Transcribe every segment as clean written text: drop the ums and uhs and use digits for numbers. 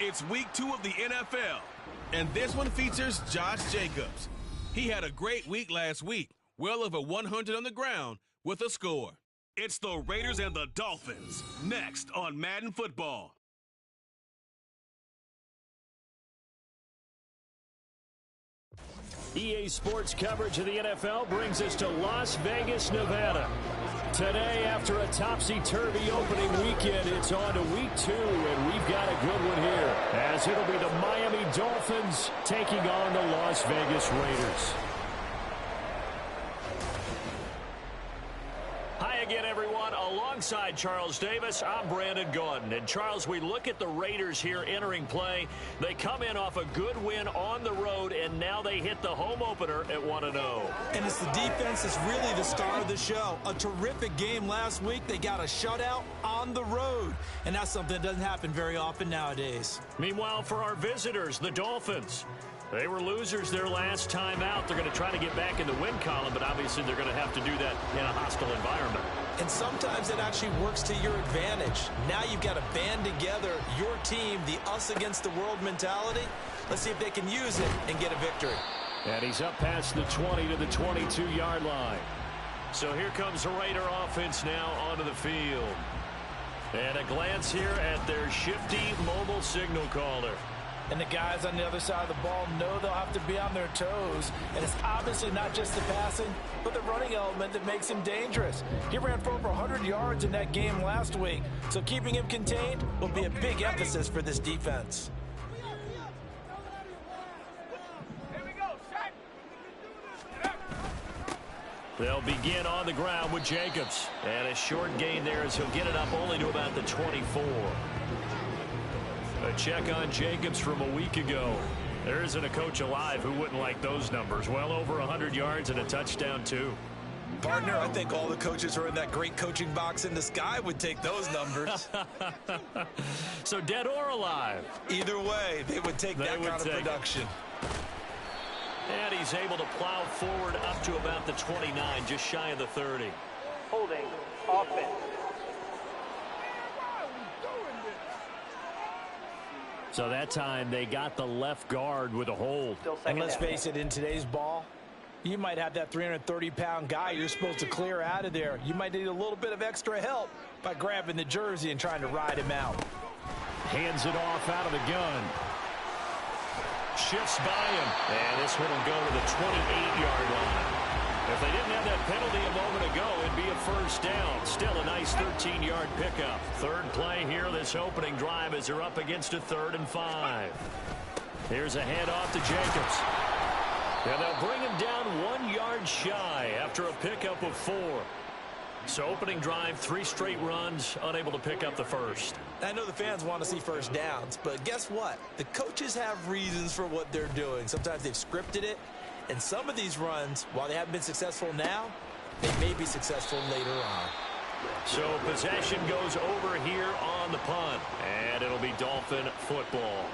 It's week 2 of the NFL, and this one features Josh Jacobs. He had a great week last week, well over 100 on the ground with a score. It's the Raiders and the Dolphins, next on Madden Football. EA Sports coverage of the NFL brings us to Las Vegas, Nevada. Today, after a topsy-turvy opening weekend, it's on to week 2, and we've got a good one here, as it'll be the Miami Dolphins taking on the Las Vegas Raiders. Hi again, everyone. Alongside Charles Davis, I'm Brandon Gaudin. And Charles, we look at the Raiders here entering play. They come in off a good win on the road, and now they hit the home opener at 1-0. And it's the defense that's really the star of the show. A terrific game last week. They got a shutout on the road, and that's something that doesn't happen very often nowadays. Meanwhile, for our visitors, the Dolphins, they were losers their last time out. They're going to try to get back in the win column, but obviously they're going to have to do that in a hostile environment. And sometimes it actually works to your advantage. Now you've got to band together your team, the us against the world mentality. Let's see if they can use it and get a victory. And he's up past the 20 to the 22-yard line. So here comes the Raider offense now onto the field. And a glance here at their shifty mobile signal caller. And the guys on the other side of the ball know they'll have to be on their toes. And it's obviously not just the passing, but the running element that makes him dangerous. He ran for over 100 yards in that game last week, so keeping him contained will be a big emphasis for this defense. They'll begin on the ground with Jacobs. And a short gain there as he'll get it up only to about the 24. A check on Jacobs from a week ago. There isn't a coach alive who wouldn't like those numbers. Well over 100 yards and a touchdown, too. Partner, I think all the coaches who are in that great coaching box in the sky would take those numbers. So dead or alive? Either way, they would take that kind of production. And he's able to plow forward up to about the 29, just shy of the 30. Holding offense. So that time they got the left guard with a hold. And let's face it, in today's ball, you might have that 330-pound guy you're supposed to clear out of there. You might need a little bit of extra help by grabbing the jersey and trying to ride him out. Hands it off out of the gun. Shifts by him. And this one will go to the 28-yard line. If they didn't have that penalty a moment ago, it'd be a first down. Still a nice 13-yard pickup. Third play here, this opening drive, as they're up against a 3rd and 5. Here's a handoff to Jacobs. And they'll bring him down 1 yard shy after a pickup of 4. So opening drive, 3 straight runs, unable to pick up the first. I know the fans want to see first downs, but guess what? The coaches have reasons for what they're doing. Sometimes they've scripted it. And some of these runs, while they haven't been successful now, they may be successful later on. So possession goes over here on the punt, and it'll be Dolphin football.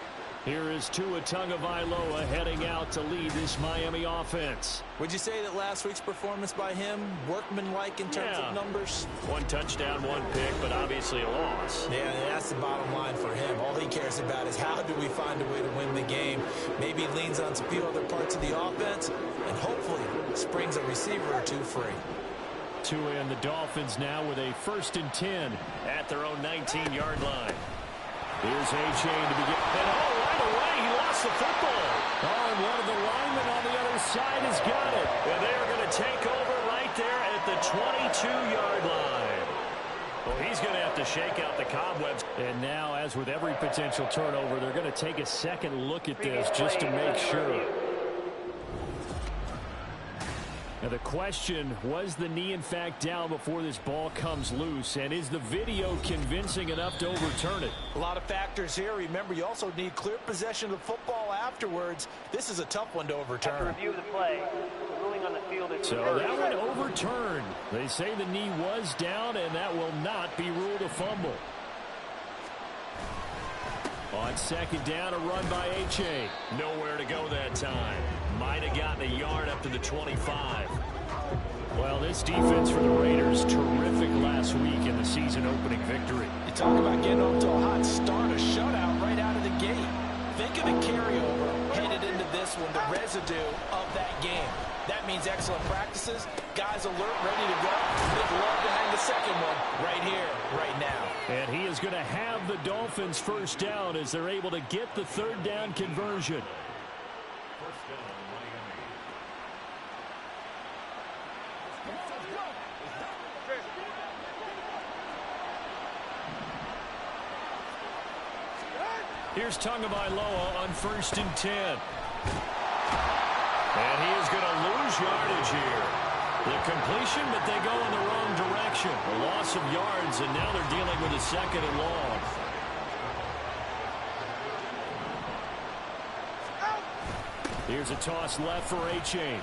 Here is Tua Tagovailoa heading out to lead this Miami offense. Would you say that last week's performance by him, workmanlike in terms of numbers? 1 touchdown, 1 pick, but obviously a loss. Yeah, that's the bottom line for him. All he cares about is how do we find a way to win the game. Maybe he leans on a few other parts of the offense, and hopefully springs a receiver or 2 free. Tua and the Dolphins now with a 1st and 10 at their own 19-yard line. Here's A-Chain to begin. And right away, he lost the football. Oh, and one of the linemen on the other side has got it. And they are going to take over right there at the 22-yard line. Well, he's going to have to shake out the cobwebs. And now, as with every potential turnover, they're going to take a second look at this just to make sure. Now the question, was the knee in fact down before this ball comes loose? And is the video convincing enough to overturn it? A lot of factors here. Remember, you also need clear possession of the football afterwards. This is a tough one to overturn. After review of the play, the ruling on the field is so that one overturned. They say the knee was down, and that will not be ruled a fumble. On 2nd down, a run by H.A. Nowhere to go that time. Might have gotten a yard up to the 25. Well, this defense for the Raiders, terrific last week in the season-opening victory. You talk about getting off to a hot start, a shutout right out of the gate. this one the residue of that game. That means excellent practices, guys alert, ready to go. They'd love to hang the second one right here, right now. And he is going to have the Dolphins first down as they're able to get the third down conversion. Here's Tagovailoa on 1st and 10. And he is going to lose yardage here. The completion, but they go in the wrong direction. A loss of yards, and now they're dealing with a 2nd and long. Here's a toss left for A-Chain.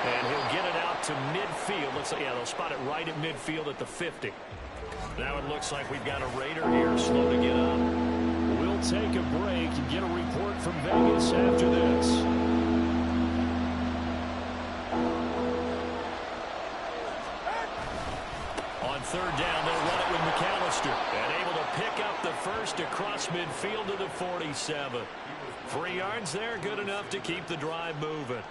And he'll get it out to midfield. Looks like, yeah, they'll spot it right at midfield at the 50. Now it looks like we've got a Raider here, slow to get up. We'll take a break and get a report from Vegas after this. On 3rd down, they'll run it with McAllister. And able to pick up the first across midfield to the 47. 3 yards there, good enough to keep the drive moving.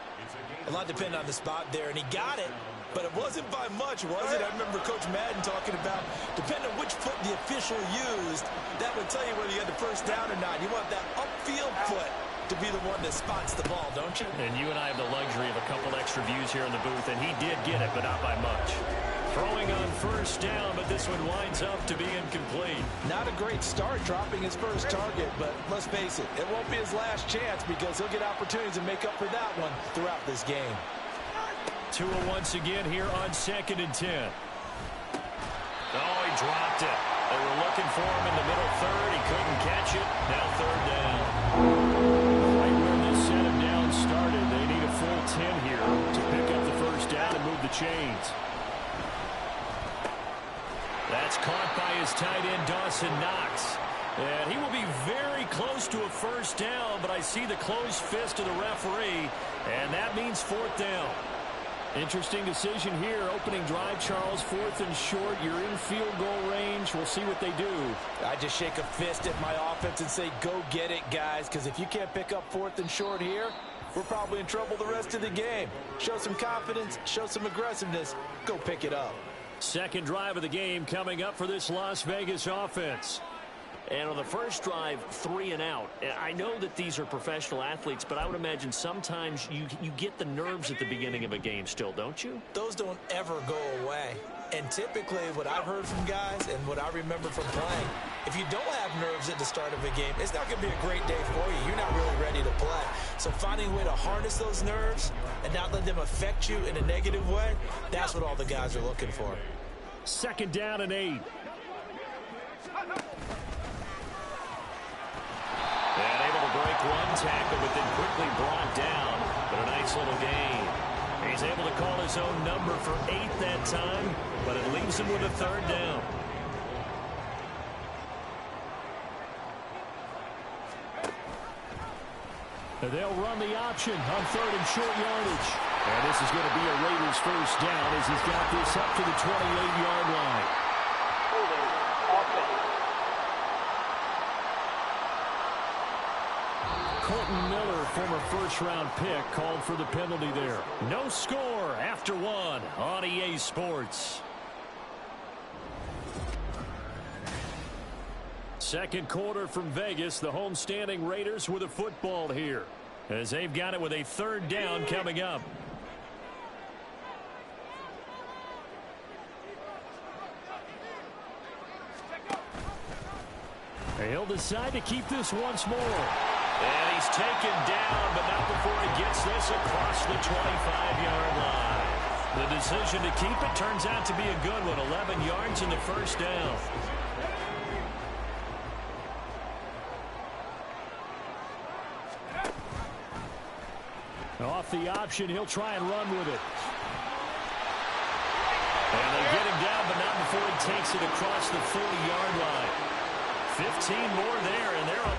A lot depended on the spot there, and he got it. But it wasn't by much, was it? I remember Coach Madden talking about, depending on which foot the official used, that would tell you whether you had the first down or not. You want that upfield foot to be the one that spots the ball, don't you? And you and I have the luxury of a couple extra views here in the booth, and he did get it, but not by much. Throwing on 1st down, but this one winds up to be incomplete. Not a great start dropping his first target, but let's face it, it won't be his last chance because he'll get opportunities to make up for that one throughout this game. Tua once again here on 2nd and 10. Oh, he dropped it. They were looking for him in the middle 3rd. He couldn't catch it. Now 3rd down. Right where this set him down started, they need a full 10 here to pick up the first down and move the chains. That's caught by his tight end, Dawson Knox. And he will be very close to a first down, but I see the closed fist of the referee, and that means 4th down. Interesting decision here. Opening drive, Charles, 4th and short. You're in field goal range. We'll see what they do. I just shake a fist at my offense and say, go get it, guys, because if you can't pick up 4th and short here, we're probably in trouble the rest of the game. Show some confidence, show some aggressiveness, go pick it up. Second drive of the game coming up for this Las Vegas offense. And on the first drive, 3 and out. I know that these are professional athletes, but I would imagine sometimes you get the nerves at the beginning of a game still, don't you? Those don't ever go away. And typically what I've heard from guys and what I remember from playing, if you don't have nerves at the start of a game, it's not going to be a great day for you. You're not really ready to play. So finding a way to harness those nerves and not let them affect you in a negative way, that's what all the guys are looking for. 2nd down and 8. And able to break one tackle, but then quickly brought down. But a nice little gain. He's able to call his own number for 8 that time, but it leaves him with a 3rd down. And they'll run the option on 3rd and short yardage. And this is going to be a Raiders first down as he's got this up to the 28-yard line. Holding offense. Colton Miller, former first-round pick, called for the penalty there. No score after 1 on EA Sports. Second quarter from Vegas, the homestanding Raiders with a football here, as they've got it with a 3rd down coming up. He'll decide to keep this once more. And he's taken down, but not before he gets this across the 25-yard line. The decision to keep it turns out to be a good one. 11 yards in the first down. Off the option, he'll try and run with it. And they get him down, but not before he takes it across the 40-yard line. 15 more there, and they're up.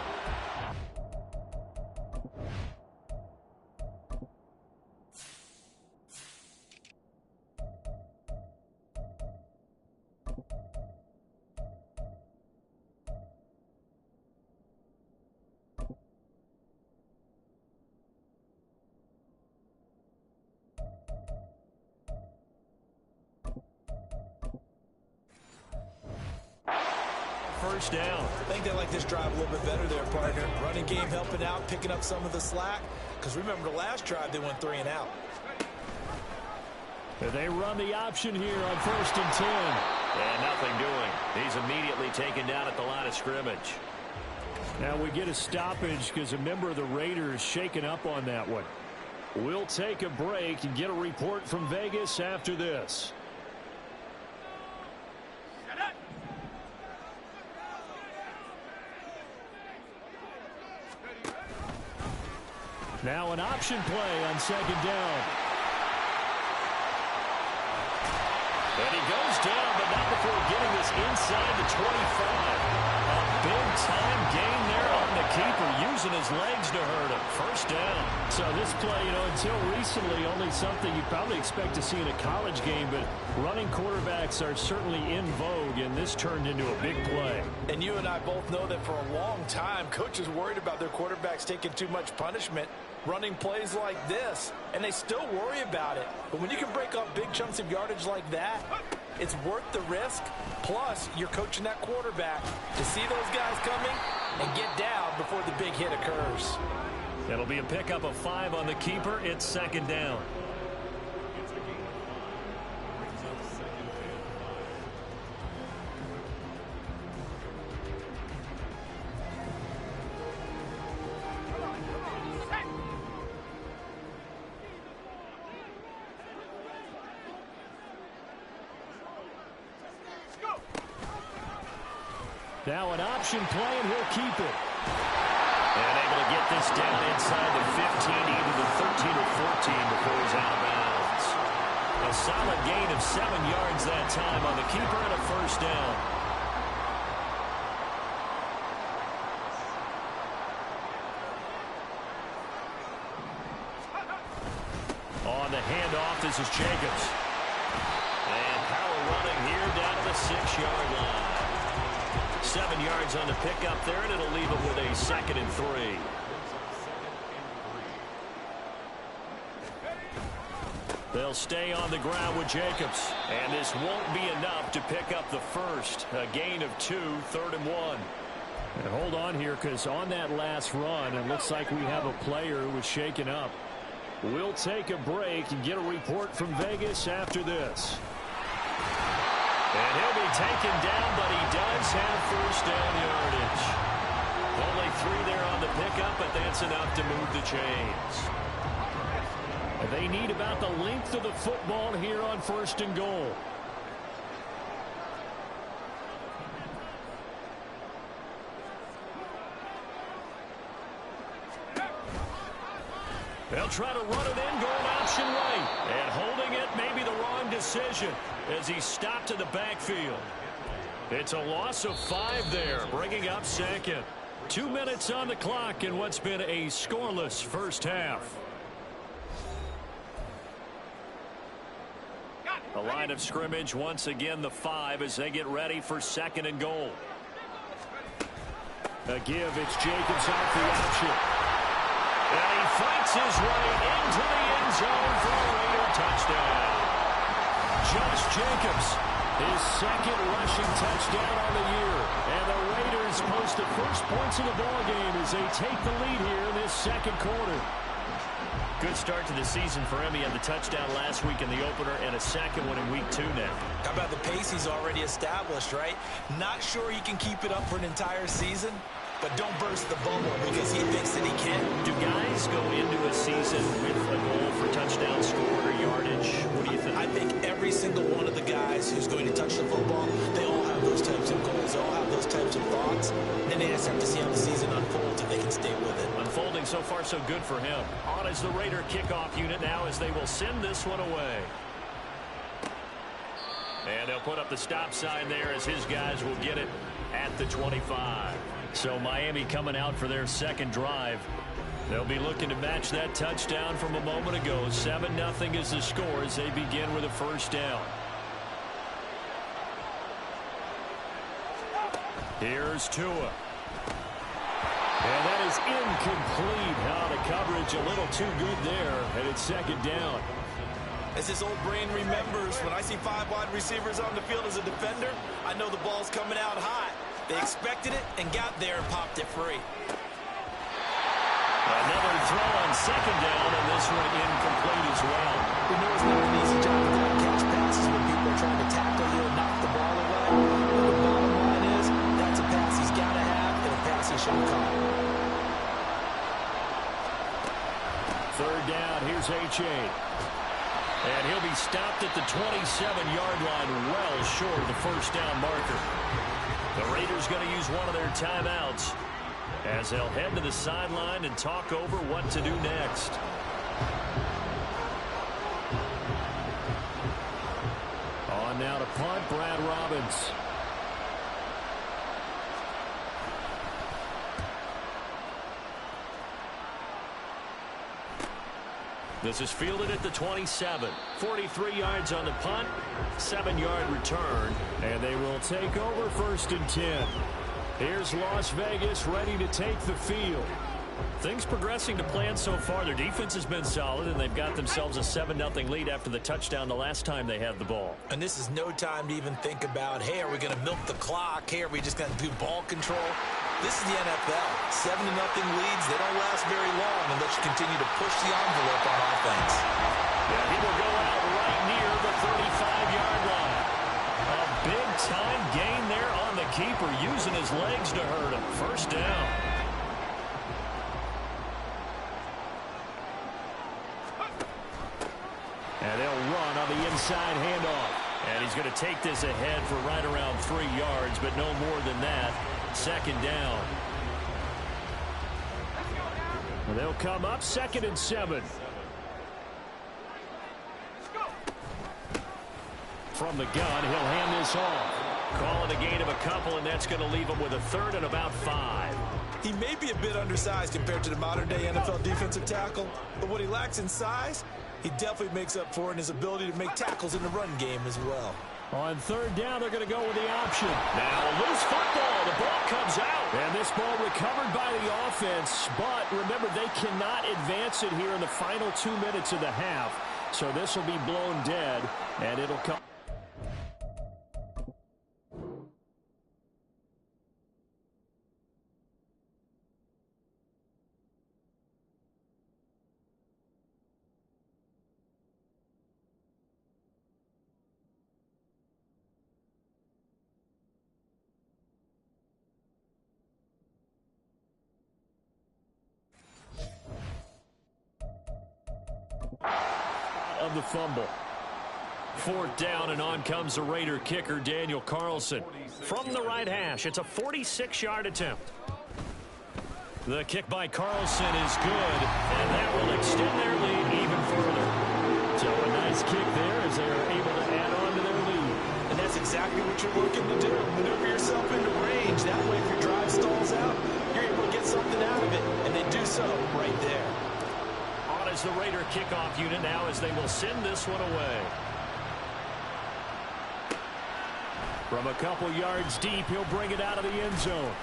first down. I think they like this drive a little bit better there, partner. Running game helping out, picking up some of the slack. Because remember, the last drive, they went 3 and out. They run the option here on 1st and 10. And nothing doing. He's immediately taken down at the line of scrimmage. Now we get a stoppage because a member of the Raiders shaken up on that one. We'll take a break and get a report from Vegas after this. Now an option play on 2nd down. And he goes down, but not before getting this inside the 25. A big-time gain there on the keeper, using his legs to hurt him. First down. So this play, until recently, only something you probably expect to see in a college game, but running quarterbacks are certainly in vogue, and this turned into a big play. And you and I both know that for a long time, coaches worried about their quarterbacks taking too much punishment, running plays like this, and they still worry about it. But when you can break up big chunks of yardage like that, it's worth the risk. Plus, you're coaching that quarterback to see those guys coming and get down before the big hit occurs. It'll be a pickup of 5 on the keeper. It's 2nd down. Now an option play, and he'll keep it. And able to get this down inside the 15, even the 13 or 14 before he's out of bounds. A solid gain of 7 yards that time on the keeper and a first down. On the handoff, this is Jacobs. And power running here down to the 6-yard line. 7 yards on the pickup there, and it'll leave him with a 2nd and 3. They'll stay on the ground with Jacobs. And this won't be enough to pick up the first. A gain of 2, 3rd and 1. And hold on here, because on that last run, it looks like we have a player who was shaken up. We'll take a break and get a report from Vegas after this. And he'll be taken down, but he does have first down yardage. Only 3 there on the pickup, but that's enough to move the chains. They need about the length of the football here on 1st and goal. They'll try to run it in, going option right. And holding it, maybe the wrong decision as he stopped in the backfield. It's a loss of 5 there, bringing up 2nd. 2 minutes on the clock in what's been a scoreless first half. The line of scrimmage, once again, the 5 as they get ready for 2nd and goal. A give, it's Jacobs off the option. And he fights his way into the end zone for a Raider touchdown. Josh Jacobs, his 2nd rushing touchdown on the year. And the Raiders post the first points of the ballgame as they take the lead here in this 2nd quarter. Good start to the season for him. He had the touchdown last week in the opener and a 2nd one in week 2 now. How about the pace he's already established, right? Not sure he can keep it up for an entire season, but don't burst the bubble because he thinks that he can. Do guys go into a season with a goal for touchdown scored or yardage? What do you think? I think every single one of the guys who's going to touch the football, they all have those types of goals. They all have those types of thoughts. Then they just have to see how the season unfolds if they can stay with it. Unfolding so far so good for him. On is the Raider kickoff unit now as they will send this one away. And they'll put up the stop sign there as his guys will get it at the 25. So Miami coming out for their 2nd drive. They'll be looking to match that touchdown from a moment ago. 7-0 is the score as they begin with a first down. Here's Tua. And that is incomplete. Out of coverage, a little too good there, and it's 2nd down. As his old brain remembers, when I see 5 wide receivers on the field as a defender, I know the ball's coming out hot. They expected it and got there and popped it free. Another throw on second down, and this one incomplete as well. We know it's not an easy job to catch passes when people are trying to tackle you and knock the ball away. But the bottom line is, that's a pass he's got to have and a pass he should have caught. Third down, here's H.A. And he'll be stopped at the 27-yard line, well short of the first down marker. The Raiders going to use one of their timeouts as they'll head to the sideline and talk over what to do next. On now to punt, Brad Robbins. This is fielded at the 27. 43 yards on the punt, 7-yard return. And they will take over 1st and 10. Here's Las Vegas ready to take the field. Things progressing to plan so far. Their defense has been solid, and they've got themselves a 7-0 lead after the touchdown the last time they had the ball. And this is no time to even think about, hey, are we going to milk the clock? Hey, are we just going to do ball control? This is the NFL. 7-0 leads, they don't last very long unless you continue to push the envelope on offense. Yeah, he will go out right near the 35-yard line. A big-time gain there on the keeper, using his legs to hurt him. First down. And they'll run on the inside handoff. And he's going to take this ahead for right around 3 yards, but no more than that. Second down. And they'll come up 2nd and 7. From the gun, he'll hand this off. Call it a gain of a couple, and that's going to leave him with a 3rd and about 5. He may be a bit undersized compared to the modern-day NFL defensive tackle, but what he lacks in size, he definitely makes up for in his ability to make tackles in the run game as well. On 3rd down, they're going to go with the option. Now a loose football. The ball comes out. And this ball recovered by the offense. But remember, they cannot advance it here in the final 2 minutes of the half. So this will be blown dead, and it'll come. Of the fumble. 4th down, and on comes the Raider kicker, Daniel Carlson. From the right hash, it's a 46-yard attempt. The kick by Carlson is good, and that will extend their lead even further. So a nice kick there as they are able to add on to their lead. And that's exactly what you're looking to do. Maneuver yourself into range. That way, if your drive stalls out, you're able to get something out of it, and they do so right there. As the Raider kickoff unit now, as they will send this one away. From a couple yards deep, he'll bring it out of the end zone.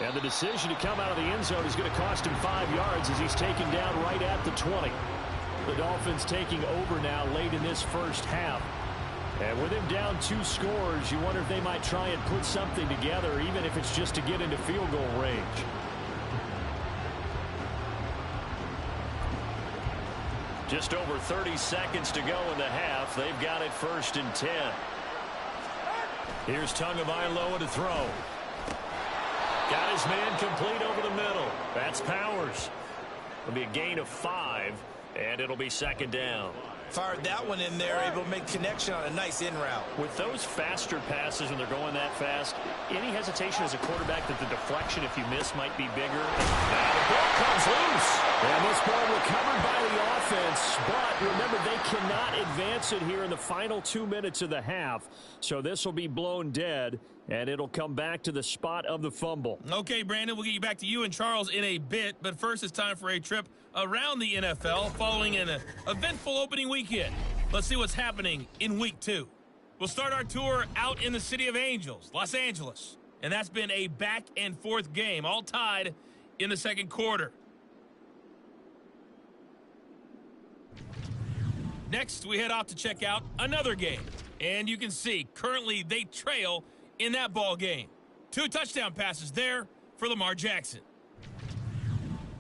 And the decision to come out of the end zone is going to cost him 5 yards as he's taken down right at the 20. The Dolphins taking over now late in this first half. And with him down 2 scores, you wonder if they might try and put something together, even if it's just to get into field goal range. Just over 30 seconds to go in the half. They've got it 1st and 10. Here's Tagovailoa to throw. Got his man complete over the middle. That's Powers. It'll be a gain of 5, and it'll be 2nd down. Fired that one in there, able to make connection on a nice in route. With those faster passes when they're going that fast, any hesitation as a quarterback that the deflection, if you miss, might be bigger. Now the ball comes loose. And this ball recovered by the offense, but remember, they cannot advance it here in the final 2 minutes of the half. So this will be blown dead, and it'll come back to the spot of the fumble. Okay, Brandon, we'll get you back to you and Charles in a bit, but first it's time for a trip around the NFL following an eventful opening weekend. Let's see what's happening in Week 2. We'll start our tour out in the City of Angels, Los Angeles, and that's been a back-and-forth game, all tied in the second quarter. Next, we head off to check out another game, and you can see currently they trail in that ball game. 2 touchdown passes there for Lamar Jackson.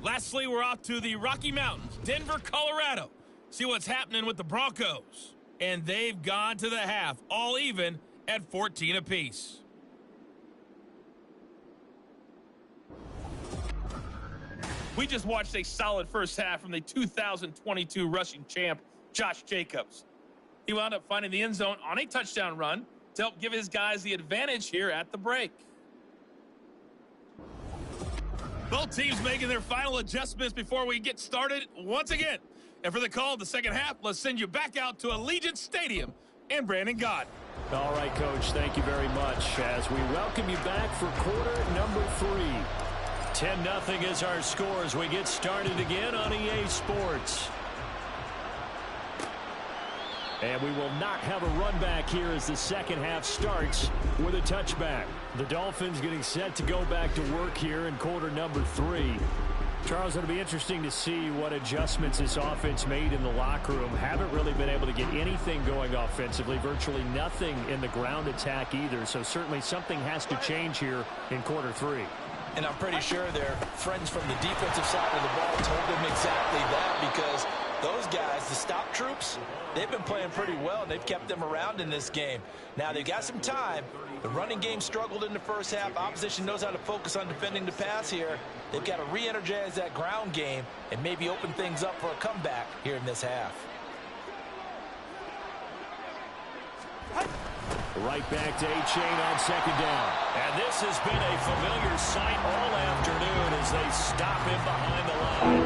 Lastly, we're off to the Rocky Mountains, Denver, Colorado. See what's happening with the Broncos. And they've gone to the half, all even at 14 apiece. We just watched a solid first half from the 2022 rushing champ, Josh Jacobs. He wound up finding the end zone on a touchdown run to help give his guys the advantage here at the break. Both teams making their final adjustments before we get started once again. And for the call of the second half, let's send you back out to Allegiant Stadium and Brandon Gott. All right, Coach, thank you very much as we welcome you back for quarter number 3. 10-0 is our score as we get started again on EA Sports. And we will not have a run back here as the second half starts with a touchback. The Dolphins getting set to go back to work here in quarter number 3. Charles, it'll be interesting to see what adjustments this offense made in the locker room. Haven't really been able to get anything going offensively, virtually nothing in the ground attack either. So certainly something has to change here in quarter 3. And I'm pretty sure their friends from the defensive side of the ball told them exactly that, because those guys, the stop troops, they've been playing pretty well, and they've kept them around in this game. Now, they've got some time. The running game struggled in the first half. Opposition knows how to focus on defending the pass here. They've got to re-energize that ground game and maybe open things up for a comeback here in this half. Right back to A-Chain on second down. And this has been a familiar sight all afternoon as they stop him behind the line.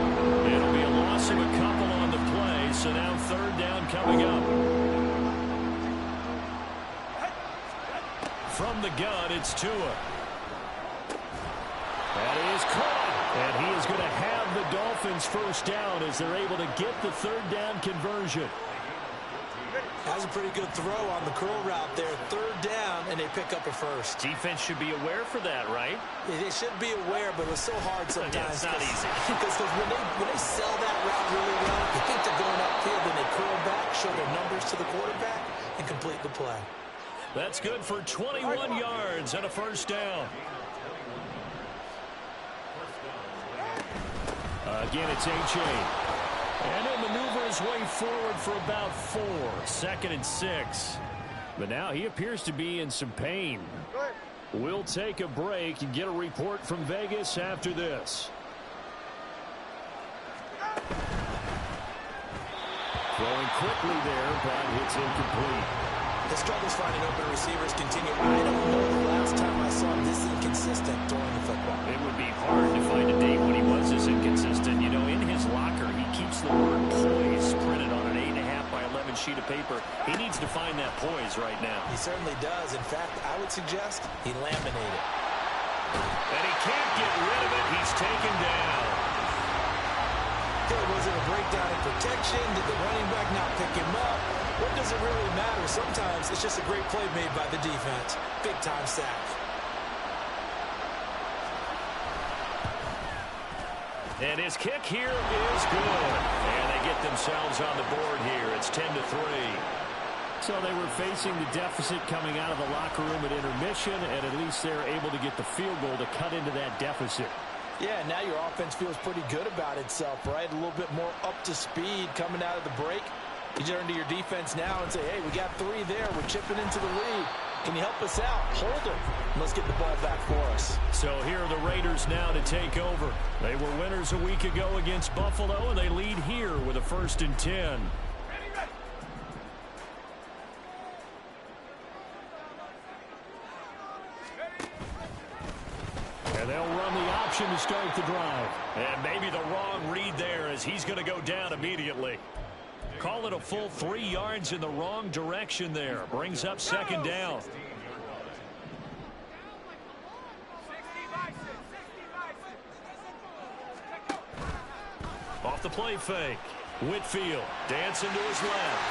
It'll be a loss of a couple on the play, so now third down coming up. From the gun, it's Tua. That is caught. And he is going to have the Dolphins first down as they're able to get the third down conversion. That's a pretty good throw on the curl route there. Third down, and they pick up a first. Defense should be aware for that, right? Yeah, they should be aware, but it's so hard sometimes. Yeah, it's not easy. Because when they sell that route really well, you think they're going upfield, then they curl back, show their numbers to the quarterback, and complete the play. That's good for 21 yards and a first down. Again, it's A-Chain. And he'll maneuver his way forward for about 4. 2nd and 6. But now he appears to be in some pain. We'll take a break and get a report from Vegas after this. Throwing quickly there, but it's incomplete. The struggles finding open receivers continue. I don't know the last time I saw him this inconsistent throwing the football. It would be hard to find a date when he was this inconsistent. You know, in his locker, he keeps the word poise printed on an 8.5 by 11 sheet of paper. He needs to find that poise right now. He certainly does. In fact, I would suggest he laminated. And he can't get rid of it. He's taken down. Okay, was it a breakdown in protection? Did the running back not pick him up? What does it really matter? Sometimes it's just a great play made by the defense. Big-time sack. And his kick here is good. And they get themselves on the board here. It's 10-3. So they were facing the deficit coming out of the locker room at intermission, and at least they're able to get the field goal to cut into that deficit. Yeah, now your offense feels pretty good about itself, right? A little bit more up to speed coming out of the break. You turn to your defense now and say, hey, we got 3 there. We're chipping into the lead. Can you help us out? Hold them. Let's get the ball back for us. So here are the Raiders now to take over. They were winners a week ago against Buffalo, and they lead here with a 1st and 10. And they'll run the option to start the drive. And maybe the wrong read there as he's going to go down immediately. Call it a full 3 yards in the wrong direction there. Brings up 2nd down. Off the play fake. Whitfield dancing to his left.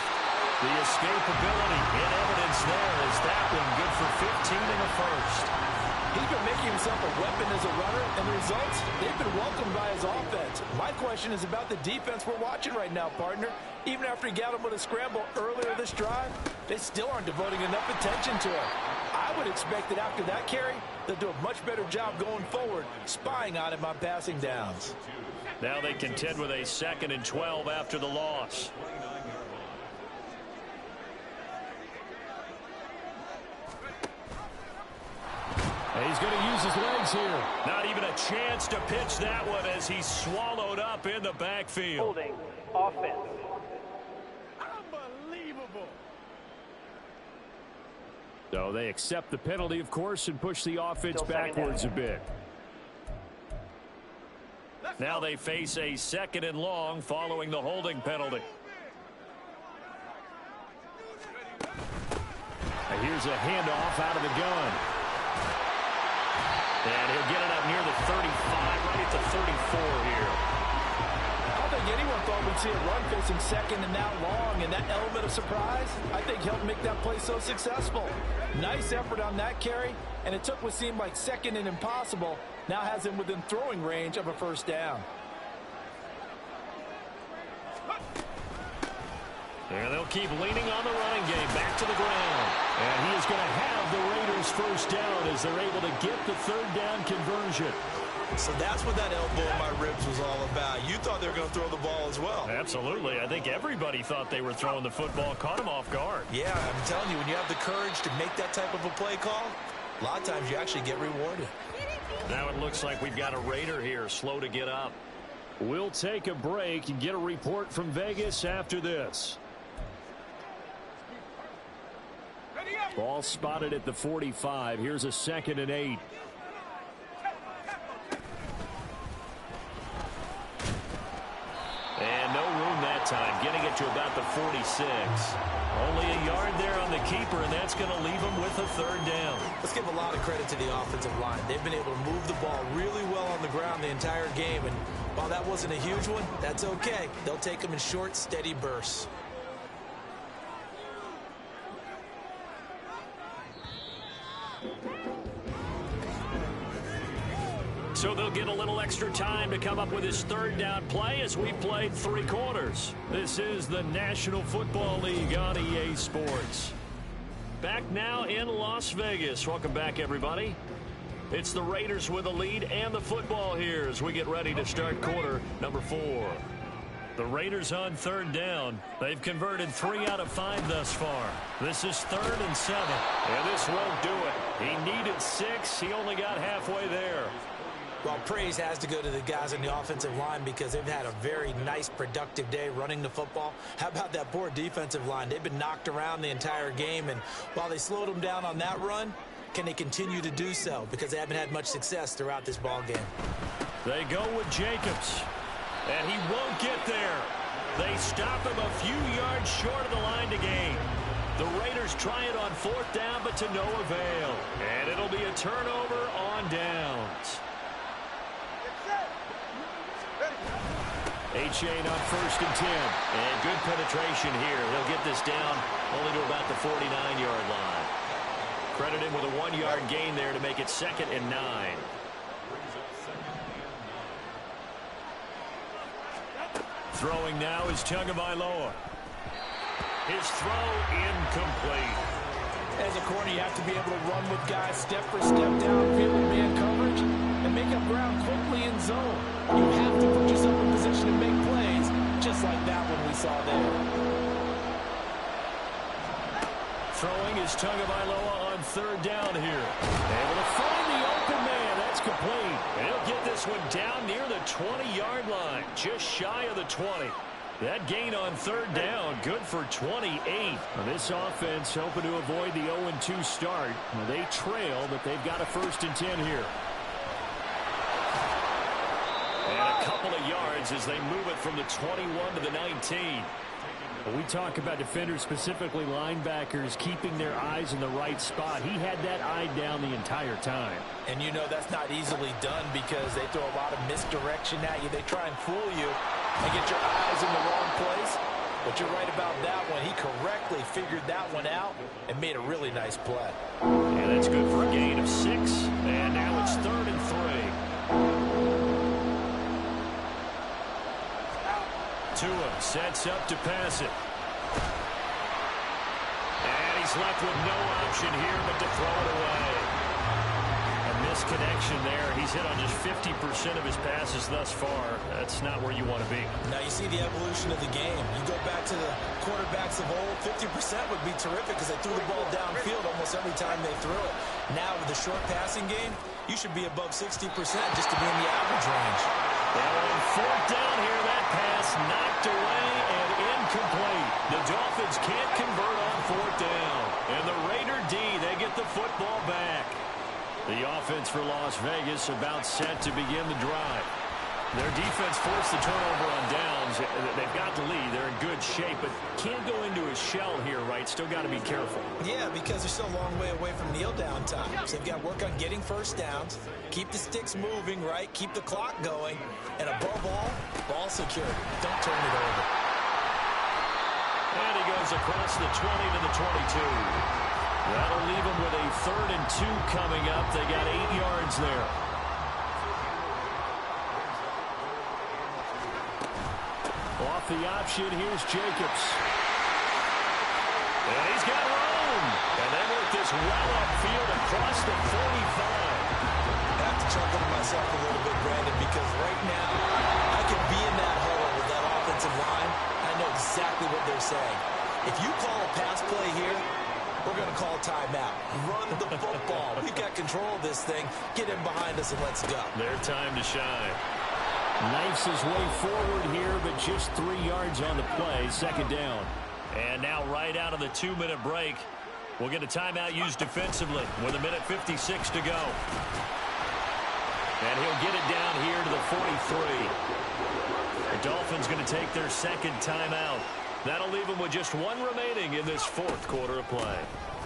The escapability in evidence there as that one good for 15 in the first. He's been making himself a weapon as a runner, and the results, they've been welcomed by his offense. My question is about the defense we're watching right now, partner. Even after he got him with a scramble earlier this drive, they still aren't devoting enough attention to him. I would expect that after that carry, they'll do a much better job going forward, spying on him on passing downs. Now they contend with a 2nd and 12 after the loss. And he's going to use his legs here. Not even a chance to pitch that one as he's swallowed up in the backfield. Holding offense. So they accept the penalty, of course, and push the offense backwards a bit. Now they face a 2nd and long following the holding penalty. And here's a handoff out of the gun. And he'll get it up near the 35, right at the 34 here. I don't think anyone thought we'd see a run facing 2nd and now long, and that element of surprise, I think, helped make that play so successful. Nice effort on that carry, and it took what seemed like 2nd and impossible, now has him within throwing range of a first down. And they'll keep leaning on the running game back to the ground. And he is going to have the Raiders first down as they're able to get the 3rd down conversion. So that's what that elbow in my ribs was all about. You thought they were going to throw the ball as well. Absolutely. I think everybody thought they were throwing the football, caught him off guard. Yeah, I'm telling you, when you have the courage to make that type of a play call, a lot of times you actually get rewarded. Now it looks like we've got a Raider here, slow to get up. We'll take a break and get a report from Vegas after this. Ball spotted at the 45. Here's a 2nd and 8. And no room that time, getting it to about the 46. Only a yard there on the keeper, and that's going to leave him with a 3rd down. Let's give a lot of credit to the offensive line. They've been able to move the ball really well on the ground the entire game, and while that wasn't a huge one, that's okay. They'll take them in short, steady bursts. So they'll get a little extra time to come up with his 3rd down play as we played 3 quarters. This is the National Football League on EA Sports. Back now in Las Vegas. Welcome back, everybody. It's the Raiders with a lead and the football here as we get ready to start quarter number 4. The Raiders on 3rd down. They've converted 3 out of 5 thus far. This is 3rd and 7. And this won't do it. He needed 6. He only got halfway there. Well, praise has to go to the guys on the offensive line because they've had a very nice, productive day running the football. How about that poor defensive line? They've been knocked around the entire game, and while they slowed them down on that run, can they continue to do so? Because they haven't had much success throughout this ball game. They go with Jacobs, and he won't get there. They stop him a few yards short of the line to gain. The Raiders try it on 4th down, but to no avail. And it'll be a turnover on downs. A-Chain on 1st and 10. And good penetration here. He'll get this down only to about the 49-yard line. Credit him with a 1-yard gain there to make it 2nd and 9. Throwing now is Tagovailoa. His throw incomplete. As a corner, you have to be able to run with guys step for step downfield in man coverage and make up ground quickly in zone. You have to put yourself in position to make plays, just like that one we saw there. Throwing is Tagovailoa on 3rd down here. Able to find the open man. That's complete. And he'll get this one down near the 20-yard line, just shy of the 20. That gain on 3rd down, good for 28. This offense hoping to avoid the 0-2 start. They trail, but they've got a 1st and 10 here. And a couple of yards as they move it from the 21 to the 19. We talk about defenders, specifically linebackers, keeping their eyes in the right spot. He had that eye down the entire time. And you know that's not easily done because they throw a lot of misdirection at you. They try and fool you and get your eyes in the wrong place. But you're right about that one. He correctly figured that one out and made a really nice play. And that's good for a gain of 6. And now it's 3rd and 3. Tua sets up to pass it. And he he's left with no option here but to throw it away. A misconnection there. He's hit on just 50% of his passes thus far. That's not where you want to be. Now you see the evolution of the game. You go back to the quarterbacks of old, 50% would be terrific because they threw the ball downfield almost every time they threw it. Now with the short passing game, you should be above 60% just to be in the average range. Well, on fourth down here, that pass knocked away and incomplete. The Dolphins can't convert on fourth down. And the Raider D, they get the football back. The offense for Las Vegas about set to begin the drive. Their defense forced the turnover on downs. They've got the lead. They're in good shape, but can't go into a shell here, right? Still got to be careful. Yeah, because they're still a long way away from kneel down time. So they've got to work on getting first downs, keep the sticks moving, right? Keep the clock going, and above all, ball security. Don't turn it over. And he goes across the 20 to the 22. That'll leave him with a 3rd and 2 coming up. They got 8 yards there. Off the option, here's Jacobs. And he's got room. And they work this well upfield across the 45. I have to chuckle to myself a little bit, Brandon, because right now I could be in that hole with that offensive line. I know exactly what they're saying. If you call a pass play here, we're going to call a timeout. Run the football. We've got control of this thing. Get in behind us and let's go. Their time to shine. Knifes his way forward here, but just 3 yards on the play. Second down. And now right out of the 2-minute break, we'll get a timeout used defensively with 1:56 to go. And he'll get it down here to the 43. The Dolphins going to take their second timeout. That'll leave them with just 1 remaining in this 4th quarter of play.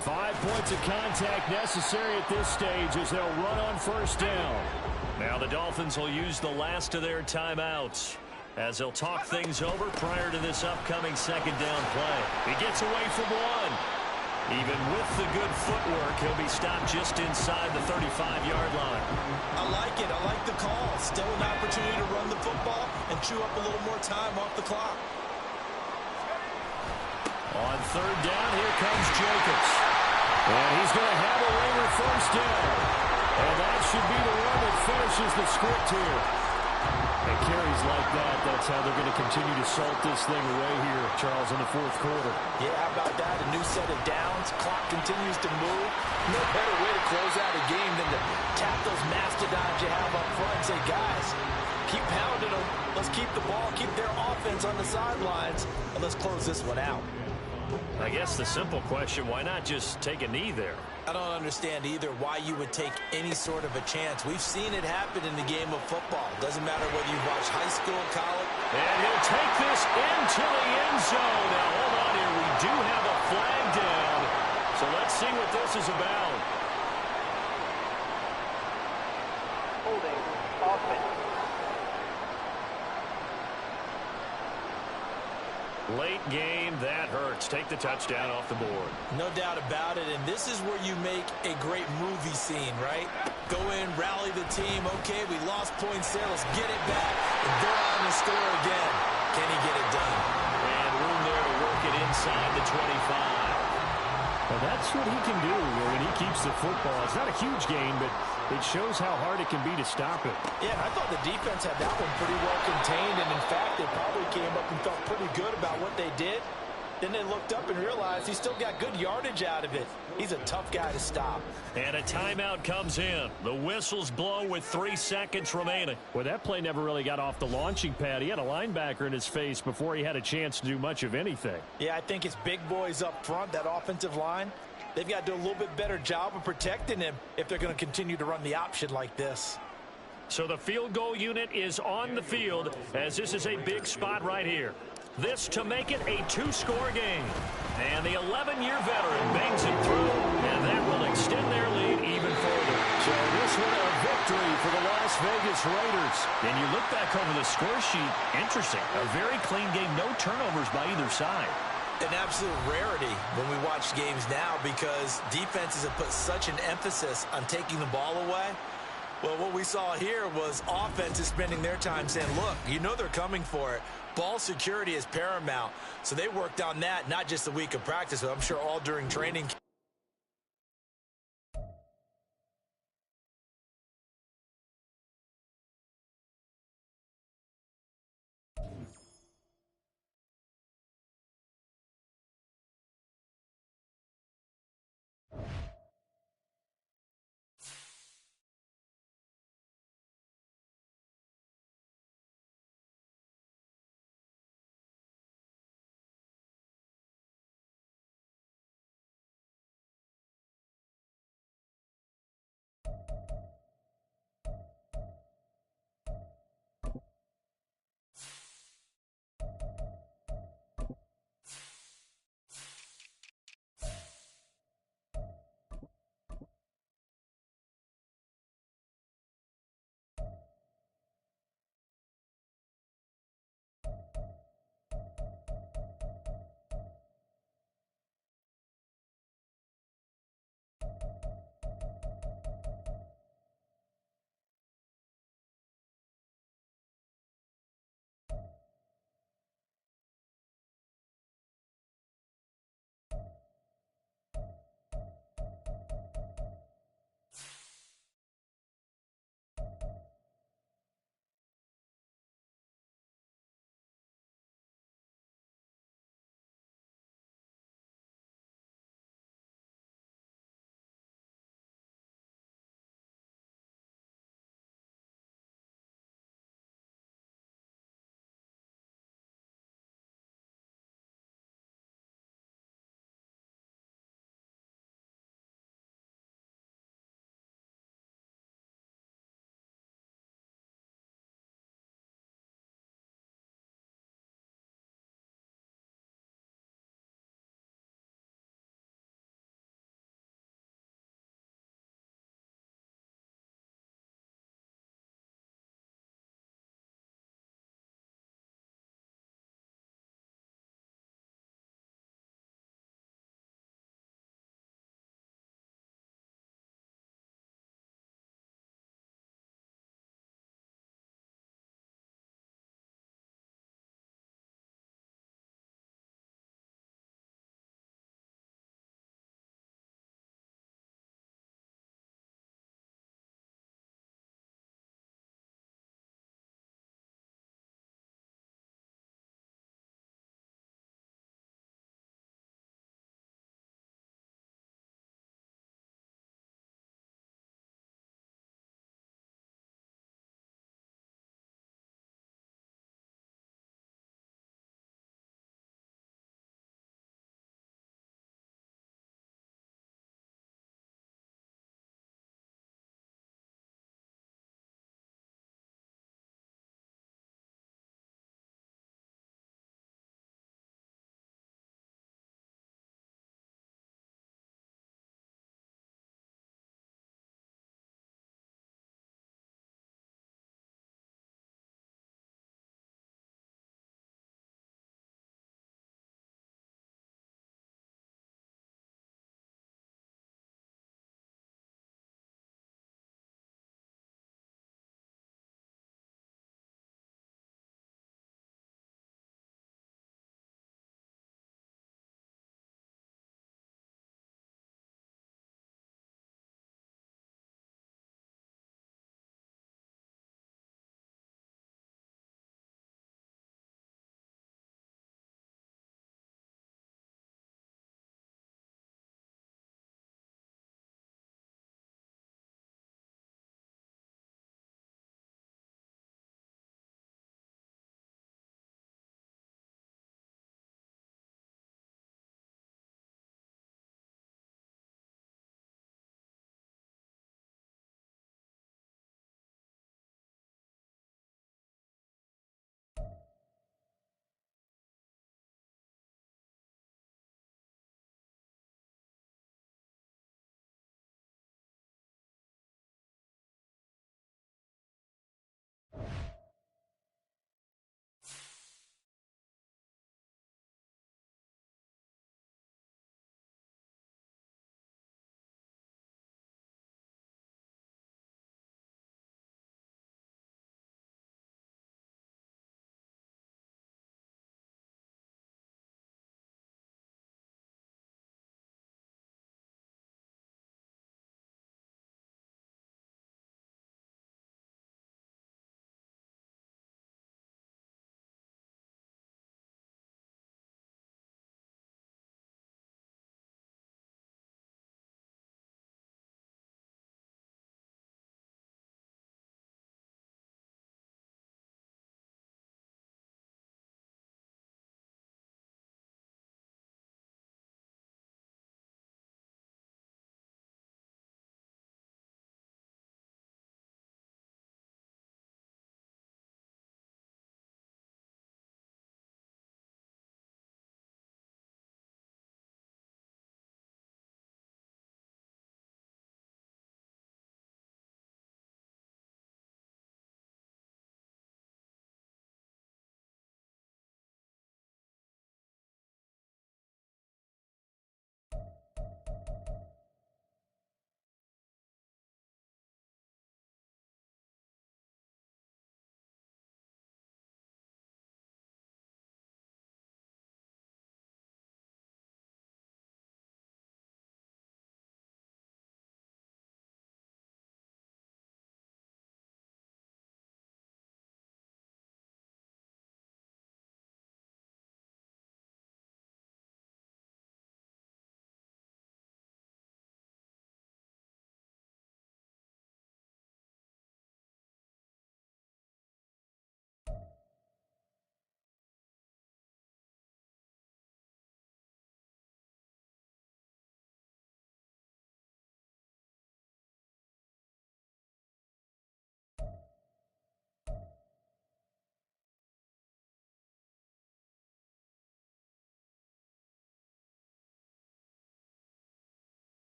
5 points of contact necessary at this stage as they'll run on first down. Now the Dolphins will use the last of their timeouts as they'll talk things over prior to this upcoming second down play. He gets away from one. Even with the good footwork, he'll be stopped just inside the 35-yard line. I like it. I like the call. Still an opportunity to run the football and chew up a little more time off the clock. On third down, here comes Jacobs. And he's going to have a ringer first down. And that should be the one that finishes the script here. And carries like that, that's how they're going to continue to salt this thing away here, Charles, in the 4th quarter. Yeah, how about that? A new set of downs. Clock continues to move. No better way to close out a game than to tap those mastodons you have up front and say, guys, keep pounding them. Let's keep the ball, keep their offense on the sidelines, and let's close this one out. I guess the simple question, why not just take a knee there? I don't understand either why you would take any sort of a chance. We've seen it happen in the game of football. Doesn't matter whether you watch high school, college. And he'll take this into the end zone. Now, hold on here. We do have a flag down. So let's see what this is about. Holding offense. Late game, that hurts. Take the touchdown off the board. No doubt about it, and this is where you make a great movie scene, right? Go in, rally the team. Okay, we lost points there. Let's get it back, and they're on the score again. Can he get it done? And room there to work it inside the 25. Well, that's what he can do when he keeps the football. It's not a huge gain, but it shows how hard it can be to stop it. Yeah, I thought the defense had that one pretty well contained, and in fact, they probably came up and felt pretty good about what they did. Then they looked up and realized he still got good yardage out of it. He's a tough guy to stop. And a timeout comes in. The whistles blow with 3 seconds remaining. Well, that play never really got off the launching pad. He had a linebacker in his face before he had a chance to do much of anything. Yeah, I think it's big boys up front, that offensive line. They've got to do a little bit better job of protecting him if they're going to continue to run the option like this. So the field goal unit is on the field as this is a big spot right here. This to make it a 2-score game. And the 11-year veteran bangs it through, and that will extend their lead even further. So this one a victory for the Las Vegas Raiders. And you look back over the score sheet, interesting. A very clean game, no turnovers by either side. An absolute rarity when we watch games now because defenses have put such an emphasis on taking the ball away. Well, what we saw here was offenses spending their time saying, look, you know they're coming for it. Ball security is paramount. So they worked on that, not just a week of practice, but I'm sure all during training.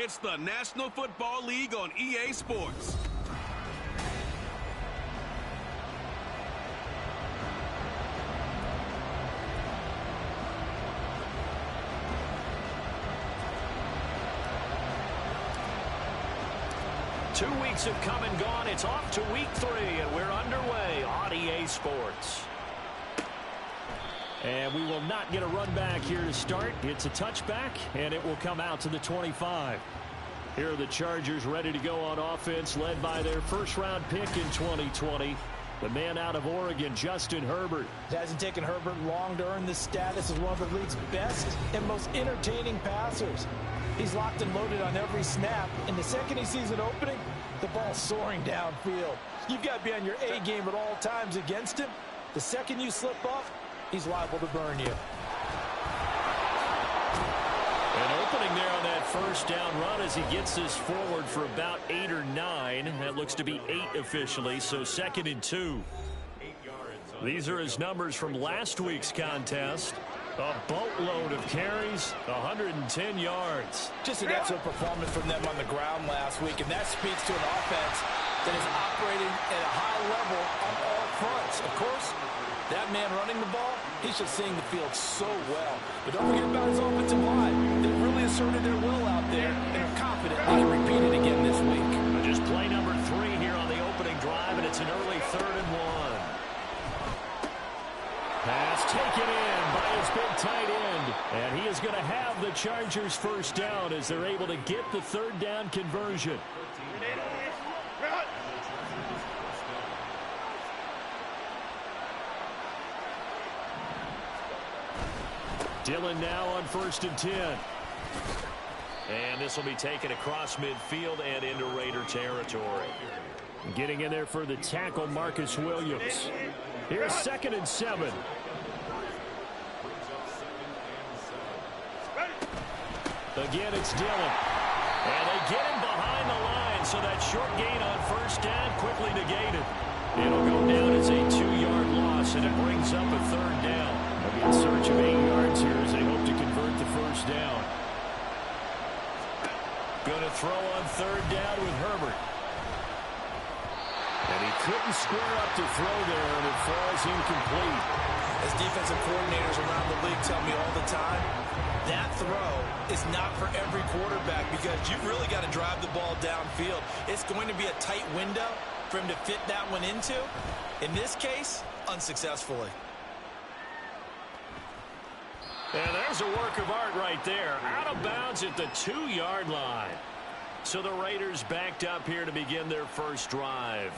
It's the National Football League on EA Sports. Two weeks have come and gone. It's off to week 3, and we're underway on EA Sports. And we will not get a run back here to start. It's a touchback, and it will come out to the 25. Here are the Chargers ready to go on offense, led by their first-round pick in 2020, the man out of Oregon, Justin Herbert. It hasn't taken Herbert long to earn this status as one of the league's best and most entertaining passers. He's locked and loaded on every snap, and the second he sees an opening, the ball's soaring downfield. You've got to be on your A game at all times against him. The second you slip up, he's liable to burn you. An opening there on that first down run as he gets this forward for about 8 or 9. That looks to be 8 officially, so 2nd and 2. 8 yards These are his numbers from last week's contest. A boatload of carries, 110 yards. Just an excellent performance from them on the ground last week, and that speaks to an offense that is operating at a high level on all fronts. Of course, that man running the ball, he's just seeing the field so well. But don't forget about his offensive line. They really asserted their will out there and are confident they can repeat it again this week. Just play number 3 here on the opening drive, and it's an early 3rd and 1. Pass taken in by his big tight end. And he is going to have the Chargers first down as they're able to get the 3rd down conversion. Dillon now on 1st and 10. And this will be taken across midfield and into Raider territory. Getting in there for the tackle, Marcus Williams. Here's 2nd and 7. Again, it's Dillon. And they get him behind the line, so that short gain on 1st down quickly negated. It'll go down as a 2-yard loss, and it brings up a 3rd down. They'll be in search of 8 yards here as they hope to convert the 1st down. Going to throw on 3rd down with Herbert. And he couldn't square up to throw there, and it falls incomplete. As defensive coordinators around the league tell me all the time, that throw is not for every quarterback because you've really got to drive the ball downfield. It's going to be a tight window for him to fit that one into. In this case, unsuccessfully. And there's a work of art right there. Out of bounds at the 2-yard line. So the Raiders backed up here to begin their first drive.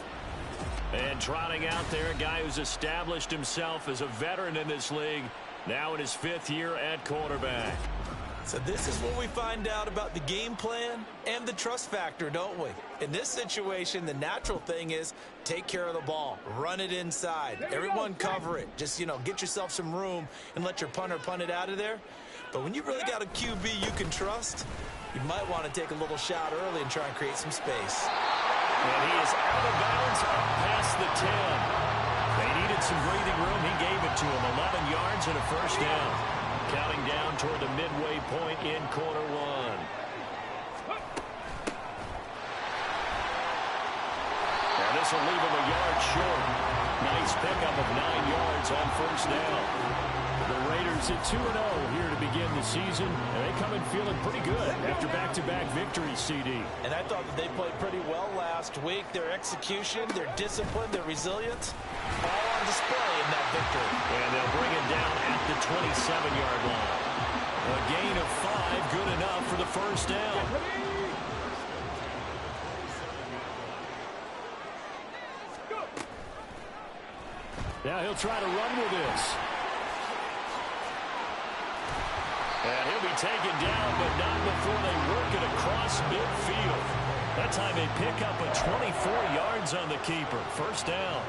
And trotting out there, a guy who's established himself as a veteran in this league, now in his 5th year at quarterback. So this is what we find out about the game plan and the trust factor, don't we? In this situation, the natural thing is take care of the ball, run it inside. Everyone cover it. Just, get yourself some room and let your punter punt it out of there. But when you really got a QB you can trust, you might want to take a little shot early and try and create some space. And he is out of bounds up past the 10. They needed some breathing room. He gave it to him. 11 yards and a 1st down. Counting down toward the midway point in quarter 1. And this will leave him a yard short. Nice pickup of 9 yards on 1st down. The Raiders at 2-0 here to begin the season, and they come in feeling pretty good after back-to-back victories, CD. And I thought that they played pretty well last week. Their execution, their discipline, their resilience, all on display in that victory. And they'll bring it down at the 27-yard line. A gain of 5, good enough for the 1st down. Now he'll try to run with this. And he'll be taken down, but not before they work it across midfield. That time they pick up a 24 yards on the keeper. 1st down.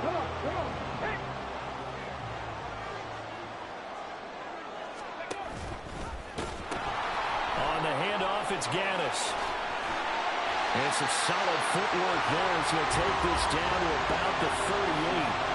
On the handoff, it's Gaddis. And some solid footwork there as he'll take this down to about the 38.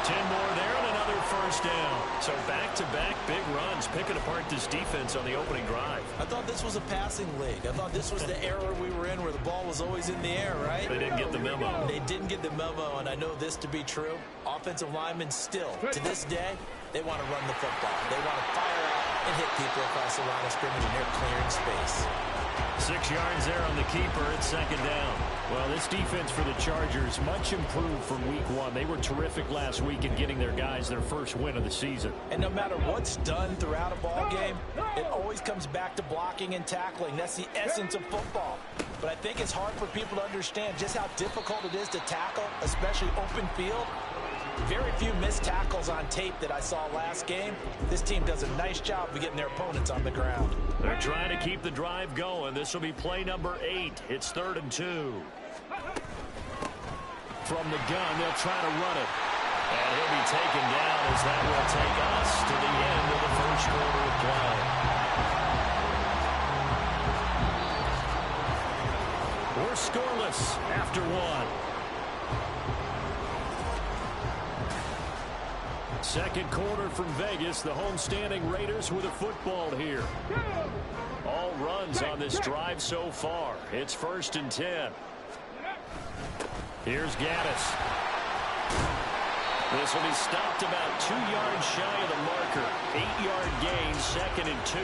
10 more there and another 1st down. So back-to-back big runs, picking apart this defense on the opening drive. I thought this was a passing league. I thought this was the era we were in where the ball was always in the air, right? They didn't get the memo. They didn't get the memo, and I know this to be true. Offensive linemen still, to this day, they want to run the football. They want to fire out and hit people across the line of scrimmage, and they're clearing space. 6 yards there on the keeper at 2nd down. Well, this defense for the Chargers, much improved from week 1. They were terrific last week in getting their guys their first win of the season. And no matter what's done throughout a ball game, it always comes back to blocking and tackling. That's the essence of football. But I think it's hard for people to understand just how difficult it is to tackle, especially open field. Very few missed tackles on tape that I saw last game. This team does a nice job of getting their opponents on the ground. They're trying to keep the drive going. This will be play number 8. It's 3rd and 2. From the gun, they'll try to run it. And he'll be taken down as that will take us to the end of the 1st quarter of play. We're scoreless after 1. Second quarter from Vegas. The homestanding Raiders with a football here. All runs on this drive so far. It's 1st and 10. Here's Gaddis. This will be stopped about 2 yards shy of the marker. 8-yard gain, 2nd and 2.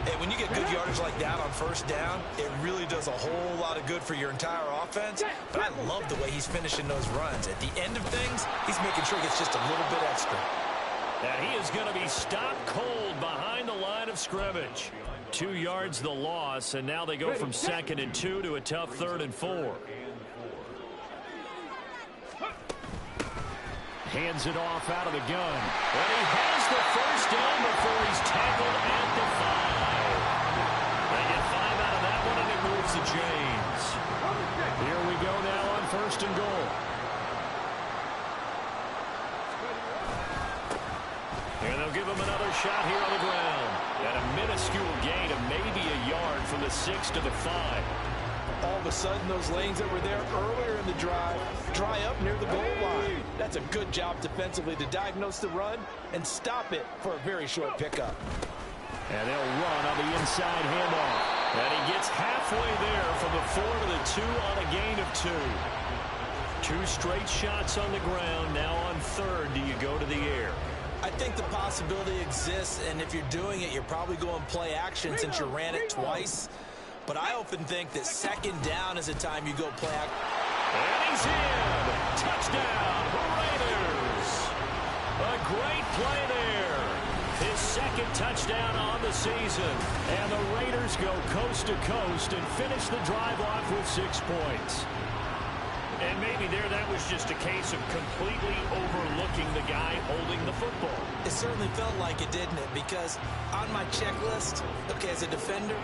Hey, when you get good yardage like that on 1st down, it really does a whole lot of good for your entire offense. But I love the way he's finishing those runs. At the end of things, he's making sure he gets just a little bit extra. And he is going to be stopped cold behind the line of scrimmage. 2 yards the loss, and now they go from 2nd and 2 to a tough 3rd and 4. Hands it off out of the gun. And he has the 1st down before he's tackled at the 5. They get 5 out of that one, and it moves the chains. Here we go now on 1st and goal. And they'll give him another shot here on the ground. And a minuscule gain of maybe a yard from the 6 to the 5. All of a sudden, those lanes that were there earlier in the drive dry up near the goal line. That's a good job defensively to diagnose the run and stop it for a very short pickup. And they'll run on the inside handoff. And he gets halfway there from the 4 to the 2 on a gain of 2. 2 straight shots on the ground. Now on 3rd, do you go to the air? I think the possibility exists, and if you're doing it, you're probably going play action since you ran it twice. But I often think that 2nd down is a time you go play action. And he's in. Touchdown, Raiders. A great play there. His 2nd touchdown on the season. And the Raiders go coast to coast and finish the drive off with 6 points. And maybe that was just a case of completely overlooking the guy holding the football. It certainly felt like it, didn't it? Because on my checklist, okay, as a defender,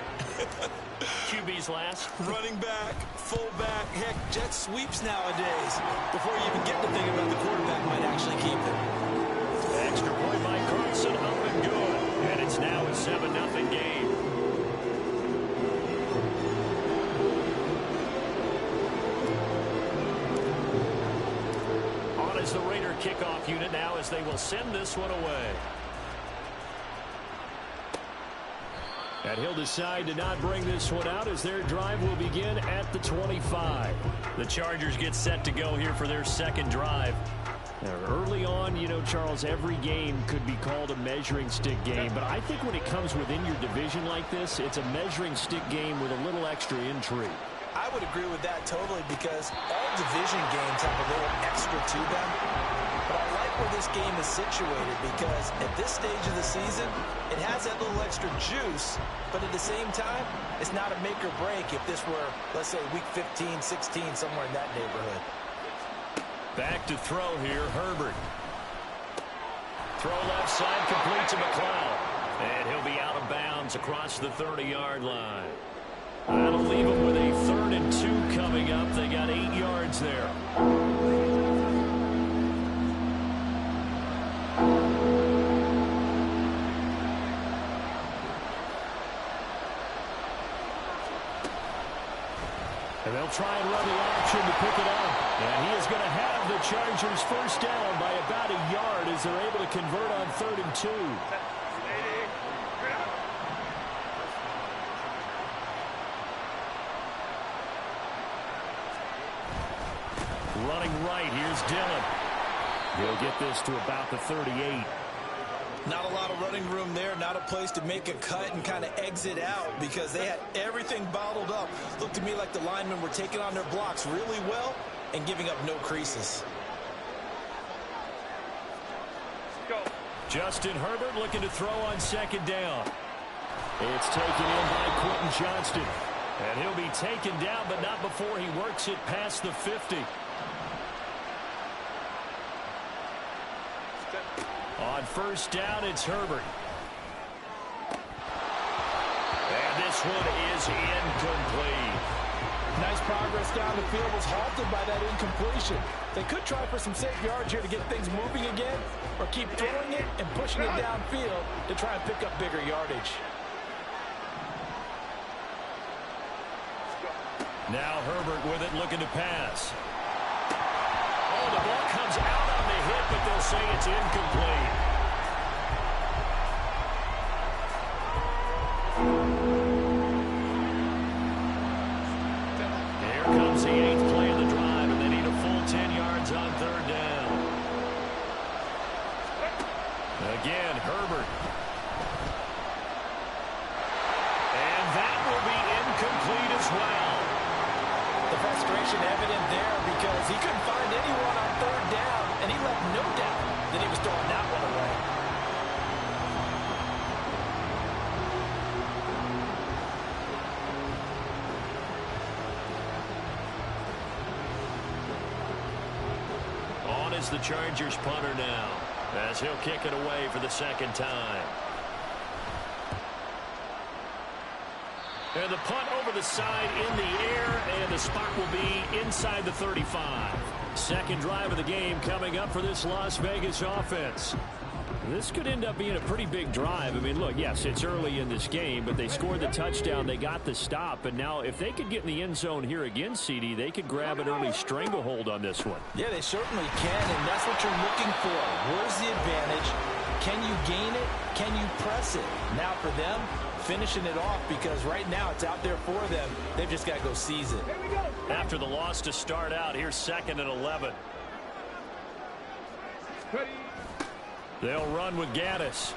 QB's last. running back, fullback, heck, jet sweeps nowadays. Before you even get to thinking about the quarterback might actually keep it. Extra point by Carlson, up and good. And it's now a 7-0 game. On is the Raider kickoff unit now as they will send this one away. And he'll decide to not bring this one out as their drive will begin at the 25. The Chargers get set to go here for their 2nd drive. Now, early on, you know, Charles, every game could be called a measuring stick game. But I think when it comes within your division like this, it's a measuring stick game with a little extra intrigue. I would agree with that totally because all division games have a little extra to them. But I like where this game is situated because at this stage of the season, it has that little extra juice, but at the same time, it's not a make or break if this were, let's say, week 15, 16, somewhere in that neighborhood. Back to throw here, Herbert. Throw left side, complete to McLeod. And he'll be out of bounds across the 30-yard line. That'll leave them with a 3rd and 2 coming up. They got 8 yards there. And they'll try and run the option to pick it up. And he is going to have the Chargers 1st down by about a yard as they're able to convert on 3rd and 2. Running right, here's Dillon. He'll get this to about the 38. Not a lot of running room there, not a place to make a cut and kind of exit out because they had everything bottled up. Looked to me like the linemen were taking on their blocks really well and giving up no creases. Go. Justin Herbert looking to throw on 2nd down. It's taken in by Quentin Johnston. And he'll be taken down, but not before he works it past the 50. On 1st down, it's Herbert. And this one is incomplete. Nice progress down the field was halted by that incompletion. They could try for some safe yards here to get things moving again, or keep throwing it and pushing it downfield to try and pick up bigger yardage. Now Herbert with it, looking to pass. Oh, the ball comes out on the hit, but they'll say it's incomplete. Here comes the 8th play of the drive, and they need a full 10 yards on 3rd down. Again, Herbert. And that will be incomplete as well. The frustration evident there because he couldn't find anyone on 3rd down, and he left no doubt that he was throwing that one away. On is the Chargers punter now, as he'll kick it away for the 2nd time. And the punt over the side in the air, and the spot will be inside the 35. 2nd drive of the game coming up for this Las Vegas offense. This could end up being a pretty big drive. I mean, look, yes, it's early in this game, but they scored the touchdown. They got the stop. And now if they could get in the end zone here again, CD, they could grab an early stranglehold on this one. Yeah, they certainly can, and that's what you're looking for. Where's the advantage? Can you gain it? Can you press it? Now for them, finishing it off, because right now it's out there for them. They've just got to go seize it. After the loss to start out, here's 2nd and 11. They'll run with Gaddis.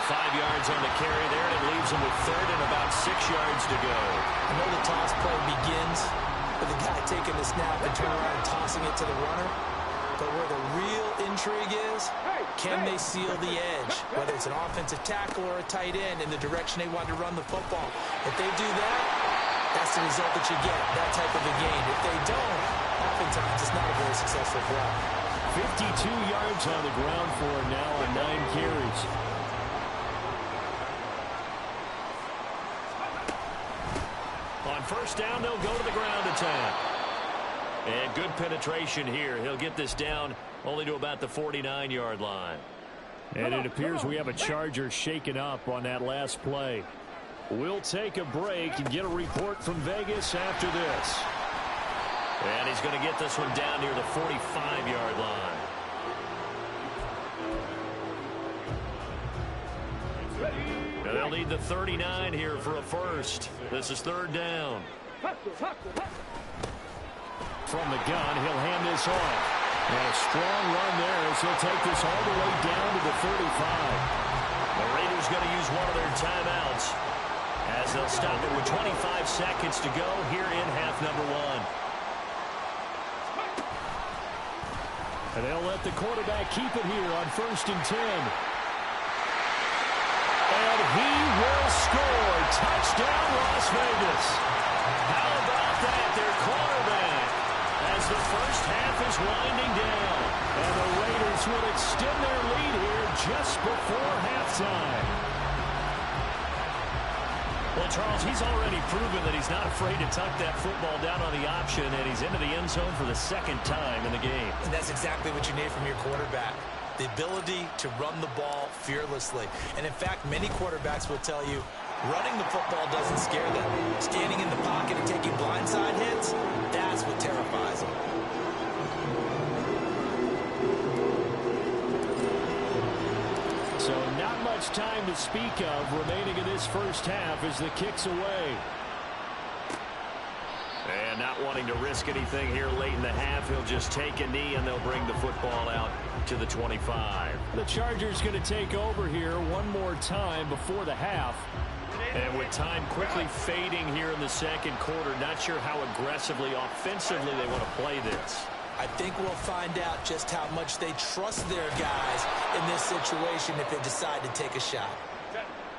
5 yards on the carry there, and it leaves them with 3rd and about 6 yards to go. I know the toss play begins with the guy taking the snap and turning around and tossing it to the runner. But where the real intrigue is, can they seal the edge? Whether it's an offensive tackle or a tight end in the direction they want to run the football. If they do that, that's the result that you get, that type of a gain. If they don't, oftentimes it's not a very successful drive. 52 yards on the ground for him now on 9 carries. On 1st down, they'll go to the ground attack. And good penetration here. He'll get this down only to about the 49-yard line. And it appears we have a Charger shaken up on that last play. We'll take a break and get a report from Vegas after this. And he's going to get this one down near the 45-yard line. And they'll need the 39 here for a first. This is 3rd down. From the gun, he'll hand this off. And a strong run there as he'll take this all the way down to the 35. The Raiders going to use one of their timeouts as they'll stop it with 25 seconds to go here in half number 1. And they'll let the quarterback keep it here on 1st and 10. And he will score. Touchdown, Las Vegas. How about that? Their quarterback, as the first half is winding down. And the Raiders will extend their lead here just before halftime. Well, Charles, he's already proven that he's not afraid to tuck that football down on the option, and he's into the end zone for the 2nd time in the game. And that's exactly what you need from your quarterback. The ability to run the ball fearlessly. And in fact, many quarterbacks will tell you running the football doesn't scare them. Standing in the pocket and taking blindside hits, that's what terrifies them. So not much time to speak of remaining in this first half as the kick's away. And not wanting to risk anything here late in the half, he'll just take a knee and they'll bring the football out to the 25. The Chargers going to take over here one more time before the half. And with time quickly fading here in the 2nd quarter, not sure how aggressively, offensively they want to play this. I think we'll find out just how much they trust their guys in this situation if they decide to take a shot.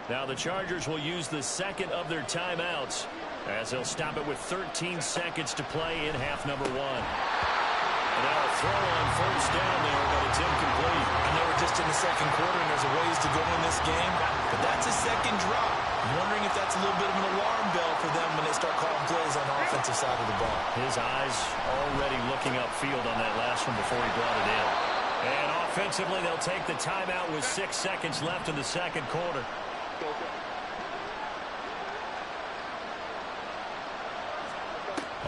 Now the Chargers will use the 2nd of their timeouts as they'll stop it with 13 seconds to play in half number 1. And now a throw on 1st down there, but it's incomplete. I know we're just in the 2nd quarter and there's a ways to go in this game, but that's a 2nd drop. I'm wondering if that's a little bit of an alarm bell for them when they start calling plays on the offensive side of the ball. His eyes already looking upfield on that last one before he brought it in. And offensively, they'll take the timeout with 6 seconds left in the 2nd quarter.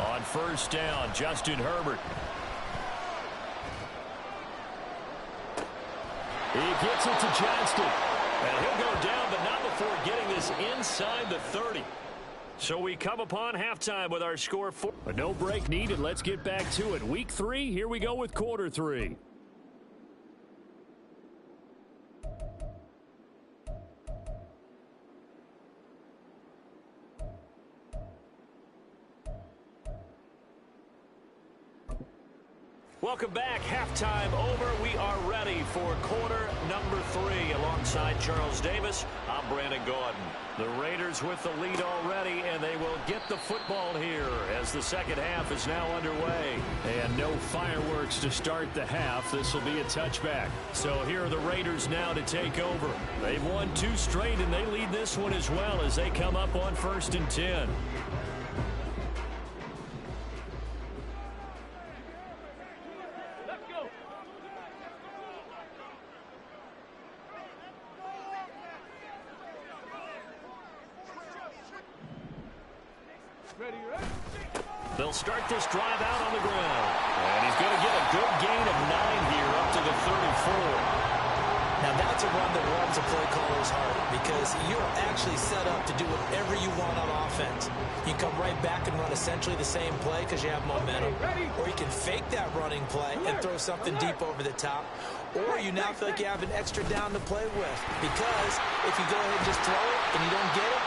On 1st down, Justin Herbert. He gets it to Johnston. And he'll go down, but not before getting this inside the 30. So we come upon halftime with our score 4. But no break needed. Let's get back to it. Week 3, here we go with quarter 3. Welcome back. Halftime over. We are ready for quarter number 3. Alongside Charles Davis, I'm Brandon Gordon. The Raiders with the lead already, and they will get the football here as the second half is now underway. And no fireworks to start the half. This will be a touchback. So here are the Raiders now to take over. They've won 2 straight, and they lead this one as well as they come up on 1st and 10. They'll start this drive out on the ground. And he's going to get a good gain of 9 here up to the 34. Now that's a run that warms a play caller's heart because you're actually set up to do whatever you want on offense. You can come right back and run essentially the same play because you have momentum. Or you can fake that running play and throw something deep over the top. Or you now feel like you have an extra down to play with because if you go ahead and just throw it and you don't get it,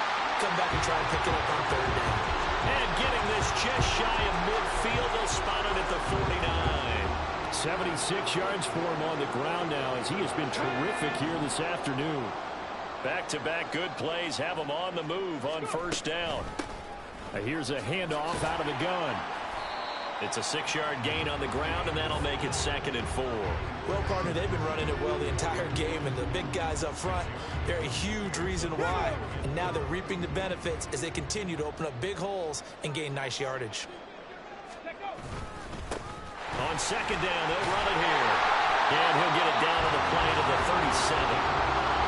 come back and try and pick it up on 3rd down. And getting this just shy of midfield, they'll spot it at the 49. 76 yards for him on the ground now as he has been terrific here this afternoon. Back-to-back good plays have him on the move on 1st down. Here's a handoff out of the gun. It's a 6-yard gain on the ground, and that'll make it 2nd and 4. Well, partner, they've been running it well the entire game, and the big guys up front, they're a huge reason why. And now they're reaping the benefits as they continue to open up big holes and gain nice yardage. On 2nd down, they'll run it here. And he'll get it down to the play to the 37.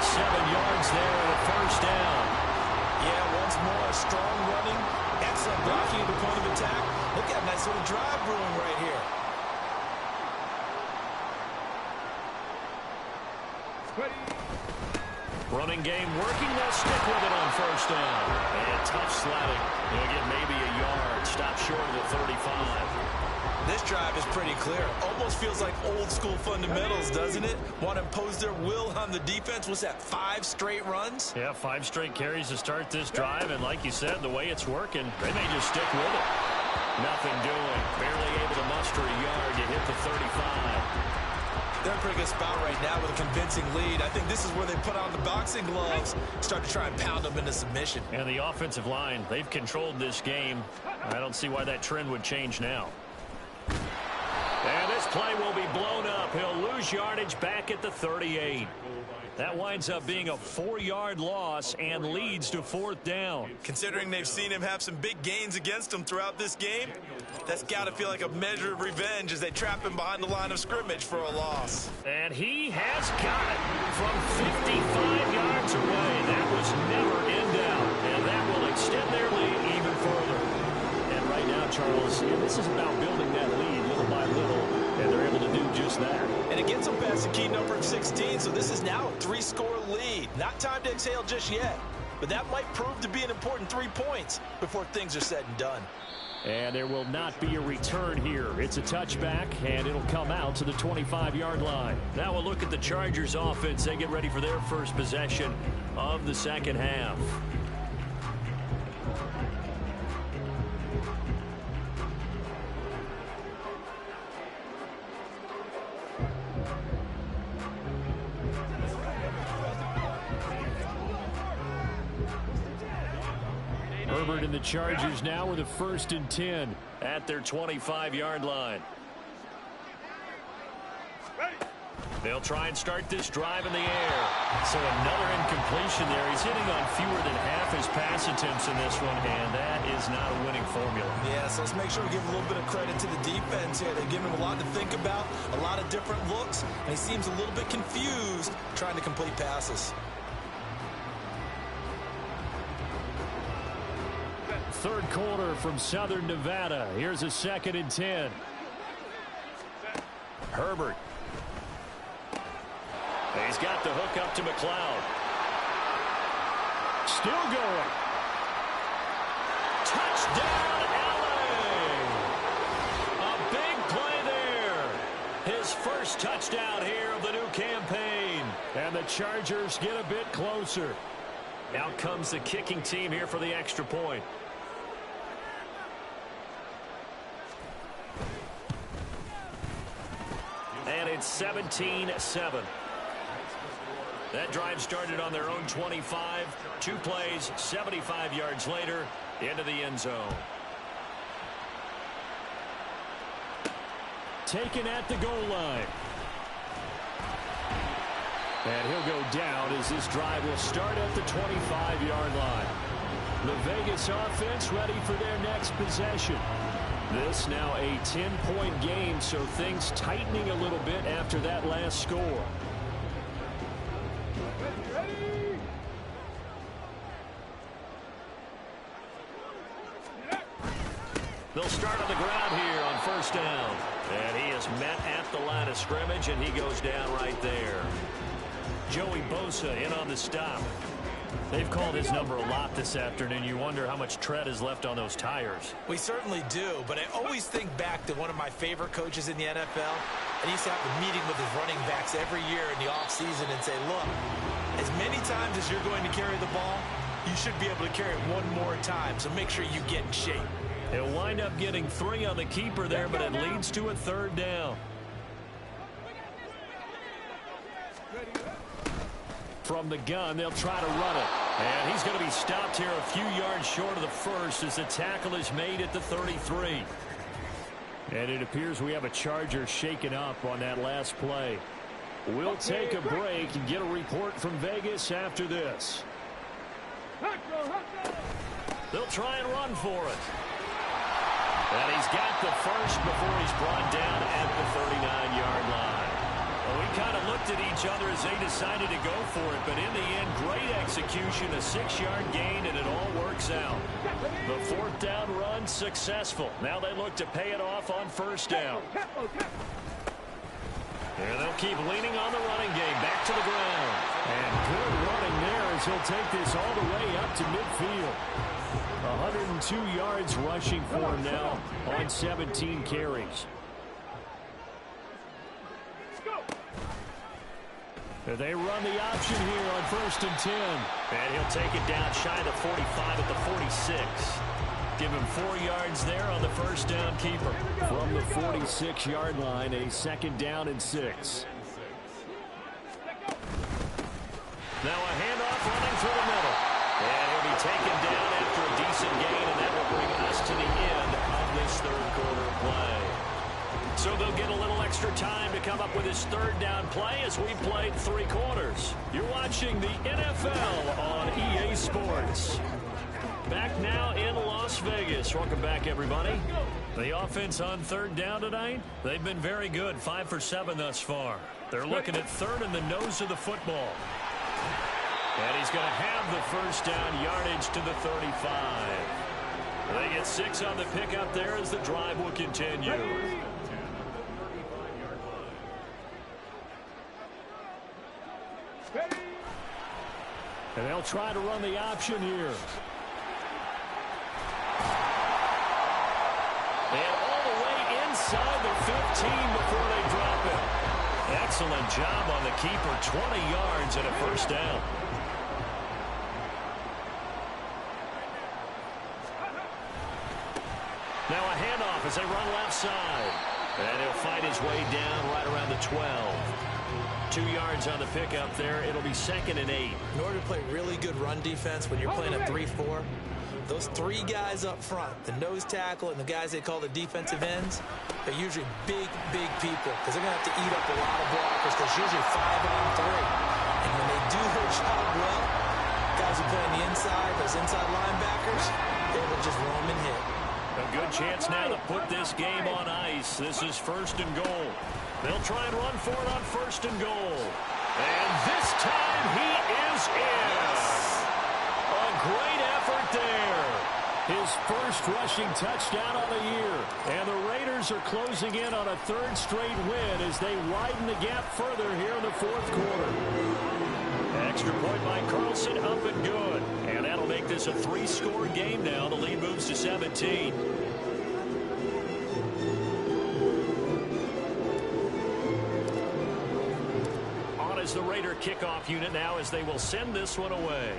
7 yards there and a 1st down. Yeah, once more, a strong running, excellent blocking at the point of attack. Look at a nice little drive brewing right here. Running game working. They'll stick with it on 1st down. And tough sledding. He'll get maybe a yard. Stop short of the 35. This drive is pretty clear. Almost feels like old school fundamentals, doesn't it? Want to impose their will on the defense. What's that, 5 straight runs? Yeah, 5 straight carries to start this drive. And like you said, the way it's working, they may just stick with it. Nothing doing. Barely able to muster a yard to hit the 35. They're in a pretty good spot right now with a convincing lead. I think this is where they put on the boxing gloves, start to try and pound them into submission. And the offensive line, they've controlled this game. I don't see why that trend would change now. And this play will be blown up. He'll lose yardage back at the 38. That winds up being a 4-yard loss and leads to 4th down. Considering they've seen him have some big gains against him throughout this game, that's got to feel like a measure of revenge as they trap him behind the line of scrimmage for a loss. And he has got it from 55 yards away. That was never in doubt. And that will extend their lead even further. And right now, Charles, this is about building that lead little by little, and they're able to do just that. And it gets them past the key number of 16, so this is now a 3-score lead. Not time to exhale just yet, but that might prove to be an important 3 points before things are said and done. And there will not be a return here. It's a touchback, and it'll come out to the 25-yard line. Now we'll look at the Chargers offense. They get ready for their first possession of the second half. Herbert and the Chargers now with a 1st and 10 at their 25-yard line. They'll try and start this drive in the air. So another incompletion there. He's hitting on fewer than half his pass attempts in this one, and that is not a winning formula. Yeah, so let's make sure we give a little bit of credit to the defense here. They've given him a lot to think about, a lot of different looks, and he seems a little bit confused trying to complete passes. Third quarter from Southern Nevada. Here's a 2nd and 10. Herbert. He's got the hook up to McLeod. Still going. Touchdown, LA! A big play there. His first touchdown here of the new campaign. And the Chargers get a bit closer. Out comes the kicking team here for the extra point. And it's 17-7. That drive started on their own 25. 2 plays, 75 yards later, into the end zone. Taken at the goal line. And he'll go down as this drive will start at the 25-yard line. The Vegas offense ready for their next possession. This now a 10-point game, so things tightening a little bit after that last score. They'll start on the ground here on first down. And he is met at the line of scrimmage, and he goes down right there. Joey Bosa in on the stop. They've called his number a lot this afternoon. You wonder how much tread is left on those tires. We certainly do, but I always think back to one of my favorite coaches in the NFL. I used to have a meeting with his running backs every year in the offseason and say, look, as many times as you're going to carry the ball, you should be able to carry it one more time, so make sure you get in shape. He'll wind up getting 3 on the keeper there, but it leads to a third down. From the gun, they'll try to run it. And he's going to be stopped here a few yards short of the first as the tackle is made at the 33. And it appears we have a Charger shaken up on that last play. We'll take a break and get a report from Vegas after this. They'll try and run for it. And he's got the first before he's brought down at the 39-yard line. Well, we kind of looked at each other as they decided to go for it, but in the end, great execution, a 6-yard gain, and it all works out. The 4th down run successful. Now they look to pay it off on first down. And they'll keep leaning on the running game back to the ground. And good running there as he'll take this all the way up to midfield. 102 yards rushing for him now on 17 carries. They run the option here on 1st and 10. And he'll take it down shy of the 45 at the 46. Give him 4 yards there on the first down keeper. From the 46-yard line, a 2nd down and 6. Now a handoff running through the middle. And he'll be taken down after a decent gain, and that will bring us to the end of this 3rd quarter play. So they'll get a little extra time to come up with his 3rd down play as we played 3 quarters. You're watching the NFL on EA Sports. Back now in Las Vegas. Welcome back, everybody. The offense on 3rd down tonight, they've been very good. 5 for 7 thus far. They're looking at 3rd in the nose of the football. And he's going to have the first down yardage to the 35. They get 6 on the pickup there as the drive will continue. And they'll try to run the option here. And all the way inside the 15 before they drop it. Excellent job on the keeper. 20 yards and a first down. Now a handoff as they run left side. And he'll fight his way down right around the 12. 2 yards on the pickup there. It'll be 2nd and 8. In order to play really good run defense when you're playing a 3-4, those 3 guys up front, the nose tackle and the guys they call the defensive ends, they're usually big people because they're going to have to eat up a lot of blockers because it's usually 5-on-3. And when they do their job well, guys who play on the inside, those inside linebackers, they will just roam and hit. A good chance now to put this game on ice. This is 1st and goal. They'll try and run for it on 1st and goal. And this time he is in. A great effort there. His first rushing touchdown on the year. And the Raiders are closing in on a third straight win as they widen the gap further here in the fourth quarter. Extra point by Carlson, up and good. And that'll make this a 3-score game now. The lead moves to 17. On is the Raider kickoff unit now as they will send this one away.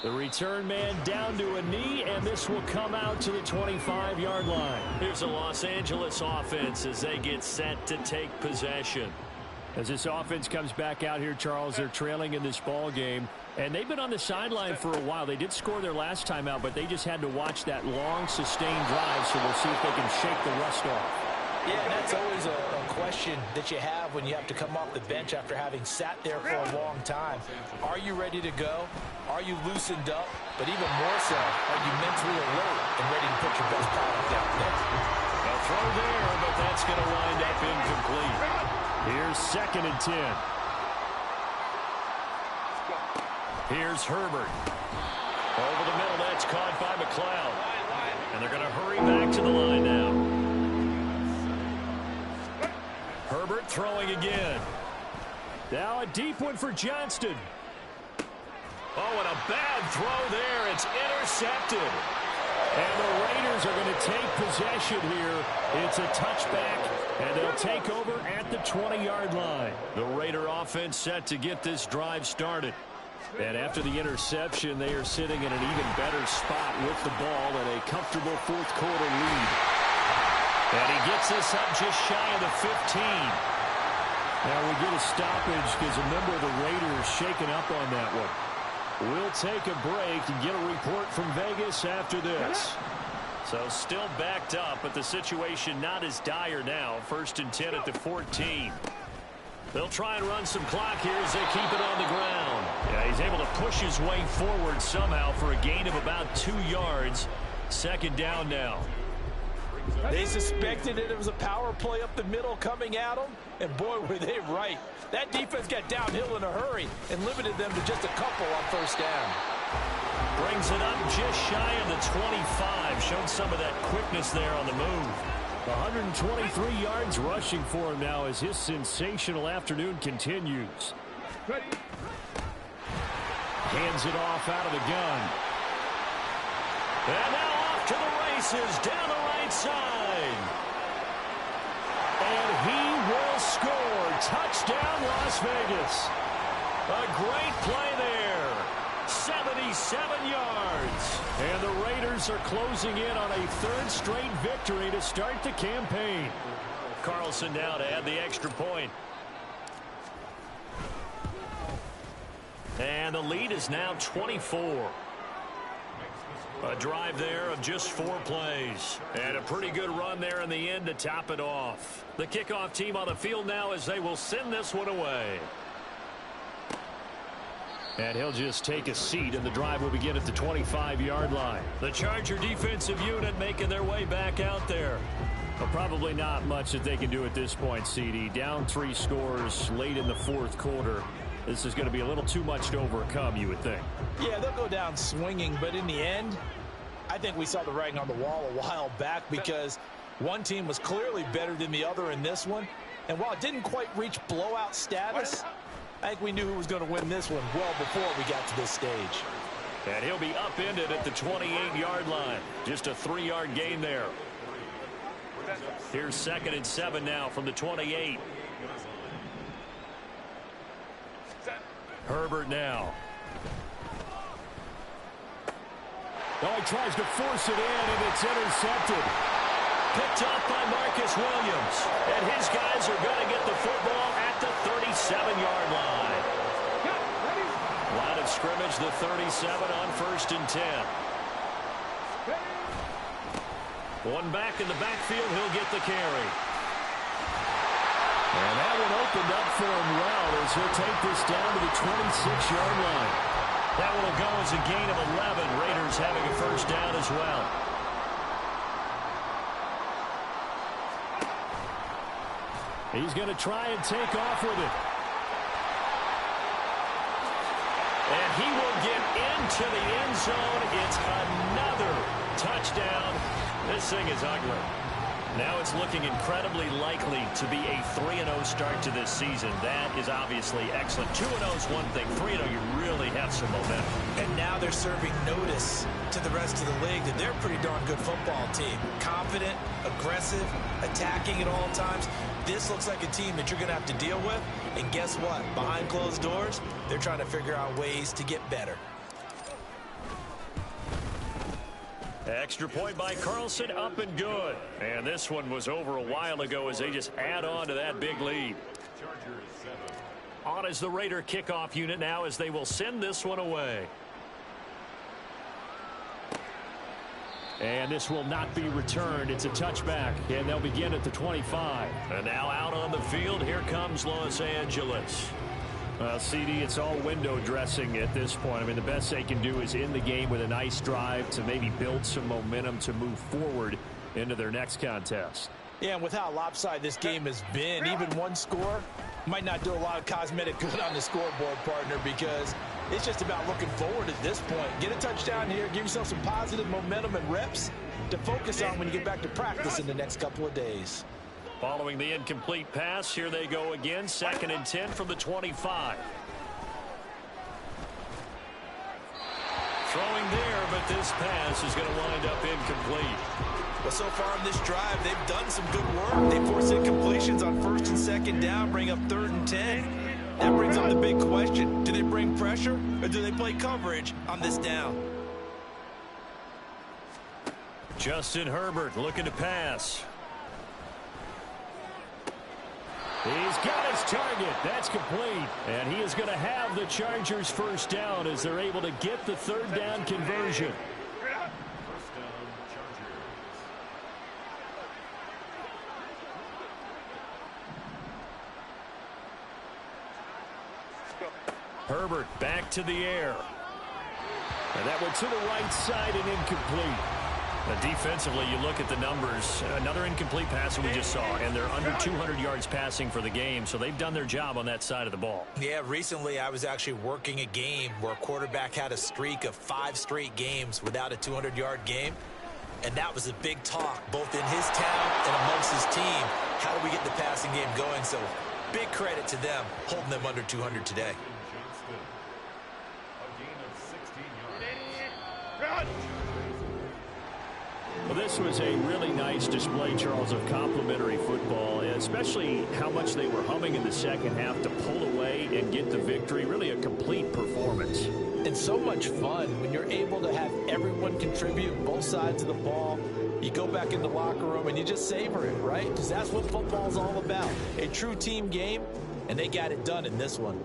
The return man down to a knee, and this will come out to the 25-yard line. Here's the Los Angeles offense as they get set to take possession. As this offense comes back out here, Charles, they're trailing in this ball game, and they've been on the sideline for a while. They did score their last time out, but they just had to watch that long, sustained drive, so we'll see if they can shake the rust off. Yeah, and that's always a question that you have when you have to come off the bench after having sat there for a long time. Are you ready to go? Are you loosened up? But even more so, are you mentally alert and ready to put your best product out there? A throw there, but that's going to wind up incomplete. Here's 2nd and 10. Here's Herbert. Over the middle, that's caught by McLeod. And they're going to hurry back to the line now. Herbert throwing again. Now a deep one for Johnston. Oh, and a bad throw there. It's intercepted. And the Raiders are going to take possession here. It's a touchback, and they'll take over at the 20-yard line. The Raider offense set to get this drive started. And after the interception, they are sitting in an even better spot with the ball and a comfortable fourth quarter lead. And he gets this up just shy of the 15. Now we get a stoppage because a member of the Raiders shaken up on that one. We'll take a break and get a report from Vegas after this. So still backed up, but the situation not as dire now. 1st and 10 at the 14. They'll try and run some clock here as they keep it on the ground. Yeah, he's able to push his way forward somehow for a gain of about 2 yards. 2nd down now. They suspected it was a power play up the middle coming at them, and boy, were they right. That defense got downhill in a hurry and limited them to just a couple on 1st down. Brings it up just shy of the 25. Showed some of that quickness there on the move. 123 yards rushing for him now as his sensational afternoon continues. Hands it off out of the gun. And now off to the races down the right side. And he will score. Touchdown, Las Vegas. A great play there. 77 yards. And the Raiders are closing in on a 3rd straight victory to start the campaign. Carlson now to add the extra point. And the lead is now 24. A drive there of just 4 plays. And a pretty good run there in the end to top it off. The kickoff team on the field now as they will send this one away. And he'll just take a seat, and the drive will begin at the 25-yard line. The Charger defensive unit making their way back out there. Well, probably not much that they can do at this point, CD. Down 3 scores late in the fourth quarter. This is going to be a little too much to overcome, you would think. Yeah, they'll go down swinging, but in the end, I think we saw the writing on the wall a while back because one team was clearly better than the other in this one. And while it didn't quite reach blowout status, I think we knew who was going to win this one well before we got to this stage. And he'll be upended at the 28-yard line. Just a 3-yard gain there. Here's 2nd and 7 now from the 28. Herbert now. Oh, he tries to force it in, and it's intercepted. Picked up by Marcus Williams. And his guys are going to get the football at the 37-yard line. Line of scrimmage, the 37 on 1st and 10. One back in the backfield, he'll get the carry. And that one opened up for him well as he'll take this down to the 26-yard line. That one will go as a gain of 11. Raiders having a 1st down as well. He's going to try and take off with it. And he will get into the end zone. It's another touchdown. This thing is ugly. Now it's looking incredibly likely to be a 3-0 start to this season. That is obviously excellent. 2-0 is one thing. 3-0, you really have some momentum. And now they're serving notice to the rest of the league that they're a pretty darn good football team. Confident, aggressive, attacking at all times. This looks like a team that you're going to have to deal with. And guess what? Behind closed doors, they're trying to figure out ways to get better. Extra point by Carlson, up and good. And this one was over a while ago as they just add on to that big lead. On is the Raider kickoff unit now as they will send this one away. And this will not be returned. It's a touchback, and they'll begin at the 25. And now out on the field, here comes Los Angeles. CD, it's all window dressing at this point. I mean, the best they can do is in the game with a nice drive to maybe build some momentum to move forward into their next contest. Yeah, and with how lopsided this game has been, even one score might not do a lot of cosmetic good on the scoreboard, partner, because it's just about looking forward at this point. Get a touchdown here, give yourself some positive momentum and reps to focus on when you get back to practice in the next couple of days. Following the incomplete pass, here they go again. 2nd and 10 from the 25. Throwing there, but this pass is going to wind up incomplete. Well, so far in this drive, they've done some good work. They force incompletions on 1st and 2nd down, bring up 3rd and 10. That brings up the big question. Do they bring pressure or do they play coverage on this down? Justin Herbert looking to pass. He's got his target. That's complete. And he is going to have the Chargers first down as they're able to get the 3rd down conversion. Herbert back to the air. And that went to the right side and incomplete. Defensively, you look at the numbers. Another incomplete pass that we just saw, and they're under 200 yards passing for the game, so they've done their job on that side of the ball. Yeah, recently I was actually working a game where a quarterback had a streak of 5 straight games without a 200-yard game, and that was a big talk, both in his town and amongst his team. How do we get the passing game going? So big credit to them, holding them under 200 today. Well, this was a really nice display, Charles, of complimentary football, and especially how much they were humming in the second half to pull away and get the victory. Really a complete performance. And so much fun when you're able to have everyone contribute both sides of the ball. You go back in the locker room and you just savor it, right? Because that's what football's all about. A true team game, and they got it done in this one.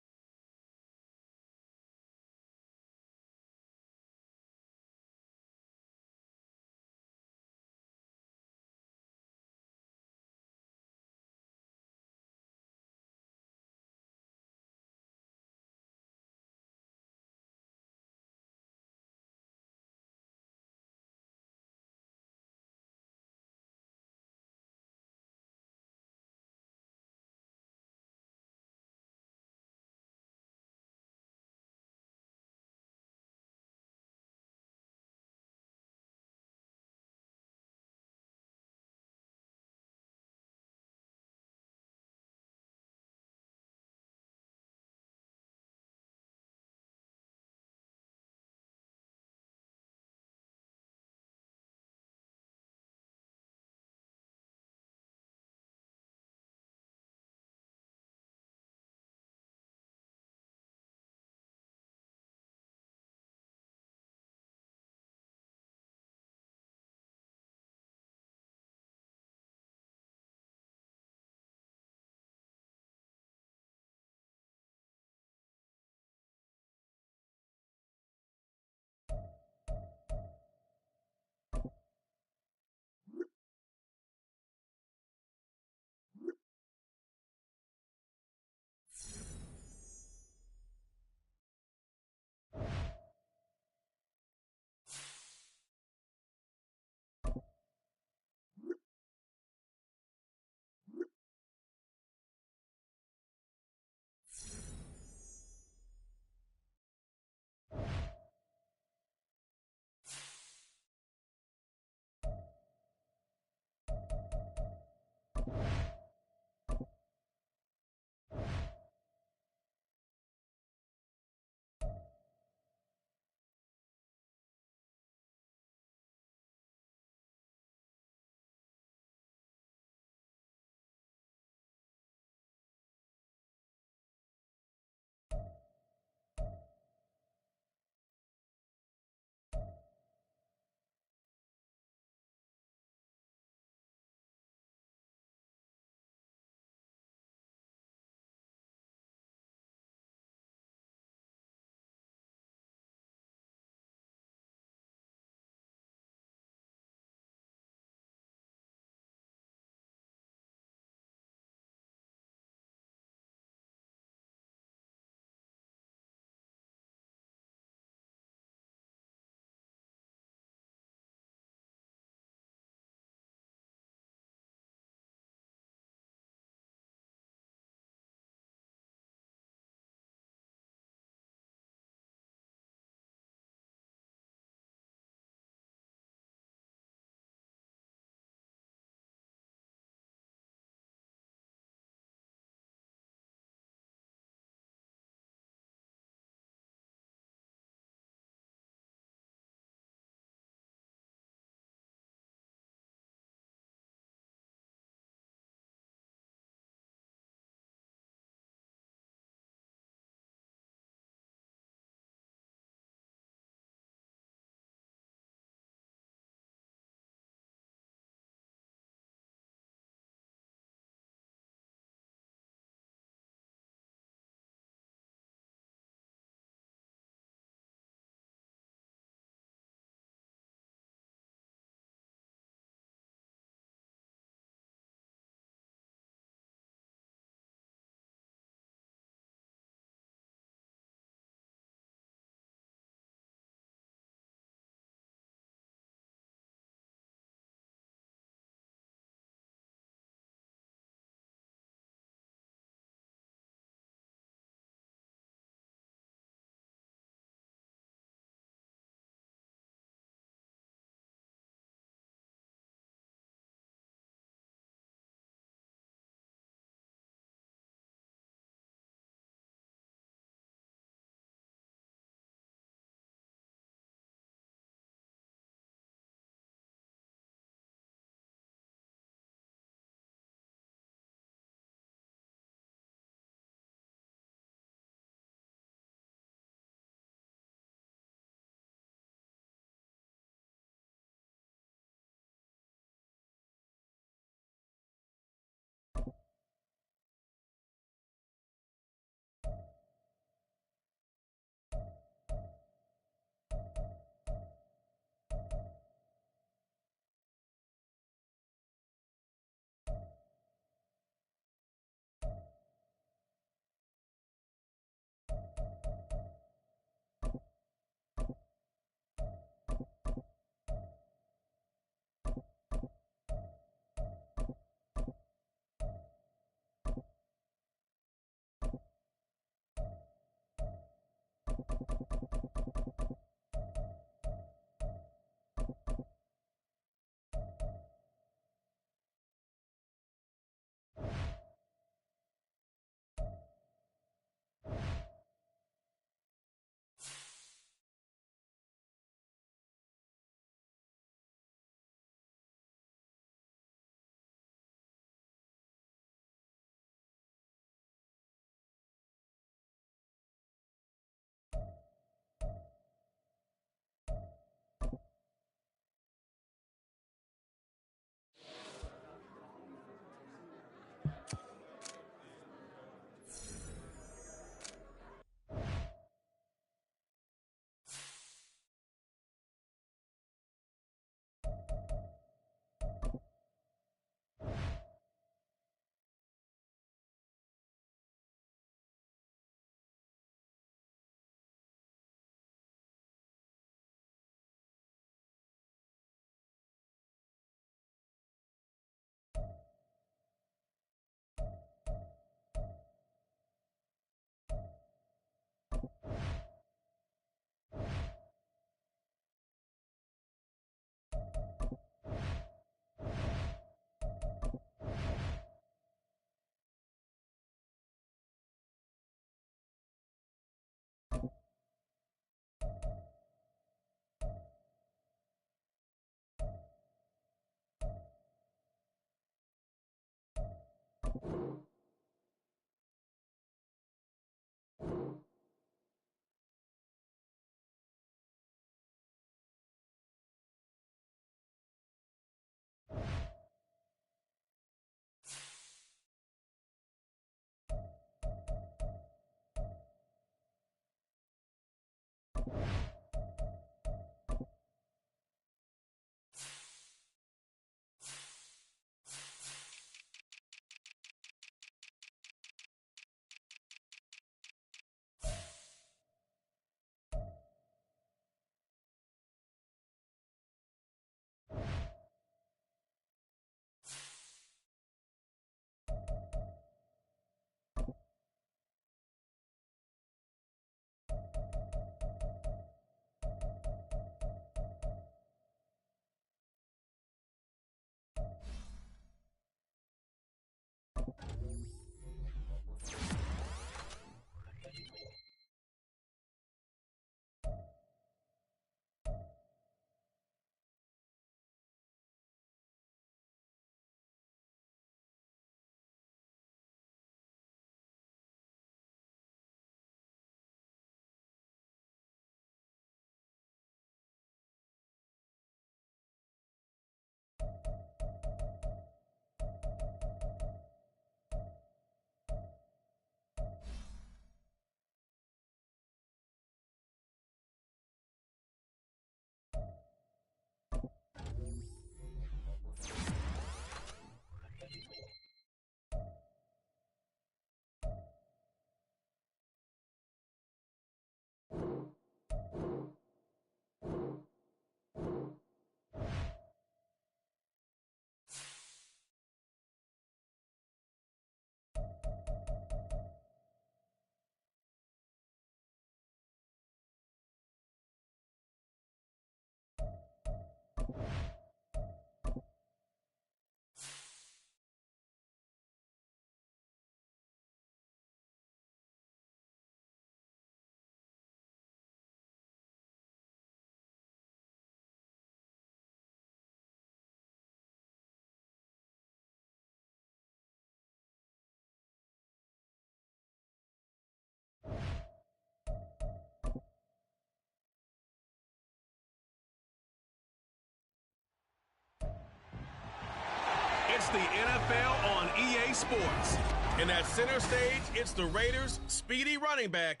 It's the NFL on EA Sports. And at center stage, it's the Raiders' speedy running back.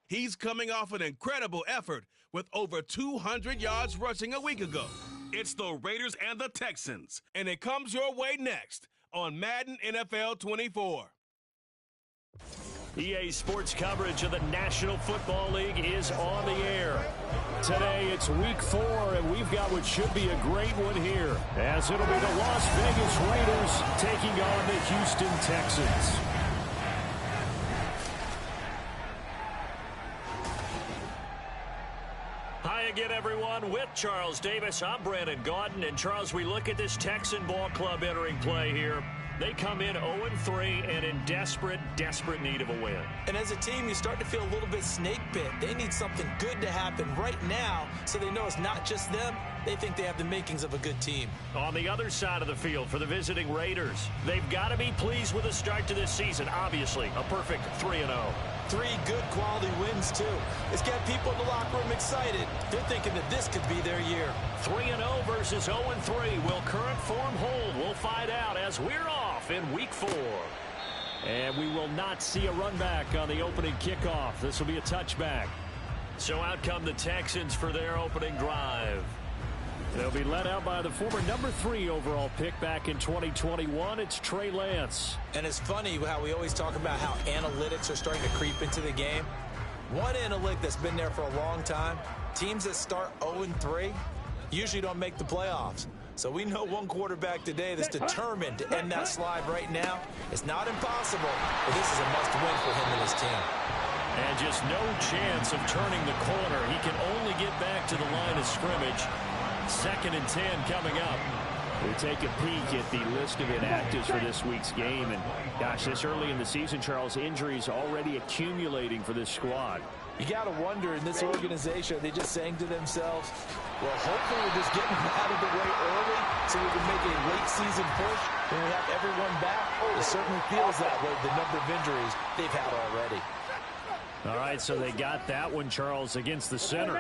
He's coming off an incredible effort with over 200 yards rushing a week ago. It's the Raiders and the Texans, and it comes your way next on Madden NFL 24. EA Sports coverage of the National Football League is on the air. Today it's week 4, and we've got what should be a great one here, as it'll be the Las Vegas Raiders taking on the Houston Texans. Hi again, everyone. With Charles Davis, I'm Brandon Gaudin. And, Charles, we look at this Texan ball club entering play here. They come in 0-3 and in desperate need of a win. And as a team, you start to feel a little bit snake bit. They need something good to happen right now so they know it's not just them. They think they have the makings of a good team. On the other side of the field for the visiting Raiders, they've got to be pleased with the start to this season. Obviously, a perfect 3-0. 3 good quality wins, too. It's got people in the locker room excited. They're thinking that this could be their year. 3-0 versus 0-3. Will current form hold? We'll find out as we're off in week 4. And we will not see a run back on the opening kickoff. This will be a touchback. So out come the Texans for their opening drive. They'll be led out by the former number 3 overall pick back in 2021. It's Trey Lance. And it's funny how we always talk about how analytics are starting to creep into the game. One analytic that's been there for a long time, teams that start 0-3 usually don't make the playoffs. So we know one quarterback today that's determined to end that slide right now. It's not impossible, but this is a must-win for him and his team. And just no chance of turning the corner. He can only get back to the line of scrimmage. 2nd and 10 coming up. We take a peek at the list of inactives for this week's game. And, gosh, this early in the season, Charles, injuries already accumulating for this squad. You got to wonder in this organization, are they just saying to themselves, well, hopefully we're just getting them out of the way early so we can make a late season push and we have everyone back? It certainly feels that way, the number of injuries they've had already. All right, so they got that one, Charles, against the center.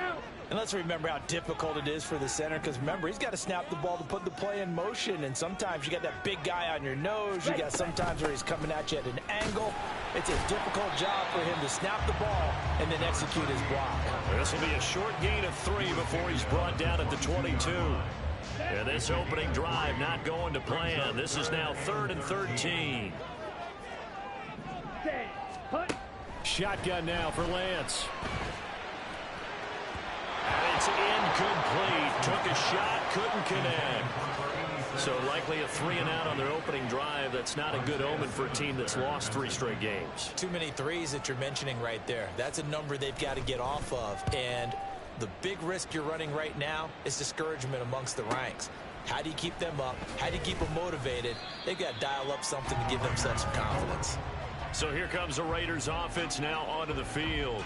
And let's remember how difficult it is for the center, because remember, he's got to snap the ball to put the play in motion, and sometimes you got that big guy on your nose. You got sometimes where he's coming at you at an angle. It's a difficult job for him to snap the ball and then execute his block. This will be a short gain of 3 before he's brought down at the 22. And this opening drive not going to plan. This is now 3rd and 13. Shotgun now for Lance. And it's incomplete. Took a shot, couldn't connect. So likely a 3-and-out on their opening drive. That's not a good omen for a team that's lost 3 straight games. Too many threes that you're mentioning right there. That's a number they've got to get off of. And the big risk you're running right now is discouragement amongst the ranks. How do you keep them up? How do you keep them motivated? They've got to dial up something to give themselves some confidence. So here comes the Raiders offense now onto the field.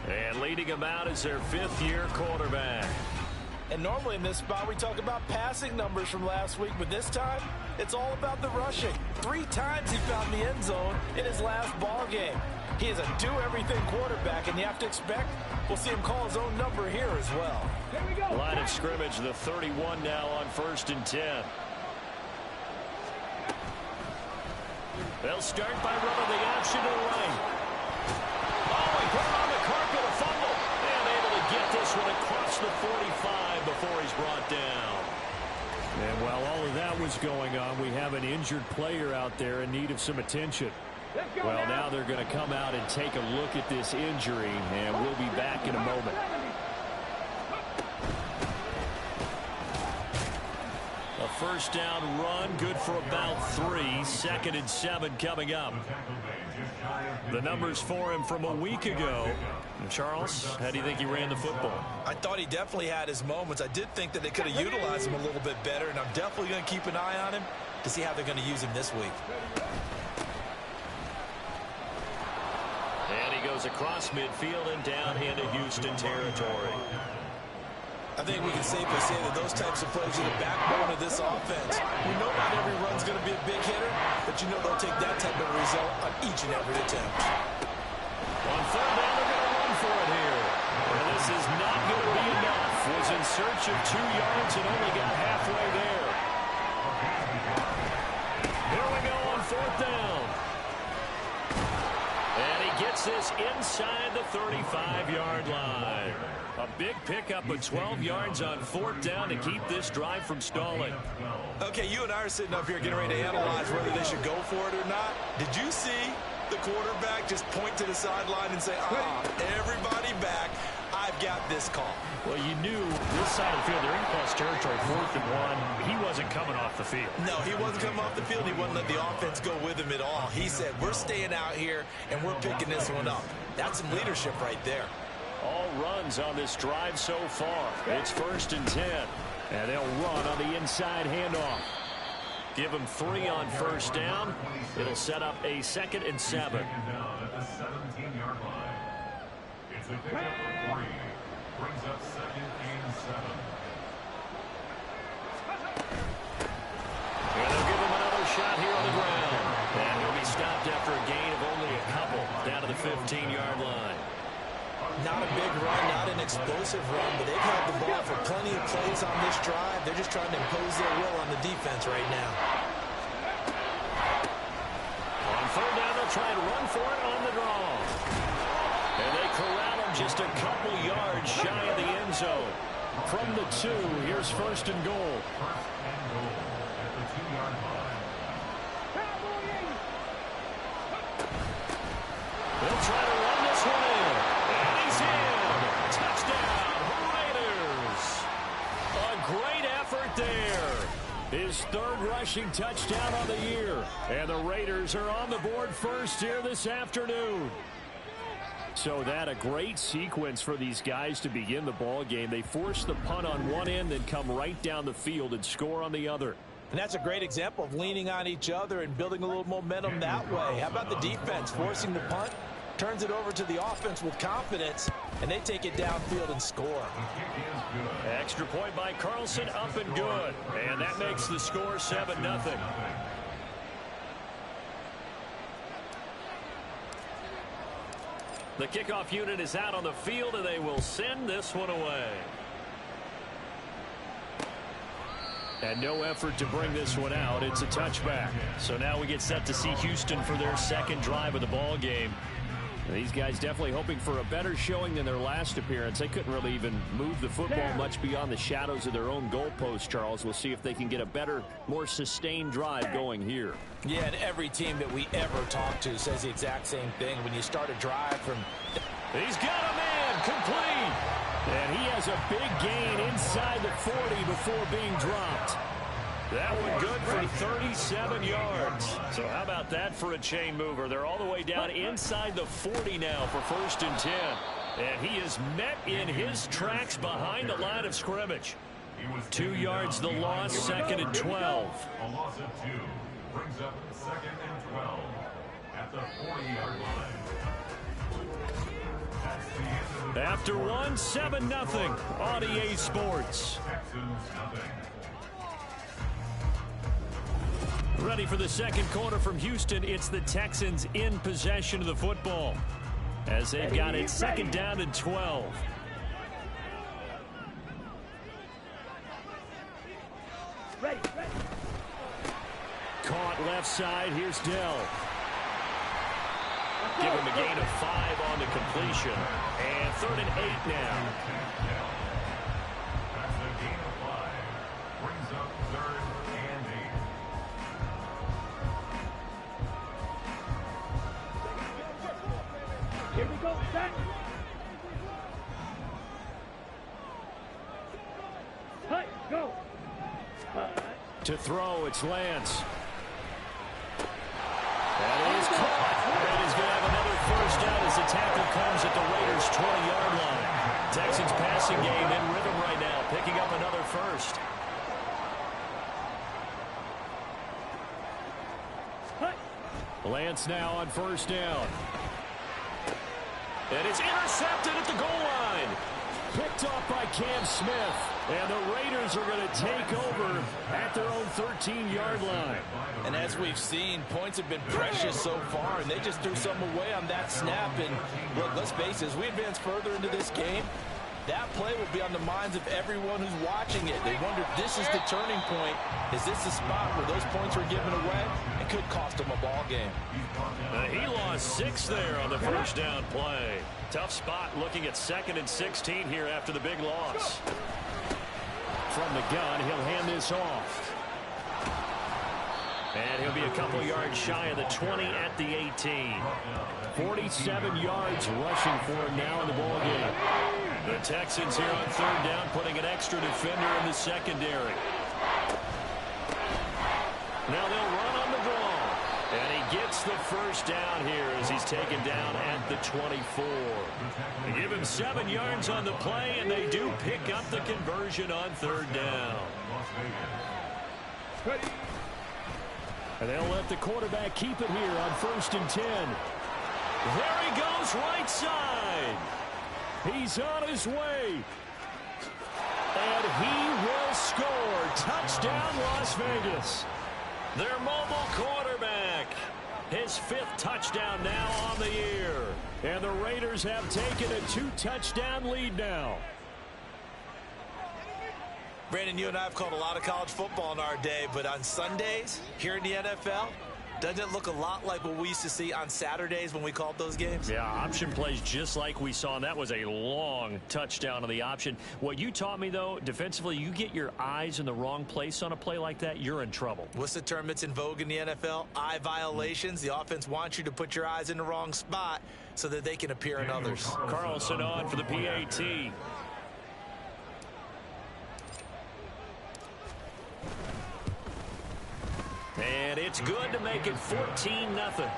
And leading them out is their 5th-year quarterback. And normally in this spot we talk about passing numbers from last week, but this time it's all about the rushing. 3 times he found the end zone in his last ball game. He is a do-everything quarterback, and you have to expect we'll see him call his own number here as well. Here we go. Line of scrimmage, the 31 now on 1st and 10. They'll start by running the option to the right. Oh, he put it on the carpet, a fumble. And able to get this one across the 45 before he's brought down. And while all of that was going on, we have an injured player out there in need of some attention. Well, now they're going to come out and take a look at this injury, and we'll be back in a moment. A 1st down run, good for about 3. 2nd and 7 coming up. The numbers for him from a week ago. And Charles, how do you think he ran the football? I thought he definitely had his moments. I did think that they could have utilized him a little bit better, and I'm definitely going to keep an eye on him to see how they're going to use him this week. And he goes across midfield and down into Houston territory. I think we can safely say that those types of plays are the backbone of this offense. We know not every run's going to be a big hitter, but you know they'll take that type of result on each and every attempt. On 3rd down, they're going to run for it here. And this is not going to be enough. Was in search of 2 yards and only got halfway there. Here we go on 4th down. And he gets this inside the 35-yard line. A big pickup of 12 yards on 4th down to keep this drive from stalling. Okay, you and I are sitting up here getting ready to analyze whether they should go for it or not. Did you see the quarterback just point to the sideline and say, everybody back, I've got this call? Well, you knew this side of the field, they're in plus territory, 4th and 1. He wasn't coming off the field. No, he wasn't coming off the field. He wouldn't let the offense go with him at all. He said, we're staying out here, and we're picking this one up. That's some leadership right there. All runs on this drive so far. It's 1st and 10. And they'll run on the inside handoff. Give them 3 on 1st down. It'll set up a 2nd and 7. At the 17-yard line. It's a pickup of 3. Brings up 2nd and 7. And they'll give him another shot here on the ground. And he'll be stopped after a gain of only a couple down to the 15-yard line. Not a big run, not an explosive run, but they've had the ball for plenty of plays on this drive. They're just trying to impose their will on the defense right now. On 3rd down, they'll try and run for it on the draw. And they corral him just a couple yards shy of the end zone. From the 2, here's 1st and goal. 1st and goal at the 2-yard line. They'll try to run this one in. And he's in. Touchdown, Raiders. A great effort there. His 3rd rushing touchdown on the year. And the Raiders are on the board first here this afternoon. So that a great sequence for these guys to begin the ball game. They force the punt on one end, then come right down the field and score on the other. And that's a great example of leaning on each other and building a little momentum that way. How about the defense forcing the punt? Turns it over to the offense with confidence, and they take it downfield and score. Extra point by Carlson, up and good. And that makes the score 7-0. The kickoff unit is out on the field, and they will send this one away. And no effort to bring this one out. It's a touchback. So now we get set to see Houston for their 2nd drive of the ball game. And these guys definitely hoping for a better showing than their last appearance. They couldn't really even move the football much beyond the shadows of their own goalpost, Charles. We'll see if they can get a better, more sustained drive going here. Yeah, and every team that we ever talk to says the exact same thing. When you start a drive from... He's got a man, complete. And he has a big gain inside the 40 before being dropped. That one good for 37 yards. So how about that for a chain mover? They're all the way down inside the 40 now for 1st and 10. And he is met in his tracks behind the line of scrimmage. 2 yards the loss, 2nd and 12. A loss of 2 brings up 2nd and 12 at the 40-yard line. After 1, 7-0 on EA Sports. Ready for the 2nd quarter from Houston. It's the Texans in possession of the football as they've got it 2nd down and 12. Ready. Caught left side. Here's Dell. Give him a gain of 5 on the completion. And 3rd and 8 now. That's a gain of 5. Brings up 3rd and 8. Here we go. Set. Hey, go. To throw, it's Lance. That is caught. And he's going to have another 1st down as the tackle comes at the Raiders' 20-yard line. Texans passing game in rhythm right now, picking up another 1st. Lance now on 1st down. And it's intercepted at the goal line. Picked off by Cam Smith. And the Raiders are going to take over at their own 13-yard line. And as we've seen, points have been precious so far, and they just threw some away on that snap. And look, let's face it, as we advance further into this game, That play will be on the minds of everyone who's watching it. They wonder if this is the turning point. Is this the spot where those points were given away? It could cost them a ball game. He lost 6 there on the first down play. Tough spot looking at 2nd and 16 here after the big loss. From the gun, he'll hand this off. And he'll be a couple yards shy of the 20 at the 18. 47 yards rushing for him now in the ball game. The Texans here on 3rd down, putting an extra defender in the secondary. Now they'll run on the draw. And he gets the first down here as he's taken down at the 24. They give him 7 yards on the play, and they do pick up the conversion on 3rd down. And they'll let the quarterback keep it here on 1st and 10. There he goes, right side. He's on his way. And he will score. Touchdown, Las Vegas. Their mobile quarterback. His 5th touchdown now on the year. And the Raiders have taken a 2-touchdown lead now. Brandon, you and I have called a lot of college football in our day, but on Sundays here in the NFL, doesn't it look a lot like what we used to see on Saturdays when we called those games? Yeah, option plays just like we saw, and that was a long touchdown on the option. What you taught me, though, defensively, you get your eyes in the wrong place on a play like that, you're in trouble. What's the term that's in vogue in the NFL? Eye violations. The offense wants you to put your eyes in the wrong spot so that they can appear in others. Carlson on for the PAT. And it's good to make it 14-0.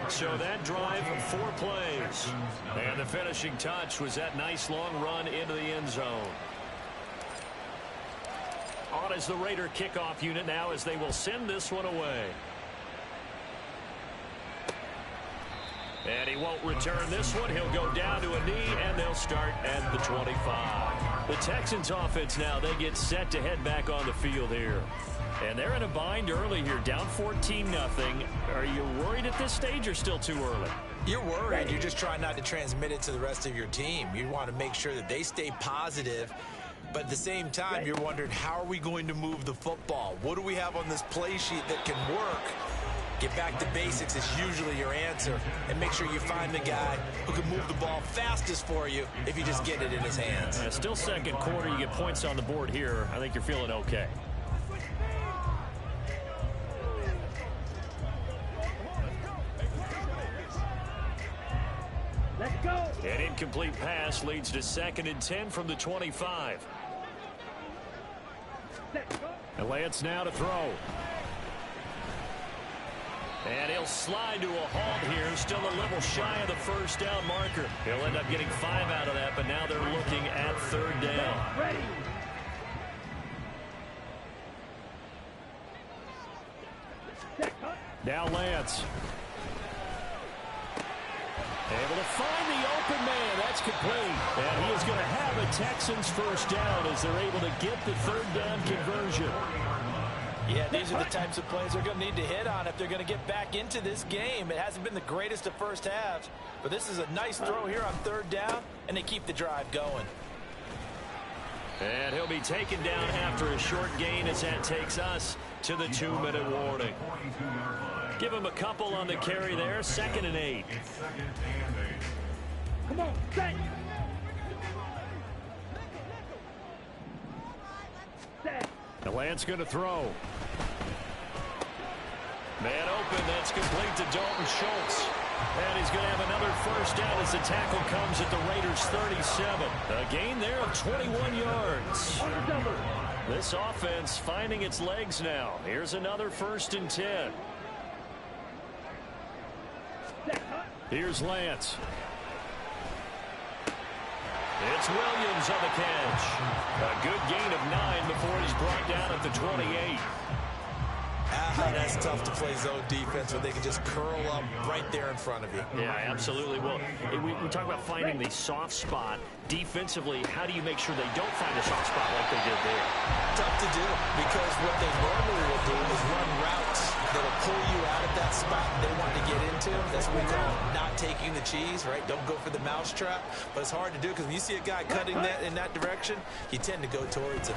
So that drive, 4 plays. And the finishing touch was that nice long run into the end zone. On is the Raider kickoff unit now as they will send this one away. And he won't return this one. He'll go down to a knee, and they'll start at the 25. The Texans offense now, they get set to head back on the field here. And they're in a bind early here, down 14-0. Are you worried at this stage or still too early? You're worried. You're just trying not to transmit it to the rest of your team. You want to make sure that they stay positive. But at the same time, you're wondering, how are we going to move the football? What do we have on this play sheet that can work? Get back to basics is usually your answer. And make sure you find the guy who can move the ball fastest for you if you just get it in his hands. Still 2nd quarter. You get points on the board here. I think you're feeling okay. Let's go. An incomplete pass leads to 2nd and 10 from the 25. And Lance now to throw. And he'll slide to a halt here. Still a little shy of the first down marker. He'll end up getting 5 out of that, but now they're looking at 3rd down. Ready. Now Lance. Able to find the open man. That's complete. And he is going to have a Texans first down as they're able to get the 3rd down conversion. Yeah, these are the types of plays they're going to need to hit on if they're going to get back into this game. It hasn't been the greatest of first halves, but this is a nice throw here on 3rd down, and they keep the drive going. And he'll be taken down after a short gain as that takes us to the 2-minute warning. Give him a couple on the carry there. 2nd and 8. Come on, set. Set. And Lance going to throw. Man open, that's complete to Dalton Schultz. And he's going to have another first down as the tackle comes at the Raiders' 37. A gain there of 21 yards. This offense finding its legs now. Here's another 1st and 10. Here's Lance. It's Williams on the catch. A good gain of 9 before he's brought down at the 28. That's tough to play zone defense when they can just curl up right there in front of you. Yeah, absolutely. Well, we talk about finding the soft spot. Defensively, how do you make sure they don't find a soft spot like they did there? Tough to do, because what they normally will do is run routes that'll pull you out of that spot they want to get into. That's what we call not taking the cheese, right? Don't go for the mousetrap. But it's hard to do because when you see a guy cutting that in that direction, you tend to go towards him.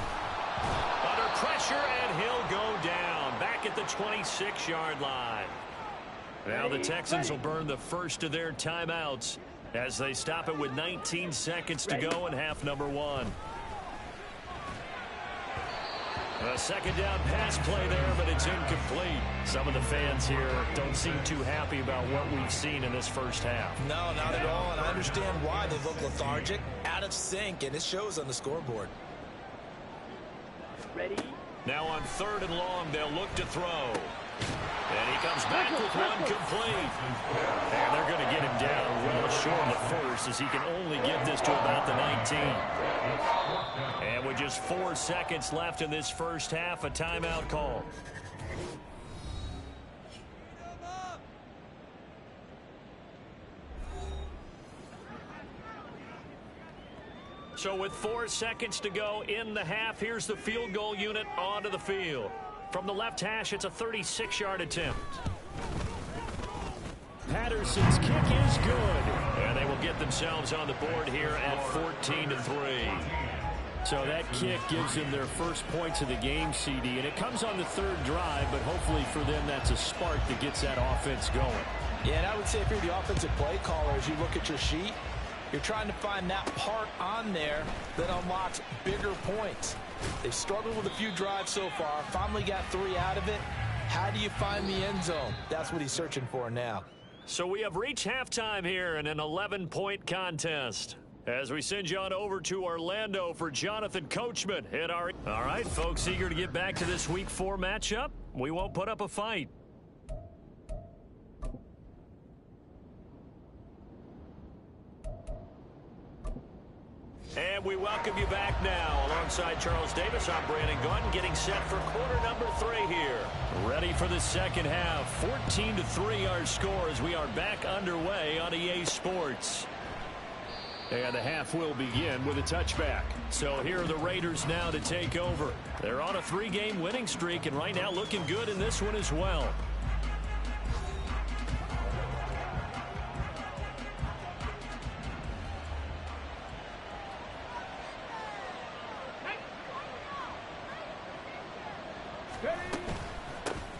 Under pressure, and he'll go down. Back at the 26-yard line. Now the Texans will burn the first of their timeouts as they stop it with 19 seconds to go in half number one. A second down pass play there, but it's incomplete. Some of the fans here don't seem too happy about what we've seen in this first half. No, not at all, and I understand why. They look lethargic, out of sync, and it shows on the scoreboard. Ready? Now on 3rd and long, they'll look to throw. And he comes back with one complete. And they're going to get him down well short of the first, as he can only get this to about the 19. And with just 4 seconds left in this first half, a timeout call. So with 4 seconds to go in the half, here's the field goal unit onto the field. From the left hash, it's a 36-yard attempt. Patterson's kick is good. And they will get themselves on the board here at 14-3. So that kick gives them their first points of the game, CD. And it comes on the 3rd drive, but hopefully for them that's a spark that gets that offense going. Yeah, and I would say if you're the offensive play caller, as you look at your sheet, you're trying to find that part on there that unlocks bigger points. They've struggled with a few drives so far, finally got 3 out of it. How do you find the end zone? That's what he's searching for now. So we have reached halftime here in an 11-point contest. As we send you on over to Orlando for Jonathan Coachman. All right, folks, eager to get back to this Week 4 matchup. We won't put up a fight. And we welcome you back now. Alongside Charles Davis, I'm Brandon Gordon, getting set for quarter number 3 here. Ready for the second half. 14-3 our score as we are back underway on EA Sports. And the half will begin with a touchback. So here are the Raiders now to take over. They're on a 3-game winning streak, and right now looking good in this one as well.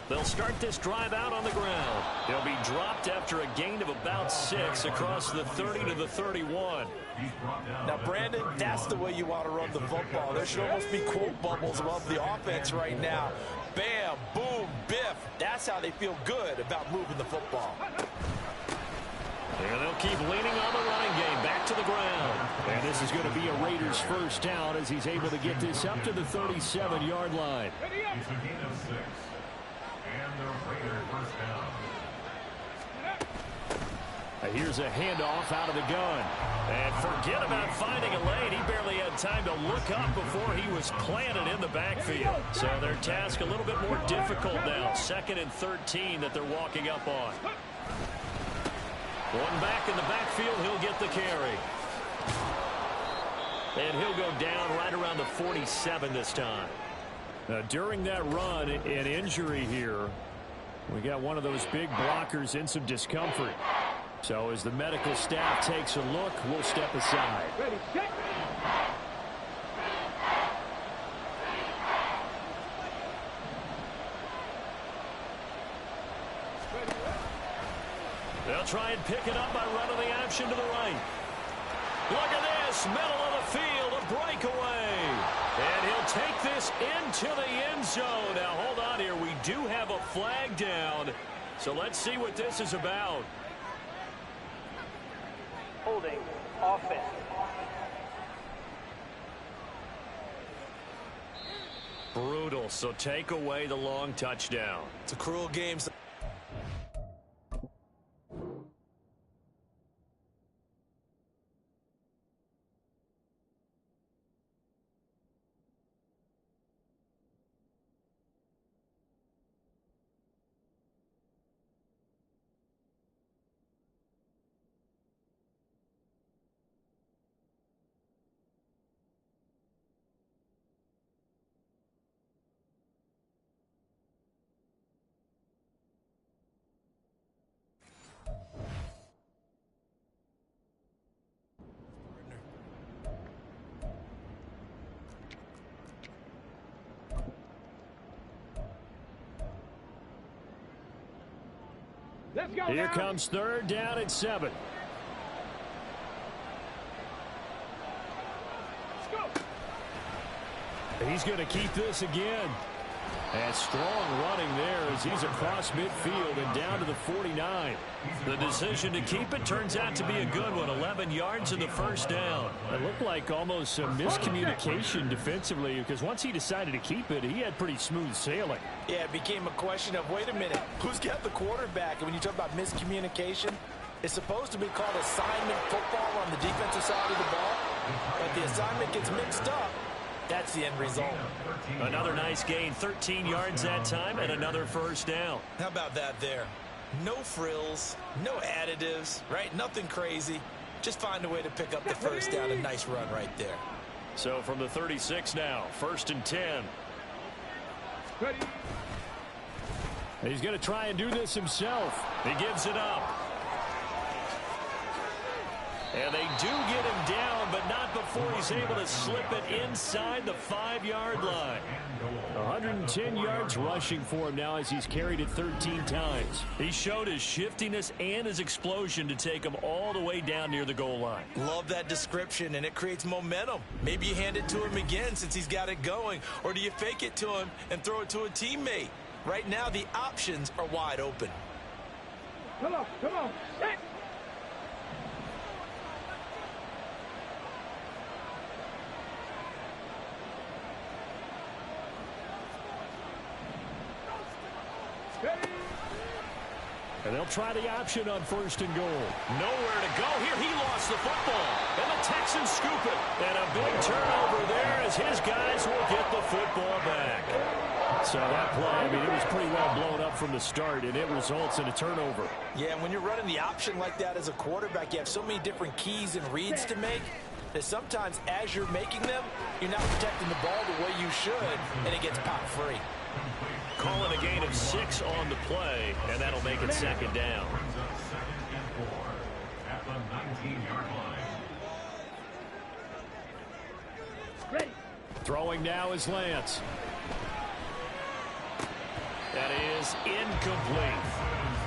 They'll start this drive out on the ground. He'll be dropped after a gain of about 6 across the 30 to the 31. Now, Brandon, that's the way you want to run the football. There should almost be quote bubbles above the offense right now. Bam, boom, biff. That's how they feel good about moving the football. And they'll keep leaning on the running game back to the ground. And this is going to be a Raiders first down as he's able to get this up to the 37-yard line. It's a gain of 6. And the Raiders first down. Here's a handoff out of the gun. And forget about finding a lane. He barely had time to look up before he was planted in the backfield. So their task a little bit more difficult now. 2nd and 13 that they're walking up on. One back in the backfield, he'll get the carry. And he'll go down right around the 47 this time. Now, during that run, an injury here. We got one of those big blockers in some discomfort. So as the medical staff takes a look, we'll step aside. Ready, set. They'll try and pick it up by running the option to the right. Look at this, middle of the field, a breakaway. And he'll take this into the end zone. Now, hold on here. We do have a flag down. So let's see what this is about. Holding. Offense. Brutal. So take away the long touchdown. It's a cruel game. Here comes third down and 7. He's going to keep this again. And strong running there as he's across midfield and down to the 49. The decision to keep it turns out to be a good one. 11 yards in the first down. It looked like almost some miscommunication defensively because once he decided to keep it, he had pretty smooth sailing. Yeah, it became a question of, wait a minute, who's got the quarterback? And when you talk about miscommunication, it's supposed to be called assignment football on the defensive side of the ball. But the assignment gets mixed up. That's the end result. Another nice gain, 13 yards that time, and another first down. How about that there? No frills, no additives, right? Nothing crazy. Just find a way to pick up the first down. A nice run right there. So from the 36 now, 1st and 10. He's going to try and do this himself. He gives it up. And they do get him down, but not before he's able to slip it inside the 5-yard line. 110 yards rushing for him now as he's carried it 13 times. He showed his shiftiness and his explosion to take him all the way down near the goal line. Love that description, and it creates momentum. Maybe you hand it to him again since he's got it going, or do you fake it to him and throw it to a teammate? Right now, the options are wide open. Come on, set. And they'll try the option on 1st and goal. Nowhere to go here. He lost the football. And the Texans scoop it. And a big turnover there as his guys will get the football back. So that play, I mean, it was pretty well blown up from the start, and it results in a turnover. Yeah, and when you're running the option like that as a quarterback, you have so many different keys and reads to make that sometimes as you're making them, you're not protecting the ball the way you should, and it gets pop free. Calling a gain of 6 on the play, and that'll make it 2nd down. At the 19-yard line. Ready. Throwing now is Lance. That is incomplete.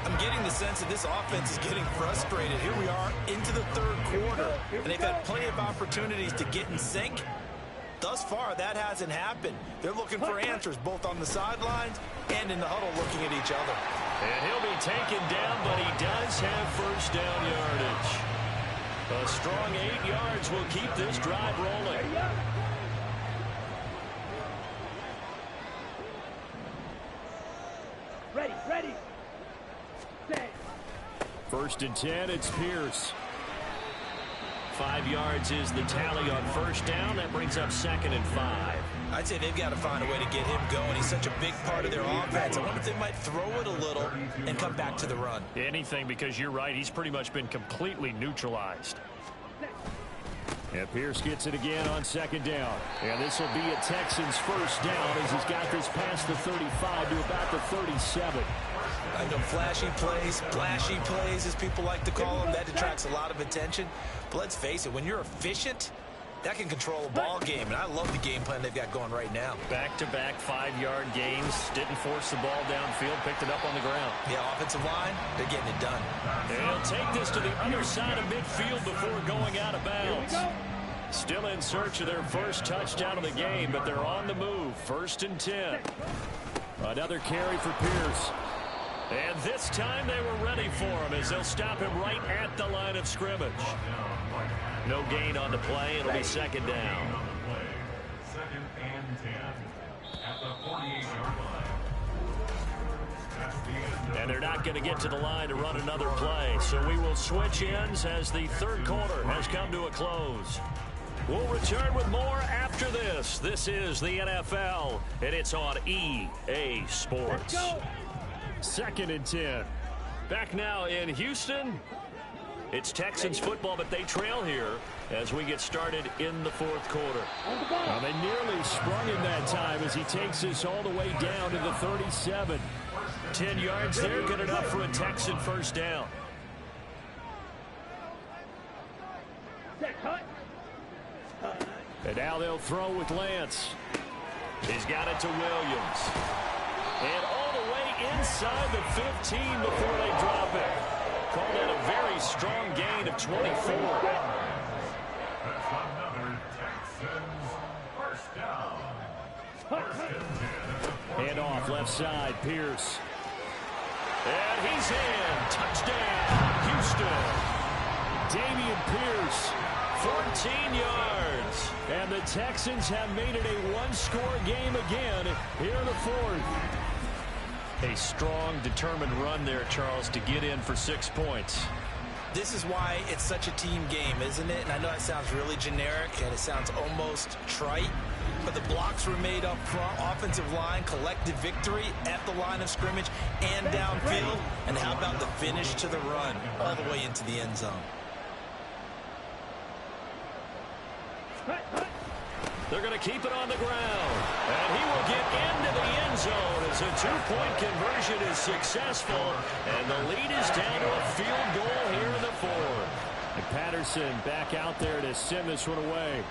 I'm getting the sense that this offense is getting frustrated. Here we are into the 3rd quarter, and they've had plenty of opportunities to get in sync. Thus far, that hasn't happened. They're looking for answers both on the sidelines and in the huddle looking at each other. And he'll be taken down, but he does have first down yardage. A strong 8 yards will keep this drive rolling. Ready. Set. 1st and 10, it's Pierce. 5 yards is the tally on first down. That brings up 2nd and 5. I'd say they've got to find a way to get him going. He's such a big part of their offense. I wonder if they might throw it a little and come back to the run. Anything, because you're right. He's pretty much been completely neutralized. And Pierce gets it again on 2nd down. And this will be a Texans first down as he's got this past the 35 to about the 37. I know flashy plays, splashy plays, as people like to call them, that attracts a lot of attention. But let's face it, when you're efficient, that can control a ball game. And I love the game plan they've got going right now. Back-to-back 5-yard gains. Didn't force the ball downfield. Picked it up on the ground. Yeah, offensive line, they're getting it done. They'll take this to the other side of midfield before going out of bounds. Still in search of their first touchdown of the game, but they're on the move. 1st and 10. Another carry for Pierce. And this time they were ready for him as they'll stop him right at the line of scrimmage. No gain on the play. It'll be 2nd down. 2nd and 10 at the 48-yard line. And they're not going to get to the line to run another play. So we will switch ends as the 3rd quarter has come to a close. We'll return with more after this. This is the NFL, and it's on EA Sports. 2nd and 10. Back now in Houston. It's Texans football, but they trail here as we get started in the 4th quarter. Well, they nearly sprung him that time as he takes this all the way down to the 37. 10 yards there, good enough for a Texan first down. And now they'll throw with Lance. He's got it to Williams. And all the way inside the 15 before they drop it. Called it a very strong gain of 24. That's another Texans first down. Hand off left side, Pierce. And he's in. Touchdown, Houston. Damian Pierce. 14 yards. And the Texans have made it a one-score game again here in the fourth. A strong, determined run there, Charles, to get in for 6 points. This is why it's such a team game, isn't it? And I know it sounds really generic and it sounds almost trite, but the blocks were made up front, offensive line, collective victory at the line of scrimmage and downfield. And how about the finish to the run all the way into the end zone? They're going to keep it on the ground. And he will get into the end zone as a two-point conversion is successful. And the lead is down to a field goal here in the fourth. And Patterson back out there to send this one away.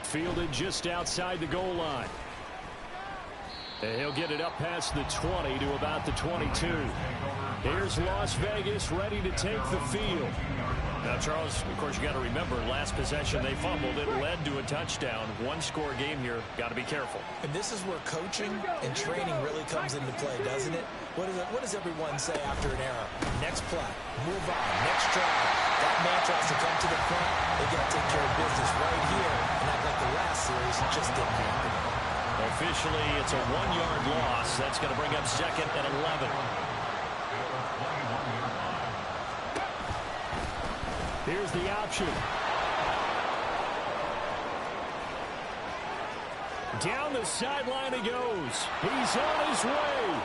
Fielded just outside the goal line. And he'll get it up past the 20 to about the 22. Here's Las Vegas ready to take the field. Now, Charles, of course, you got to remember, last possession they fumbled. It led to a touchdown. One-score game here. Got to be careful. And this is where coaching and training really comes into play, doesn't it? What does everyone say after an error? Next play, move on, next drive. That man tries to come to the front. They got to take care of business right here. And not like the last series, it just didn't happen. Officially, it's a 1-yard loss. That's going to bring up second and 11. Here's the option. Down the sideline he goes. He's on his way.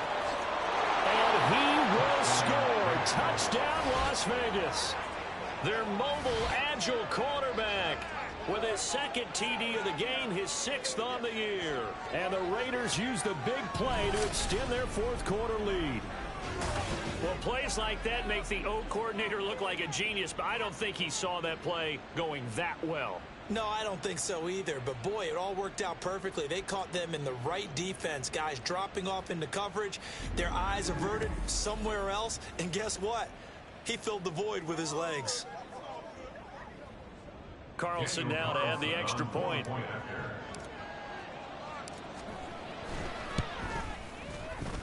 And he will score. Touchdown, Las Vegas. Their mobile, agile quarterback with his second TD of the game, his 6th on the year. And the Raiders use the big play to extend their fourth quarter lead. Well, plays like that make the O coordinator look like a genius, but I don't think he saw that play going that well. No, I don't think so either. But, boy, it all worked out perfectly. They caught them in the right defense. Guys dropping off into coverage, their eyes averted somewhere else. And guess what? He filled the void with his legs. Carlson now to add the extra point.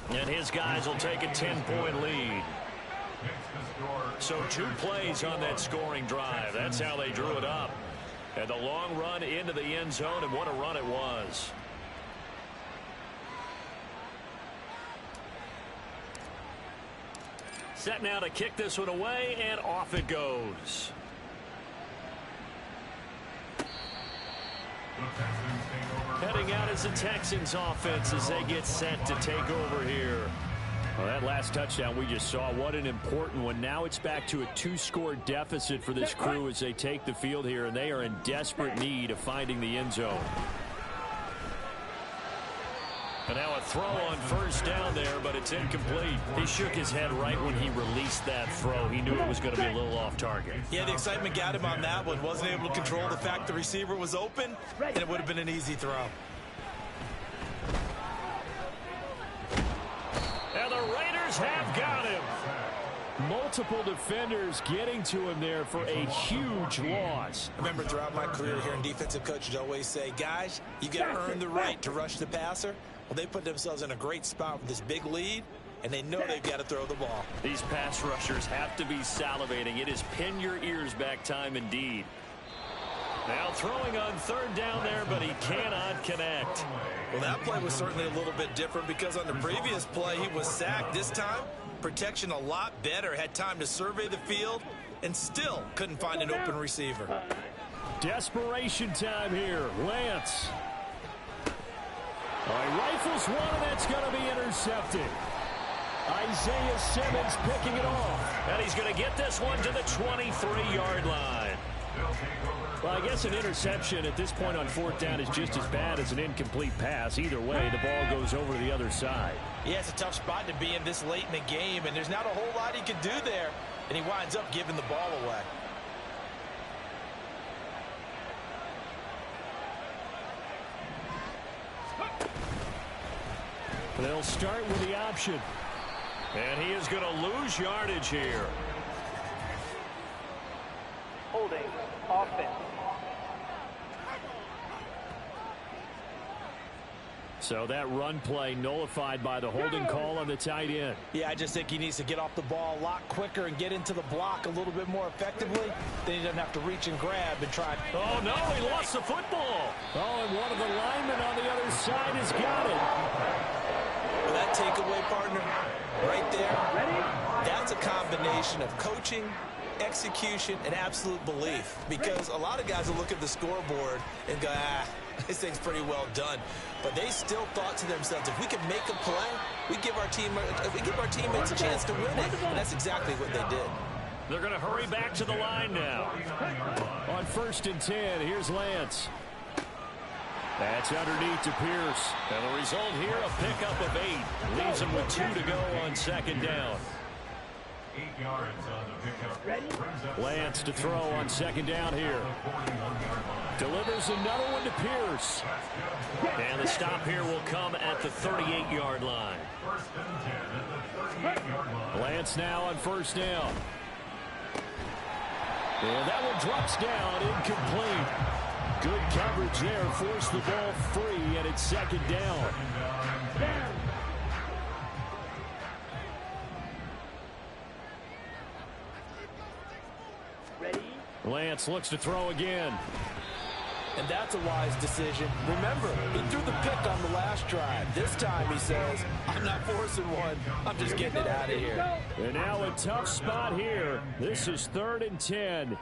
And his guys will take a 10-point lead. So 2 plays on that scoring drive. That's how they drew it up. And the long run into the end zone, and what a run it was. Set now to kick this one away, and off it goes. Heading out as the Texans offense as they get set to take over here. Well, that last touchdown we just saw, what an important one. Now it's back to a 2-score deficit for this crew as they take the field here, and they are in desperate need of finding the end zone. And now a throw on first down there, but it's incomplete. He shook his head right when he released that throw. He knew it was going to be a little off target. Yeah, the excitement got him on that one. Wasn't able to control the fact the receiver was open, and it would have been an easy throw. And the Raiders have got him. Multiple defenders getting to him there for a huge loss. I remember throughout my career hearing defensive coaches always say, guys, you got to earn the right to rush the passer. Well, they put themselves in a great spot with this big lead, and they know they've got to throw the ball. These pass rushers have to be salivating. It is pin your ears back time indeed. Now throwing on third down there, but he cannot connect. Well, that play was certainly a little bit different because on the previous play, he was sacked. This time, protection a lot better. Had time to survey the field and still couldn't find an open receiver. Desperation time here. Lance. All right, rifles one, and that's going to be intercepted. Isaiah Simmons picking it off. And he's going to get this one to the 23-yard line. Well, I guess an interception at this point on fourth down is just as bad as an incomplete pass. Either way, the ball goes over to the other side. Yeah, it's a tough spot to be in this late in the game, and there's not a whole lot he can do there, and he winds up giving the ball away. They'll start with the option. And he is going to lose yardage here. Holding. Offense. So that run play nullified by the holding call on the tight end. Yeah, I just think he needs to get off the ball a lot quicker and get into the block a little bit more effectively. Then he doesn't have to reach and grab and try. Oh, no, he lost the football. Oh, and one of the linemen on the other side has got it. Well, that takeaway, partner, right there, that's a combination of coaching, execution, and absolute belief. Because a lot of guys will look at the scoreboard and go, this thing's pretty well done. But they still thought to themselves, if we can make a play, we give our teammates a chance to win it. And that's exactly what they did. They're going to hurry back to the line now. On 1st and 10, here's Lance. That's underneath to Pierce. And the result here, a pickup of 8. Leaves him with 2 to go on 2nd down. 8 yards on the pickup. Lance to throw on 2nd down here. Delivers another one to Pierce. And the stop here will come at the 38-yard line. First and 10 at the 38-yard line. Lance now on 1st down. And that one drops down, incomplete. Good coverage there, forced the ball free, and it's 2nd down. Lance looks to throw again. And that's a wise decision. Remember, he threw the pick on the last drive. This time he says, I'm not forcing one. I'm just getting it out of here. And now a tough spot here. This is 3rd and 10.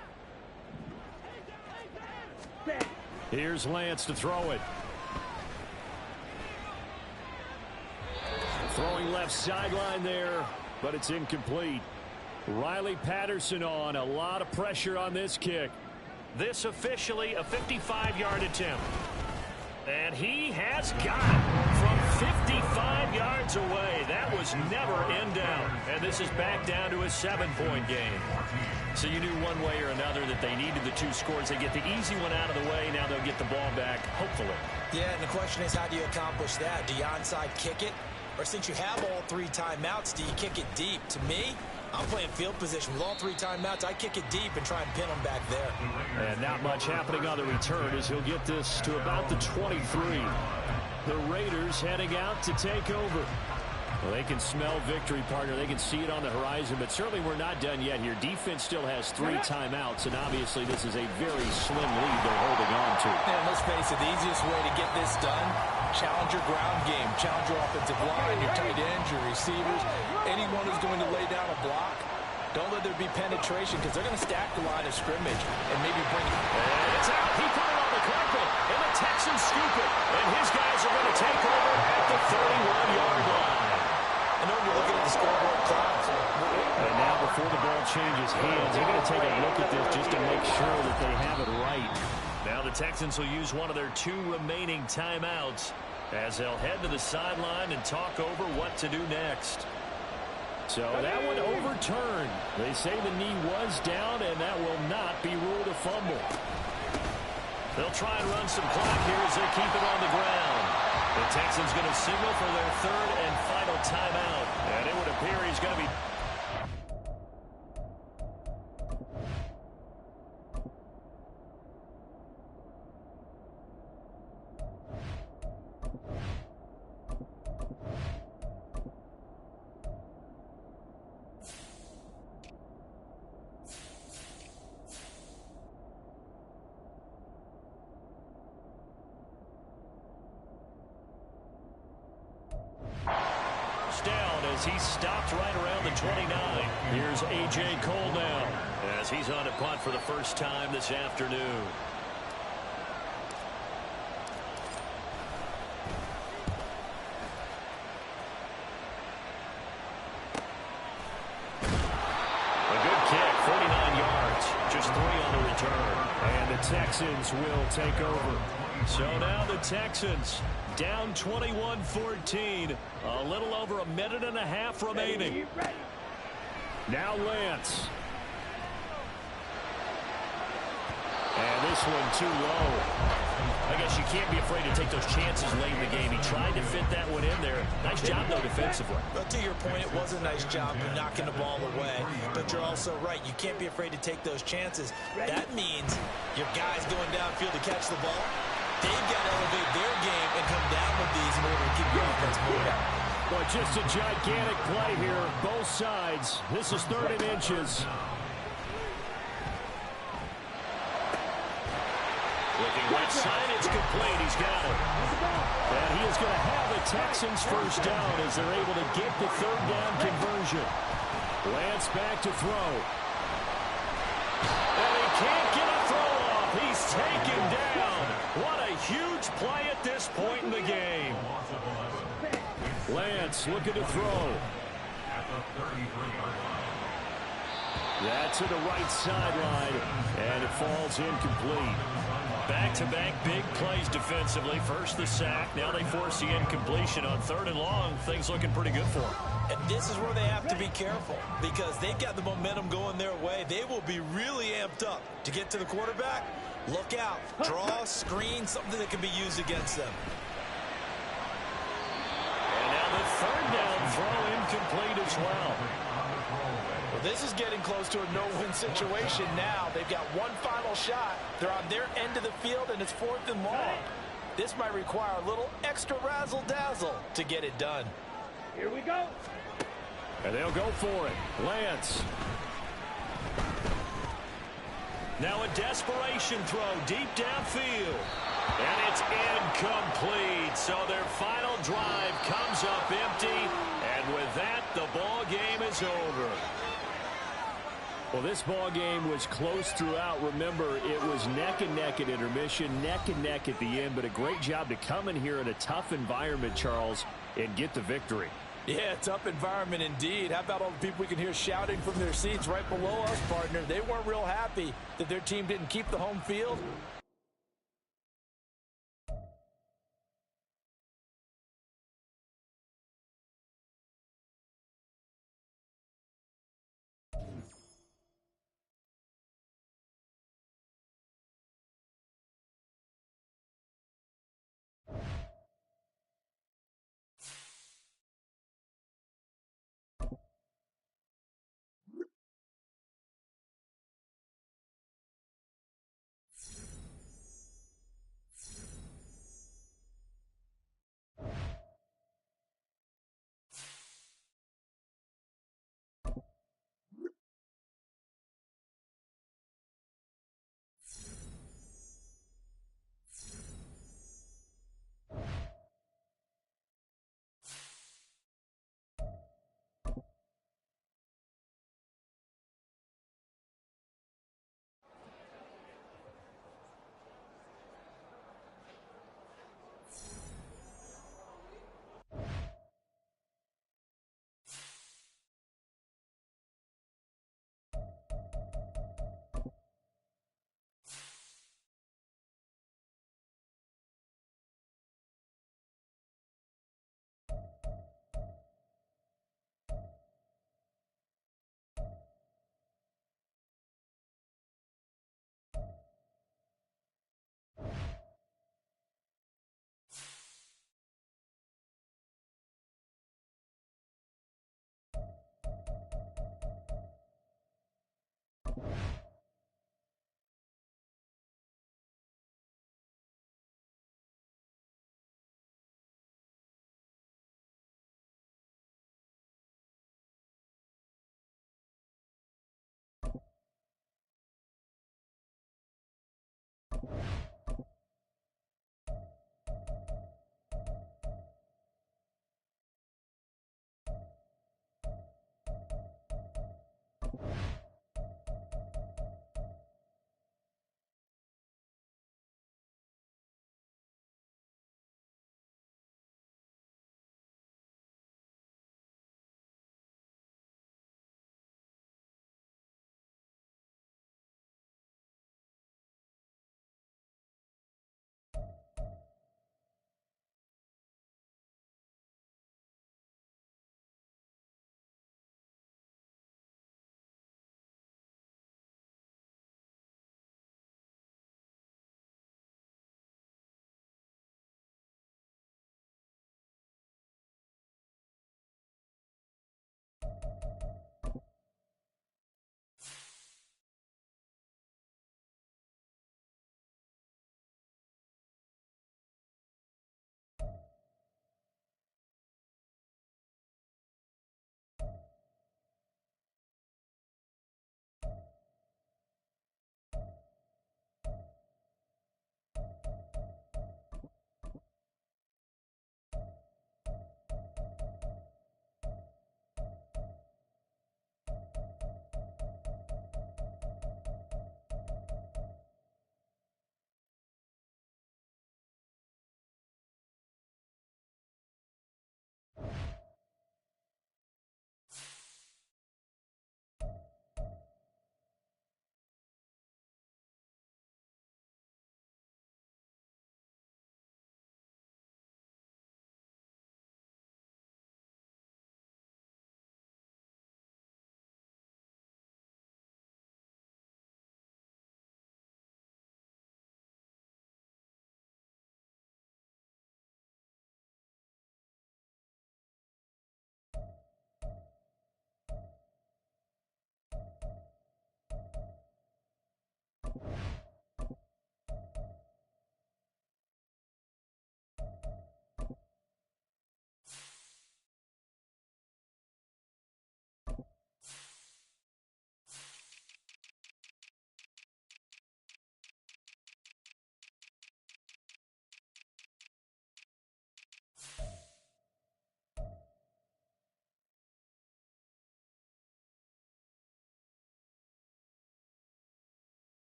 Here's Lance to throw it. Throwing left sideline there, but it's incomplete. Riley Patterson on. A lot of pressure on this kick. This officially a 55-yard attempt. And he has got it from 55 yards away. That was never in doubt. And this is back down to a 7-point game. So you knew one way or another that they needed the 2 scores. They get the easy one out of the way. Now they'll get the ball back, hopefully. Yeah, and the question is, how do you accomplish that? Do you onside kick it? Or since you have all 3 timeouts, do you kick it deep? To me, I'm playing field position. With all 3 timeouts, I kick it deep and try and pin them back there. And not much happening on the return as he'll get this to about the 23. The Raiders heading out to take over. Well, they can smell victory, partner. They can see it on the horizon, but certainly we're not done yet here. Defense still has 3 timeouts, and obviously this is a very slim lead they're holding on to. And let's face it, the easiest way to get this done, challenge your ground game, challenge your offensive line, your tight ends, your receivers, anyone who's going to lay down a block. Don't let there be penetration because they're going to stack the line of scrimmage and maybe bring it. And it's out. He put it on the carpet, and the Texans scoop it. And his guys are going to take over at the 31-yard line. I know you're looking at the scoreboard clock. And now before the ball changes hands, they're going to take a look at this just to make sure that they have it right. Now the Texans will use one of their 2 remaining timeouts as they'll head to the sideline and talk over what to do next. So that one overturned. They say the knee was down, and that will not be ruled a fumble. They'll try and run some clock here as they keep it on the ground. The Texans going to signal for their 3rd and final timeout. And it would appear he's going to be... down as he stopped right around the 29. Here's A.J. Cole now as he's on a punt for the first time this afternoon. A good kick, 49 yards, just 3 on the return. And the Texans will take over. So now the Texans down 21-14. A little over a minute and a half remaining. Now Lance. And this one too low. I guess you can't be afraid to take those chances late in the game. He tried to fit that one in there. Nice job, though, defensively. But to your point, it was a nice job of knocking the ball away. But you're also right. You can't be afraid to take those chances. That means your guys going downfield to catch the ball, they've got to elevate their game and come down with these in order to keep your offense moving. Well, just a gigantic play here, both sides. This is 3rd and inches. Looking right side, it's complete. He's got it. And he is going to have the Texans first down as they're able to get the 3rd down conversion. Lance back to throw. And he can't get a throw off. He's taken down. What a huge play at this point in the game. Lance looking to throw. That's to the right sideline, and it falls incomplete. Back-to-back big plays defensively. First the sack. Now they force the incompletion on 3rd and long. Things looking pretty good for them. And this is where they have to be careful because they've got the momentum going their way. They will be really amped up to get to the quarterback. Look out. Draw, screen, something that can be used against them. And now the 3rd down throw incomplete as well. Well, this is getting close to a no-win situation now. They've got one final shot. They're on their end of the field, and it's 4th and long. This might require a little extra razzle-dazzle to get it done. Here we go. And they'll go for it. Lance. Now a desperation throw deep downfield. And it's incomplete. So their final drive comes up empty. And with that, the ball game is over. Well, this ball game was close throughout. Remember, it was neck and neck at intermission, neck and neck at the end, but a great job to come in here in a tough environment, Charles, and get the victory. Yeah, tough environment indeed. How about all the people we can hear shouting from their seats right below us, partner? They weren't real happy that their team didn't keep the home field.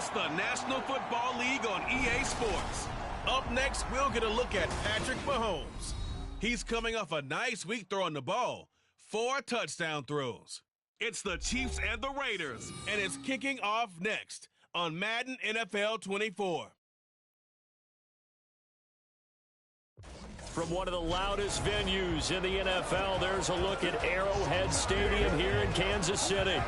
It's the National Football League on EA Sports. Up next, we'll get a look at Patrick Mahomes. He's coming off a nice week throwing the ball. 4 touchdown throws. It's the Chiefs and the Raiders, and it's kicking off next on Madden NFL 24. From one of the loudest venues in the NFL, there's a look at Arrowhead Stadium here in Kansas City.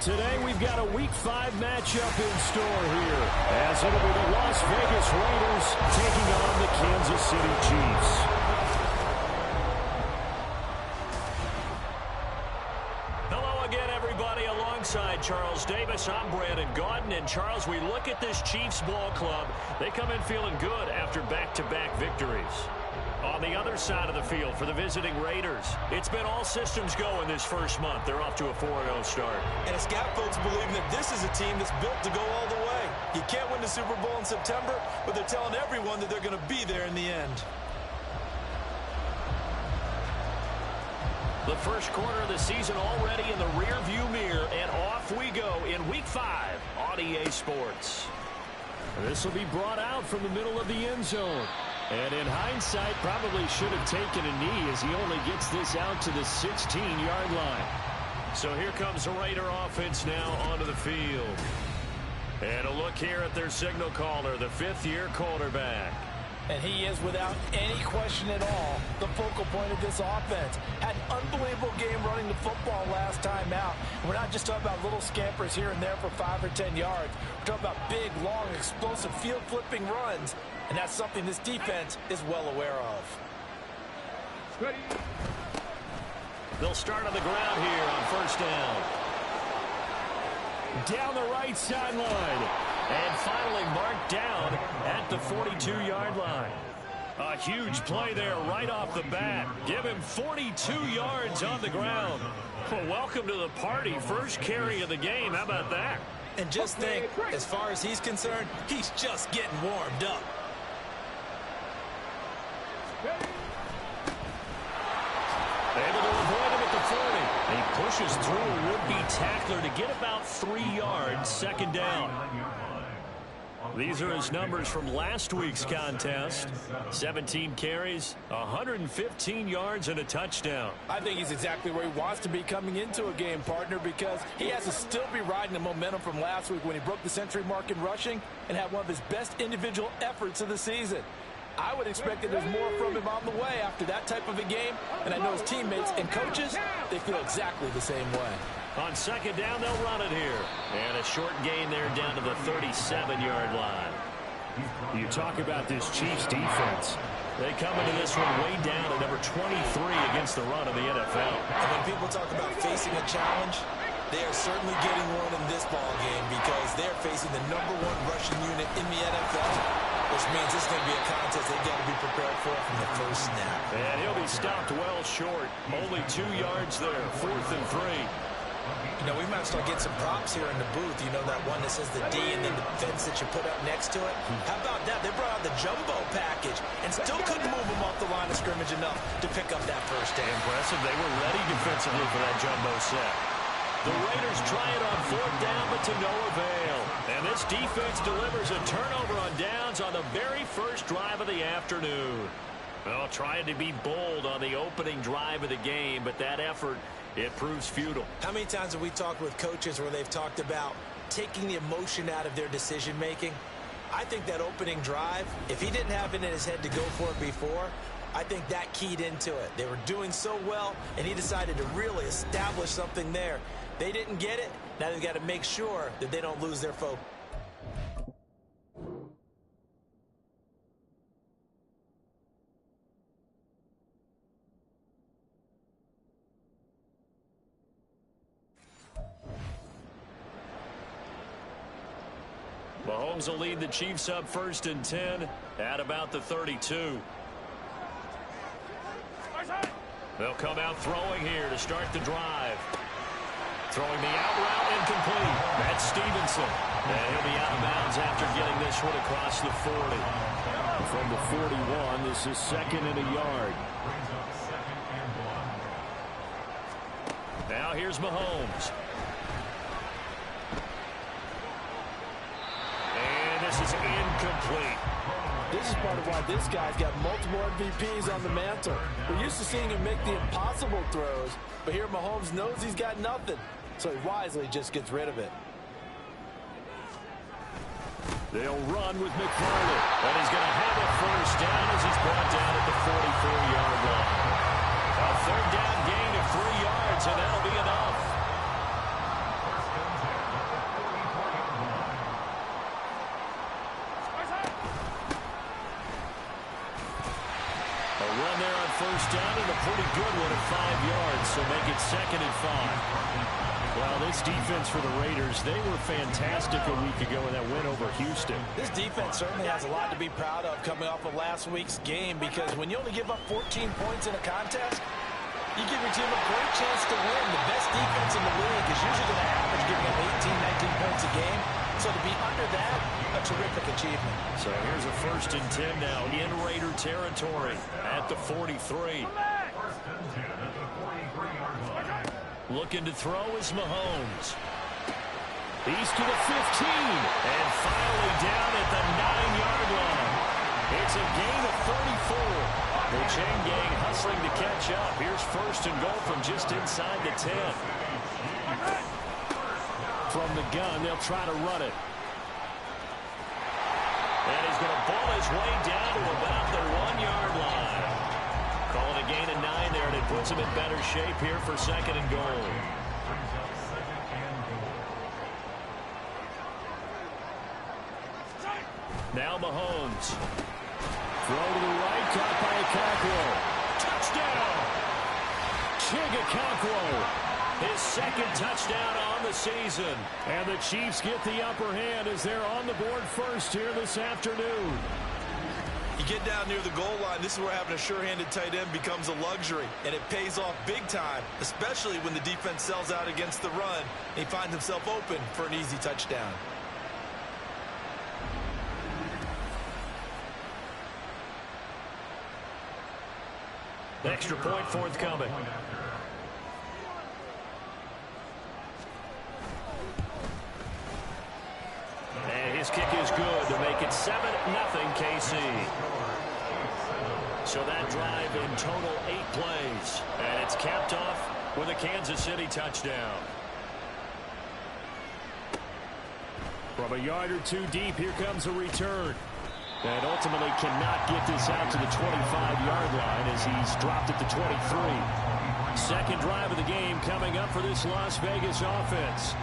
Today, we've got a Week 5 matchup in store here, as it'll be the Las Vegas Raiders taking on the Kansas City Chiefs. Hello again, everybody. Alongside Charles Davis, I'm Brandon Gaudin. And Charles, we look at this Chiefs ball club. They come in feeling good after back-to-back victories. On the other side of the field for the visiting Raiders, it's been all systems go in this first month. They're off to a 4-0 start. And it's got folks believing that this is a team that's built to go all the way. You can't win the Super Bowl in September, but they're telling everyone that they're going to be there in the end. The first quarter of the season already in the rearview mirror, and off we go in Week 5 on EA Sports. This will be brought out from the middle of the end zone. And in hindsight, probably should have taken a knee as he only gets this out to the 16-yard line. So here comes the Raider offense now onto the field. And a look here at their signal caller, the 5th-year quarterback. And he is, without any question at all, the focal point of this offense. Had an unbelievable game running the football last time out. We're not just talking about little scampers here and there for 5 or 10 yards. We're talking about big, long, explosive, field-flipping runs. And that's something this defense is well aware of. They'll start on the ground here on first down. Down the right sideline. And finally marked down at the 42-yard line. A huge play there right off the bat. Give him 42 yards on the ground. Well, welcome to the party. First carry of the game. How about that? And just think, as far as he's concerned, he's just getting warmed up. Able to avoid him at the 40. He pushes through a would-be tackler to get about 3 yards, second down. These are his numbers from last week's contest. 17 carries, 115 yards, and a touchdown. I think he's exactly where he wants to be coming into a game, partner, because he has to still be riding the momentum from last week when he broke the century mark in rushing and had one of his best individual efforts of the season. I would expect that there's more from him on the way after that type of a game, and I know his teammates and coaches, they feel exactly the same way. On second down, they'll run it here. And a short gain there down to the 37-yard line. You talk about this Chiefs defense. They come into this one way down at number 23 against the run of the NFL. And when people talk about facing a challenge, they are certainly getting one in this ball game because they're facing the #1 rushing unit in the NFL, which means this is going to be a contest they've got to be prepared for from the first snap. And he'll be stopped well short. Only 2 yards there, 4th and 3. You know, we might start getting some props here in the booth. You know, that one that says the D and then the fence that you put up next to it? How about that? They brought out the jumbo package and still couldn't move them off the line of scrimmage enough to pick up that first down. Impressive. They were ready defensively for that jumbo set. The Raiders try it on 4th down, but to no avail. And this defense delivers a turnover on downs on the very first drive of the afternoon. Well, trying to be bold on the opening drive of the game, but that effort, it proves futile. How many times have we talked with coaches where they've talked about taking the emotion out of their decision-making? I think that opening drive, if he didn't have it in his head to go for it before, I think that keyed into it. They were doing so well, and he decided to really establish something there. They didn't get it. Now they've got to make sure that they don't lose their focus. Mahomes will lead the Chiefs up 1st and 10 at about the 32. They'll come out throwing here to start the drive. Throwing the out route incomplete. That's Stevenson. And he'll be out of bounds after getting this one across the 40. From the 41, this is 2nd and a yard. Now here's Mahomes. this is incomplete. This is part of why this guy's got multiple MVPs on the mantle. We're used to seeing him make the impossible throws, but here Mahomes knows he's got nothing, so he wisely just gets rid of it. They'll run with McFarland. And he's going to have a first down as he's brought down at the 44-yard line. A third down gain of 3 yards, and that'll be enough. A run there on first down and a pretty good one at 5 yards, so make it 2nd and 5. Well, this defense for the Raiders, they were fantastic a week ago in that win over Houston. This defense certainly has a lot to be proud of coming off of last week's game, because when you only give up 14 points in a contest, you give your team a great chance to win. The best defense in the league is usually going to average giving up 18, 19 points a game. So to be under that, a terrific achievement. So here's a 1st and 10 now in Raider territory at the 43. Looking to throw is Mahomes. He's to the 15. And finally down at the 9-yard line. It's a gain of 34. The chain gang hustling to catch up. Here's 1st and goal from just inside the 10. From the gun, they'll try to run it. And he's going to ball his way down to about the 1-yard line. Calling a gain of 9 there, and it puts him in better shape here for 2nd and goal. Now Mahomes. Throw to the right, caught by Okonkwo. Touchdown! Okonkwo. His 2nd touchdown on the season. And the Chiefs get the upper hand as they're on the board first here this afternoon. You get down near the goal line, this is where having a sure-handed tight end becomes a luxury, and it pays off big time, especially when the defense sells out against the run, and he finds himself open for an easy touchdown. Extra point forthcoming. And his kick is good to make it 7-0 KC. So that drive in total 8 plays. And it's capped off with a Kansas City touchdown. From a yard or two deep, here comes a return. And ultimately cannot get this out to the 25-yard line as he's dropped at the 23. 2nd drive of the game coming up for this Las Vegas offense.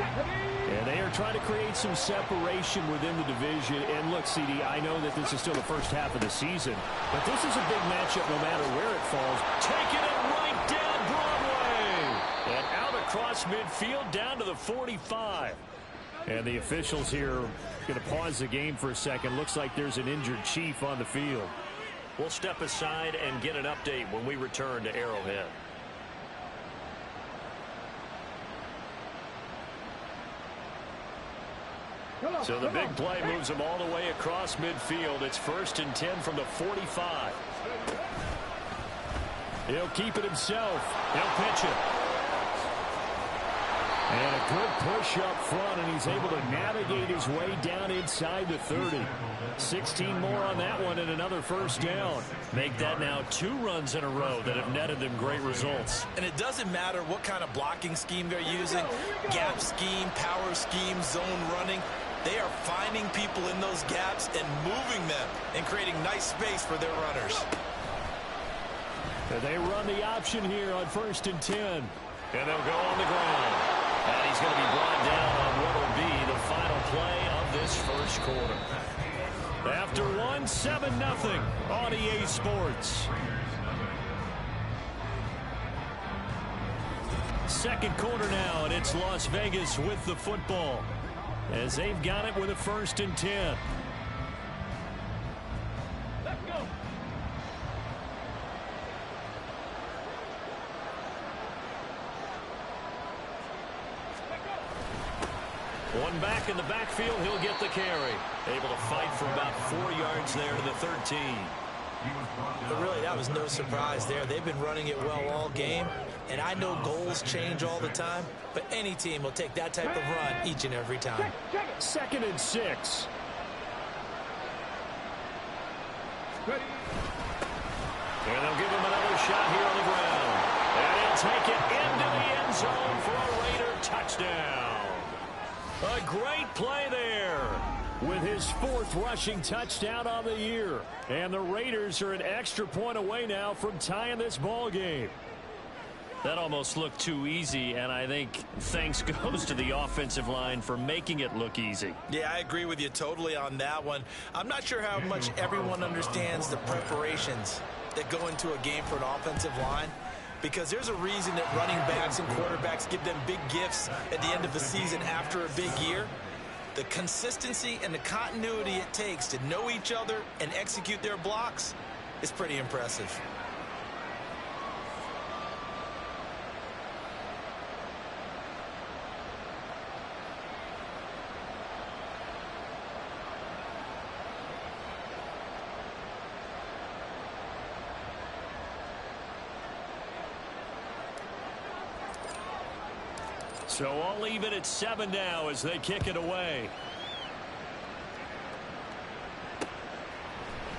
And they are trying to create some separation within the division. And look, CD, I know that this is still the first half of the season, but this is a big matchup no matter where it falls. Taking it right down Broadway. And out across midfield down to the 45. And the officials here going to pause the game for a second. Looks like there's an injured Chief on the field. We'll step aside and get an update when we return to Arrowhead. So the big play moves him all the way across midfield. It's 1st and 10 from the 45. He'll keep it himself. He'll pitch it. And a good push up front, and he's able to navigate his way down inside the 30. 16 more on that one and another 1st down. Make that now 2 runs in a row that have netted them great results. And it doesn't matter what kind of blocking scheme they're using, gap scheme, power scheme, zone running. They are finding people in those gaps and moving them and creating nice space for their runners. They run the option here on 1st and 10. And they'll go on the ground. And he's going to be brought down on what will be the final play of this 1st quarter. After 7-0 on EA Sports. 2nd quarter now, and it's Las Vegas with the football as they've got it with a 1st and 10. One back in the backfield, he'll get the carry. Able to fight for about 4 yards there to the 13. But really, that was no surprise there. They've been running it well all game, and I know goals change all the time, but any team will take that type of run each and every time. 2nd and 6. And they'll give him another shot here on the ground. And he'll take it into the end zone for a Raider touchdown. A great play there with his 4th rushing touchdown on the year. And the Raiders are an extra point away now from tying this ball game. That almost looked too easy, and I think thanks goes to the offensive line for making it look easy. Yeah, I agree with you totally on that one. I'm not sure how much everyone understands the preparations that go into a game for an offensive line, because there's a reason that running backs and quarterbacks give them big gifts at the end of the season after a big year. The consistency and the continuity it takes to know each other and execute their blocks is pretty impressive. So I'll leave it at 7 now as they kick it away.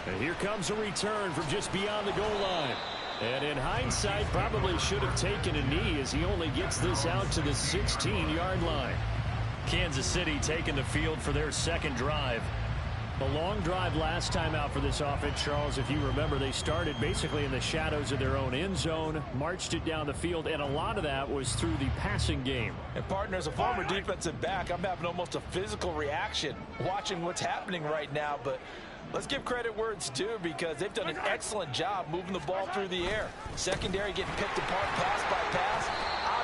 And here comes a return from just beyond the goal line. And in hindsight, probably should have taken a knee as he only gets this out to the 16-yard line. Kansas City taking the field for their 2nd drive. A long drive last time out for this offense, Charles. If you remember, they started basically in the shadows of their own end zone, marched it down the field, and a lot of that was through the passing game. And partner, as a former defensive back, I'm having almost a physical reaction watching what's happening right now. But let's give credit where it's due, because they've done an excellent job moving the ball through the air. Secondary getting picked apart pass by pass.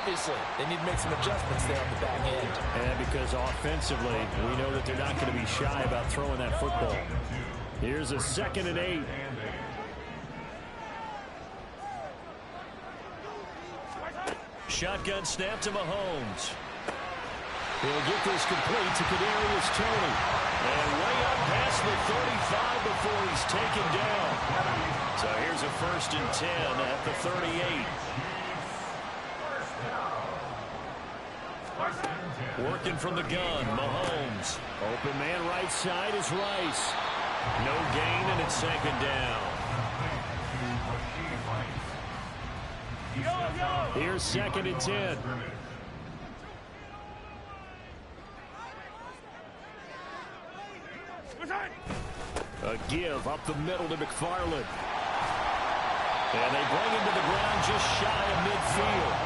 Obviously, they need to make some adjustments there on the back end. And because offensively, we know that they're not going to be shy about throwing that football. Here's a 2nd and 8. Shotgun snap to Mahomes. He'll get this complete to Kadarius Toney. And way up past the 35 before he's taken down. So here's a 1st and 10 at the 38. Working from the gun, Mahomes. Open man right side is Rice. No gain, and it's 2nd down. Here's 2nd and 10. A give up the middle to McFarland. And they bring him to the ground just shy of midfield.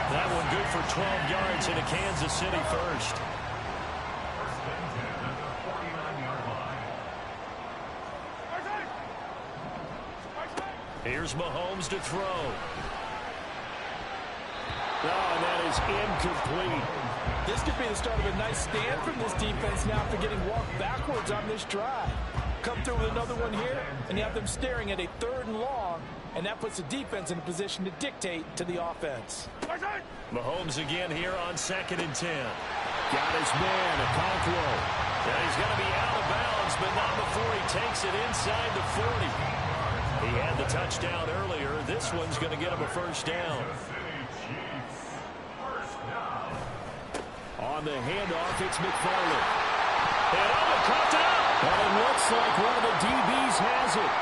That one good for 12 yards into Kansas City 1st. Here's Mahomes to throw. Oh, and that is incomplete. This could be the start of a nice stand from this defense now after getting walked backwards on this drive. Come through with another one here, and you have them staring at a 3rd and long, and that puts the defense in a position to dictate to the offense. Mahomes again here on 2nd and 10. Got his man, Okonkwo. And he's going to be out of bounds, but not before he takes it inside the 40. He had the touchdown earlier. This one's going to get him a 1st down. On the handoff, it's McFarland. And caught it up. And it looks like one of the DBs has it.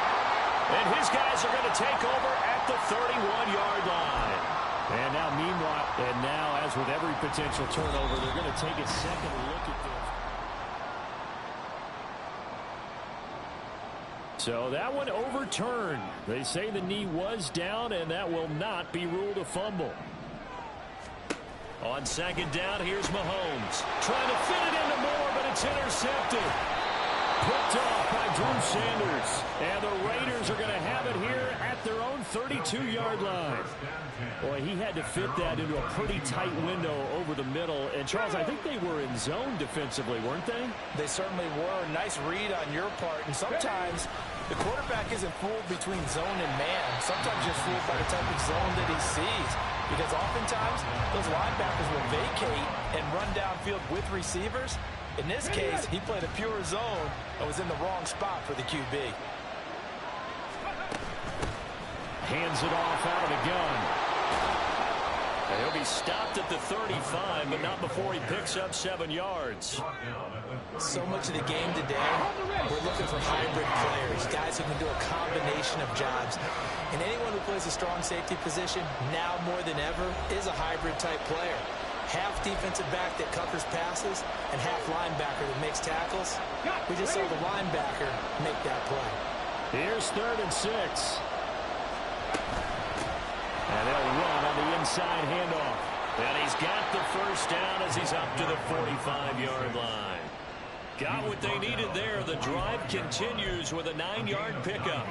And his guys are going to take over at the 31-yard line. And now, meanwhile, and now, as with every potential turnover, they're going to take a second look at this. So that one overturned. They say the knee was down, and that will not be ruled a fumble. On 2nd down, here's Mahomes. Trying to fit it into Moore, but it's intercepted. Picked off by Drew Sanders. And the Raiders are going to have it here at their own 32-yard line. Boy, he had to fit that into a pretty tight window over the middle. And, Charles, I think they were in zone defensively, weren't they? They certainly were. Nice read on your part. And sometimes the quarterback isn't fooled between zone and man. Sometimes you're fooled by the type of zone that he sees. Because oftentimes, those linebackers will vacate and run downfield with receivers. In this case, he played a pure zone and was in the wrong spot for the QB. Hands it off out of the gun. And he'll be stopped at the 35, but not before he picks up 7 yards. So much of the game today, we're looking for hybrid players, guys who can do a combination of jobs. And anyone who plays a strong safety position, now more than ever, is a hybrid-type player. Half defensive back that covers passes and half linebacker that makes tackles. We just saw the linebacker make that play. Here's 3rd and 6. And they'll run on the inside handoff. And he's got the first down as he's up to the 45-yard line. Got what they needed there. The drive continues with a 9-yard pickup.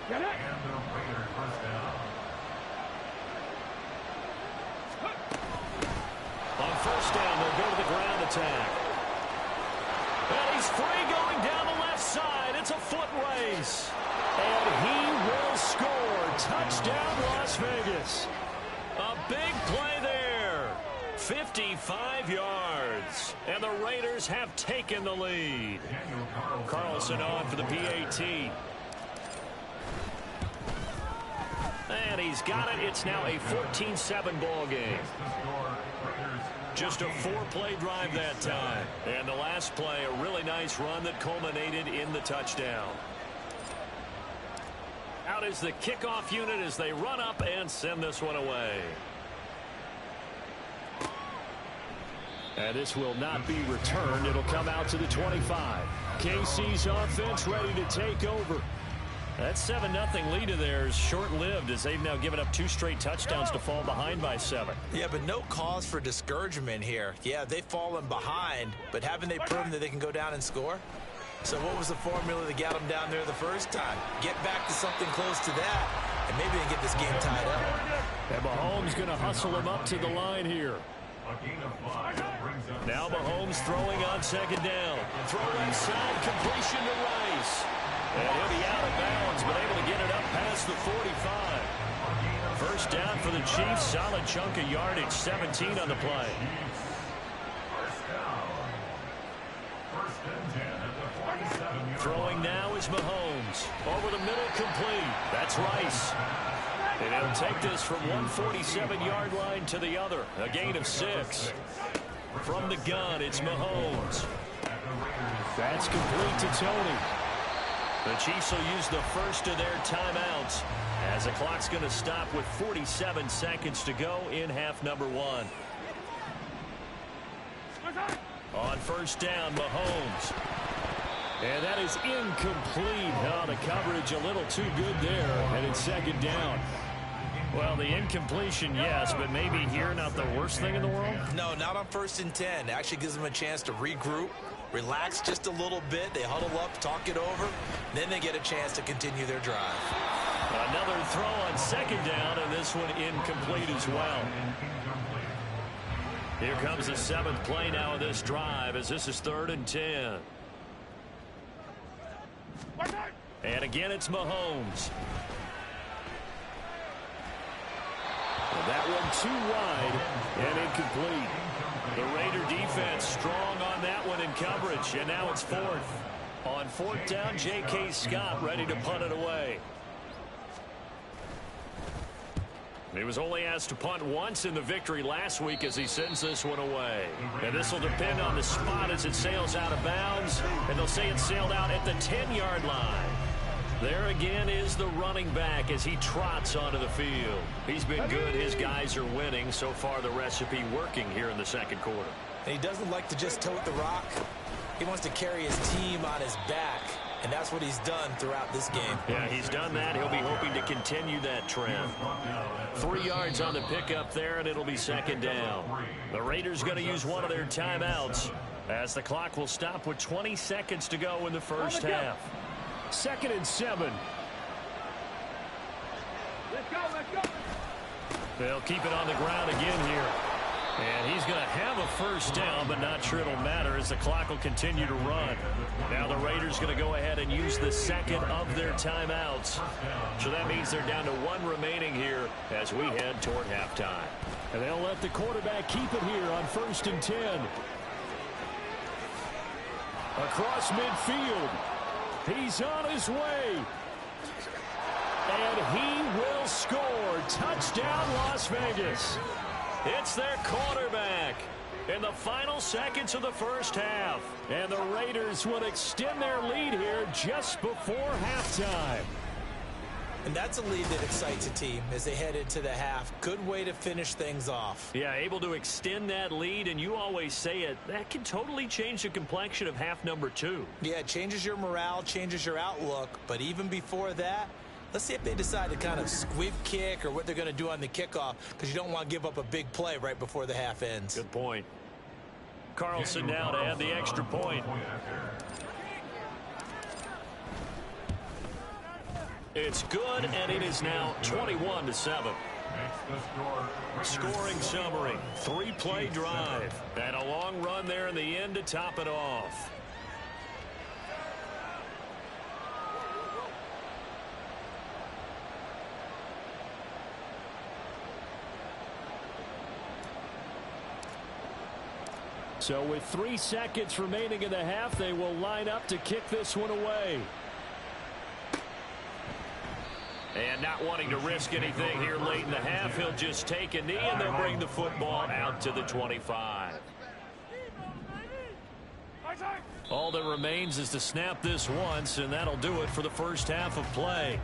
And the Raiders first down. On first down, they'll go to the ground attack. And he's free going down the left side. It's a foot race. And he will score. Touchdown, Las Vegas. A big play there. 55 yards. And the Raiders have taken the lead. Carlson on for the PAT. And he's got it. It's now a 14-7 ball game. Just a 4-play drive that time. And the last play, a really nice run that culminated in the touchdown. Out is the kickoff unit as they run up and send this one away. And this will not be returned. It'll come out to the 25. KC's offense ready to take over. That 7-0 lead of theirs short-lived as they've now given up 2 straight touchdowns to fall behind by 7. Yeah, but no cause for discouragement here. Yeah, they've fallen behind, but haven't they proven that they can go down and score? So what was the formula that got them down there the first time? Get back to something close to that, and maybe they get this game tied up. And Mahomes going to hustle him up to the line here. Now Mahomes throwing on second down. Throw right side, completion to Rice. And he'll be out of bounds, but able to get it up past the 45. First down for the Chiefs. Solid chunk of yardage, 17 on the play. Throwing now is Mahomes. Over the middle, complete. That's Rice. And he'll take this from one 47-yard line to the other. A gain of 6. From the gun, it's Mahomes. That's complete to Tony. The Chiefs will use the first of their timeouts as the clock's going to stop with 47 seconds to go in half number 1. On first down, Mahomes. And that is incomplete. Oh, the coverage a little too good there. And it's second down. Well, the incompletion, yes, but maybe here not the worst thing in the world? No, not on 1st and 10. It actually gives them a chance to regroup, relax just a little bit. They huddle up, talk it over. Then they get a chance to continue their drive. Another throw on second down, and this one incomplete as well. Here comes the 7th play now of this drive as this is 3rd and 10. And again, it's Mahomes. And that one too wide and incomplete. The Raider defense strong on that one in coverage, and now it's 4th. On 4th down, J.K. Scott ready to punt it away. He was only asked to punt once in the victory last week as he sends this one away. And this will depend on the spot as it sails out of bounds. And they'll say it sailed out at the 10-yard line. There again is the running back as he trots onto the field. He's been good. His guys are winning. So far, the recipe working here in the second quarter. And he doesn't like to just tote the rock. He wants to carry his team on his back. And that's what he's done throughout this game. Yeah, he's done that. He'll be hoping to continue that trend. 3 yards on the pickup there, and it'll be second down. The Raiders going to use one of their timeouts as the clock will stop with 20 seconds to go in the first half. 2nd and 7. Let's go. They'll keep it on the ground again here. And he's going to have a first down, but not sure it'll matter as the clock will continue to run. Now the Raiders going to go ahead and use the second of their timeouts. So that means they're down to 1 remaining here as we head toward halftime. And they'll let the quarterback keep it here on 1st and 10. Across midfield. He's on his way. And he will score. Touchdown, Las Vegas. It's their quarterback. in the final seconds of the first half. And the Raiders will extend their lead here just before halftime. And that's a lead that excites a team as they head into the half. Good way to finish things off. Yeah, able to extend that lead, and you always say it, that can totally change the complexion of half number 2. Yeah, it changes your morale, changes your outlook. But even before that, let's see if they decide to kind of squib kick or what they're going to do on the kickoff, because you don't want to give up a big play right before the half ends. Good point. Carlson now to add the extra point. It's good, and it is now 21-7. Scoring summary, 3-play drive, and a long run there in the end to top it off. So with 3 seconds remaining in the half, they will line up to kick this one away. And not wanting to risk anything here late in the half, he'll just take a knee and they'll bring the football out to the 25. All that remains is to snap this once, and that'll do it for the first half of play.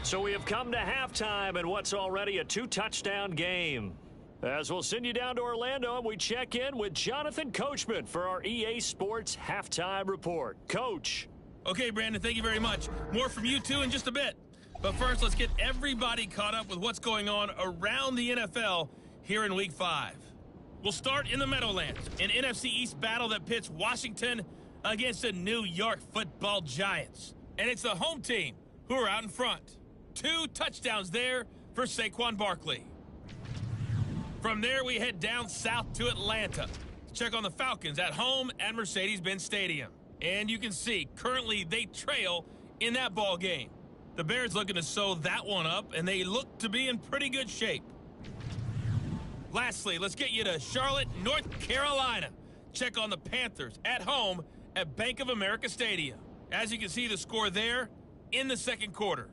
So we have come to halftime in what's already a 2-touchdown game. As we'll send you down to Orlando, and we check in with Jonathan Coachman for our EA Sports Halftime Report. Coach. Okay, Brandon, thank you very much. More from you two in just a bit. But first, let's get everybody caught up with what's going on around the NFL here in Week 5. We'll start in the Meadowlands, an NFC East battle that pits Washington against the New York Football Giants. And it's the home team who are out in front. 2 touchdowns there for Saquon Barkley. From there, we head down south to Atlanta to check on the Falcons at home at Mercedes-Benz Stadium. And you can see, currently, they trail in that ball game. The Bears looking to sew that one up, and they look to be in pretty good shape. Lastly, let's get you to Charlotte, North Carolina. Check on the Panthers at home at Bank of America Stadium. As you can see, the score there in the second quarter.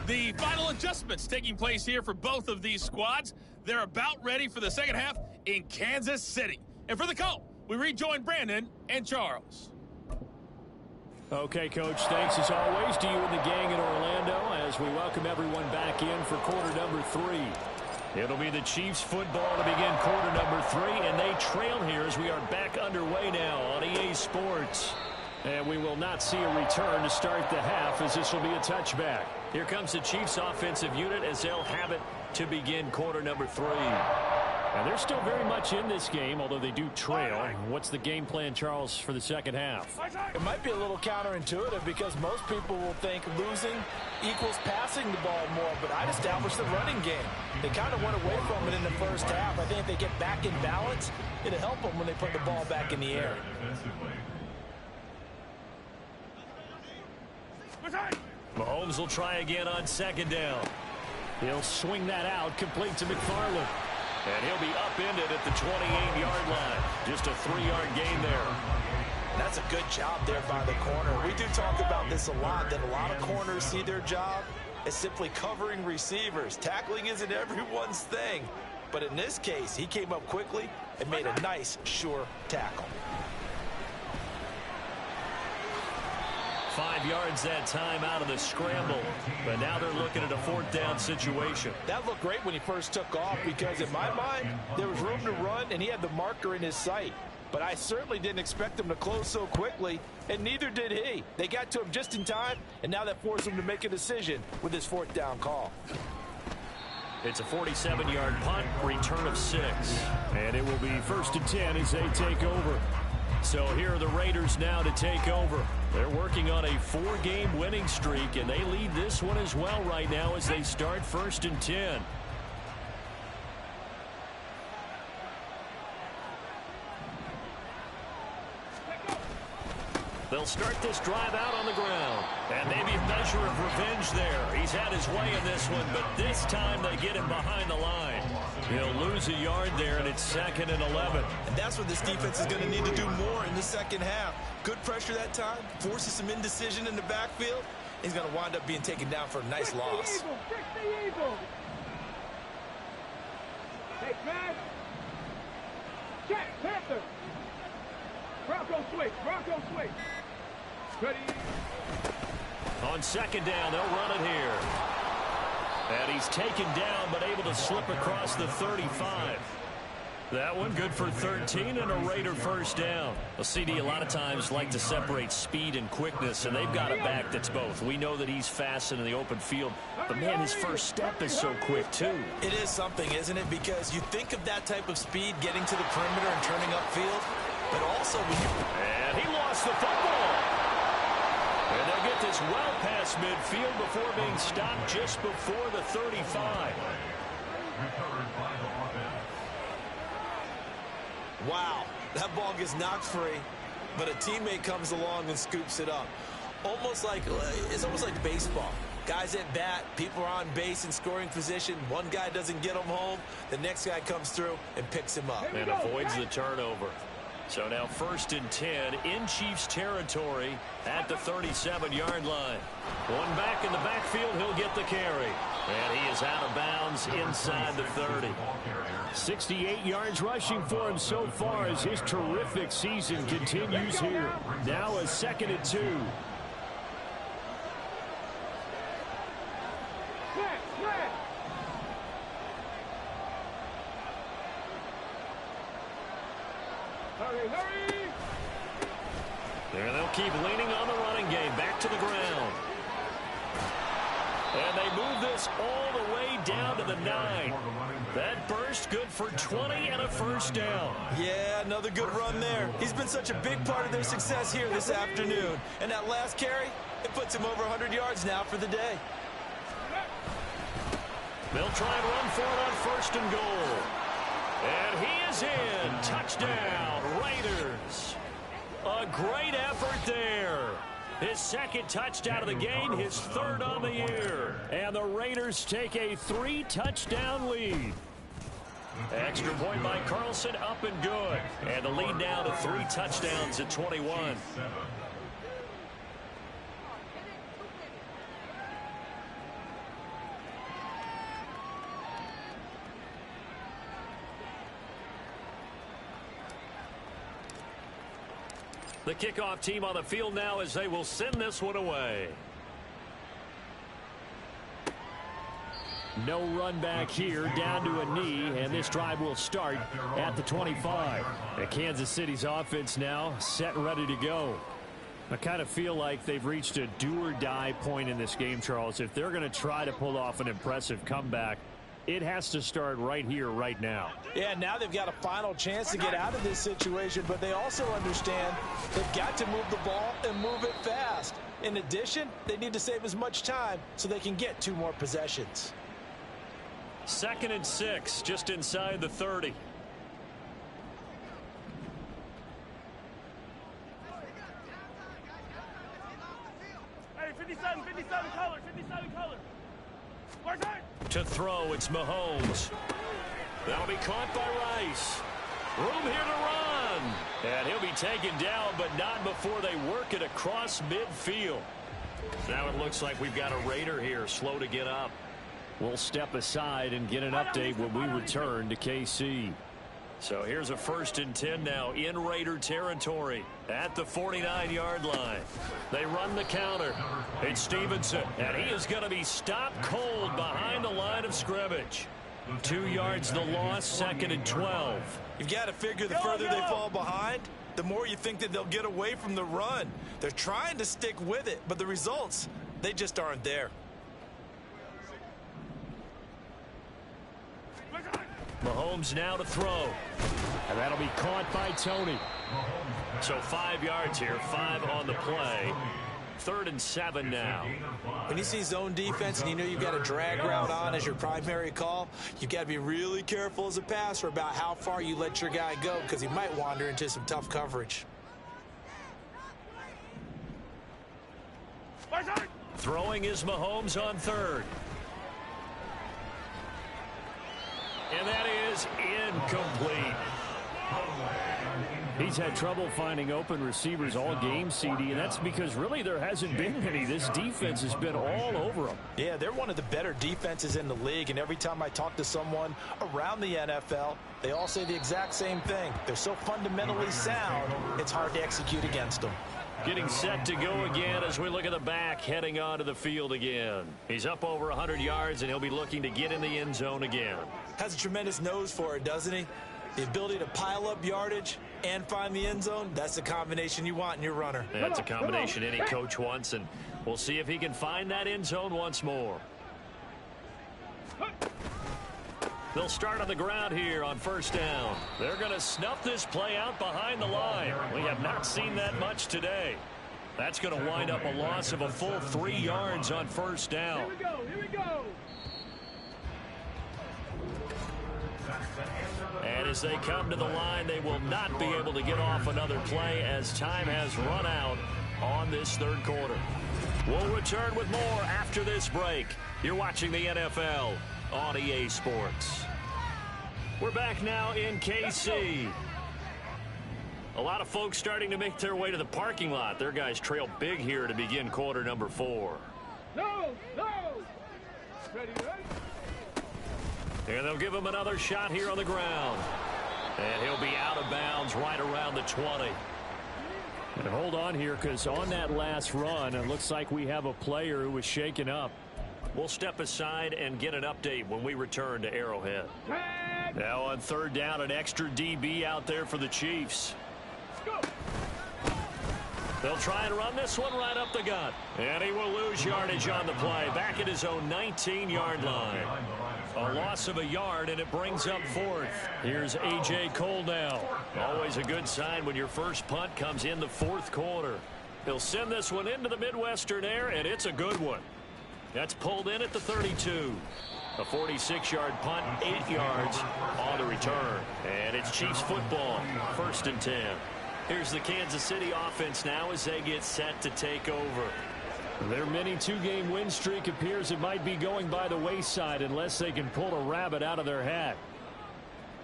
The final adjustments taking place here for both of these squads. They're about ready for the second half in Kansas City. And for the call, we rejoin Brandon and Charles. Okay, Coach, thanks as always to you and the gang in Orlando as we welcome everyone back in for quarter number 3. It'll be the Chiefs football to begin quarter number 3, and they trail here as we are back underway now on EA Sports. And we will not see a return to start the half, as this will be a touchback. Here comes the Chiefs offensive unit as they'll have it to begin quarter number 3. And they're still very much in this game, although they do trail. What's the game plan, Charles, for the second half? It might be a little counterintuitive because most people will think losing equals passing the ball more, but I'd establish the running game. They kind of went away from it in the first half. I think if they get back in balance, it'll help them when they put the ball back in the air. Mahomes will try again on second down. He'll swing that out, complete to McFarland. And he'll be upended at the 28-yard line. Just a 3-yard gain there. That's a good job there by the corner. We do talk about this a lot, that a lot of corners see their job as simply covering receivers. Tackling isn't everyone's thing. But in this case, he came up quickly and made a nice, sure tackle. 5 yards that time out of the scramble. But now they're looking at a 4th down situation. That looked great when he first took off because in my mind, there was room to run and he had the marker in his sight. But I certainly didn't expect him to close so quickly, and neither did he. They got to him just in time, and now that forced him to make a decision with his 4th down call. It's a 47-yard punt, return of 6. And it will be 1st and 10 as they take over. So here are the Raiders now to take over. They're working on a 4-game winning streak, and they lead this one as well right now as they start 1st and 10. They'll start this drive out on the ground. And maybe a measure of revenge there. He's had his way in this one, but this time they get him behind the line. He'll lose a yard there, and it's 2nd and 11. And that's what this defense is going to need to do more in the second half. Good pressure that time, forces some indecision in the backfield. He's going to wind up being taken down for a nice loss. Fix the eagle. Hey, man. Check, Panther. Bronco switch, Bronco switch. Ready. On 2nd down, they'll run it here. And he's taken down, but able to slip across the 35. That one good for 13 and a Raider first down. Well, CD a lot of times like to separate speed and quickness, and they've got a back that's both. We know that he's fast in the open field, but, man, his first step is so quick, too. It is something, isn't it? Because you think of that type of speed getting to the perimeter and turning upfield, but also when you... And he lost the football. And they'll get this well past midfield before being stopped just before the 35. Wow, that ball gets knocked free, but a teammate comes along and scoops it up. It's almost like baseball. Guys at bat, people are on base in scoring position. One guy doesn't get him home. The next guy comes through and picks him up. And avoids the turnover. So now 1st and 10 in Chiefs territory at the 37-yard line. One back in the backfield, he'll get the carry. And he is out of bounds inside the 30. 68 yards rushing for him so far as his terrific season continues here. Now a 2nd and 2. And they'll keep leaning on the running game. Back to the ground. And they move this all the way down to the 9. That burst good for 20 and a first down. Yeah, another good run there. He's been such a big part of their success here this afternoon. And that last carry, it puts him over 100 yards now for the day. They'll try and run for it on 1st and goal. And he is in. Touchdown, Raiders. A great effort there. His 2nd touchdown of the game, his 3rd on the year. And the Raiders take a 3-touchdown lead. Extra point by Carlson, up and good. And the lead now to 3 touchdowns at 21. The kickoff team on the field now as they will send this one away. No run back here, down to a knee, and this drive will start at the 25. And Kansas City's offense now set and ready to go. I kind of feel like they've reached a do-or-die point in this game, Charles. If they're going to try to pull off an impressive comeback, it has to start right here, right now. Yeah, now they've got a final chance to get out of this situation, but they also understand they've got to move the ball and move it fast. In addition, they need to save as much time so they can get 2 more possessions. 2nd and 6, just inside the 30. Hey, 57 color, 57 color. To throw, it's Mahomes. That'll be caught by Rice. Room here to run. And he'll be taken down, but not before they work it across midfield. Now it looks like we've got a Raider here, slow to get up. We'll step aside and get an update when we return to KC. So here's a 1st and 10 now in Raider territory at the 49-yard line. They run the counter. It's Stevenson, and he is going to be stopped cold behind the line of scrimmage. 2 yards the loss, 2nd and 12. You've got to figure the further they fall behind, the more you think that they'll get away from the run. They're trying to stick with it, but the results, they just aren't there. Mahomes now to throw. And that'll be caught by Tony. So 5 yards here, 5 on the play. 3rd and 7 now. When you see zone defense and you know you've got a drag route on as your primary call, you've got to be really careful as a passer about how far you let your guy go because he might wander into some tough coverage. Throwing is Mahomes on 3rd. And that is incomplete. He's had trouble finding open receivers all game, CD, and that's because really there hasn't been any. This defense has been all over them. Yeah, they're one of the better defenses in the league, and every time I talk to someone around the NFL, they all say the exact same thing. They're so fundamentally sound, it's hard to execute against them. Getting set to go again as we look at the back, heading onto the field again. He's up over 100 yards, and he'll be looking to get in the end zone again. Has a tremendous nose for it, doesn't he? The ability to pile up yardage and find the end zone, that's the combination you want in your runner. That's a combination any coach wants, and we'll see if he can find that end zone once more. They'll start on the ground here on first down. They're going to snuff this play out behind the line. We have not seen that much today. That's going to wind up a loss of a full 3 yards on first down. Here we go, here we go. And as they come to the line, they will not be able to get off another play as time has run out on this third quarter. We'll return with more after this break. You're watching the NFL on EA Sports. We're back now in KC. A lot of folks starting to make their way to the parking lot. Their guys trail big here to begin quarter number 4. No, no. Ready, ready? And they'll give him another shot here on the ground. And he'll be out of bounds right around the 20. And hold on here, because on that last run, it looks like we have a player who was shaken up. We'll step aside and get an update when we return to Arrowhead. Now on third down, an extra DB out there for the Chiefs. Go. They'll try and run this one right up the gut. And he will lose yardage on the play. Back at his own 19-yard line. A loss of a yard, and it brings up fourth. Here's A.J. Cole now. Always a good sign when your first punt comes in the fourth quarter. He'll send this one into the Midwestern air, and it's a good one. That's pulled in at the 32. A 46-yard punt, 8 yards on the return. And it's Chiefs football, 1st and 10. Here's the Kansas City offense now as they get set to take over. Their mini 2-game win streak appears it might be going by the wayside unless they can pull a rabbit out of their hat.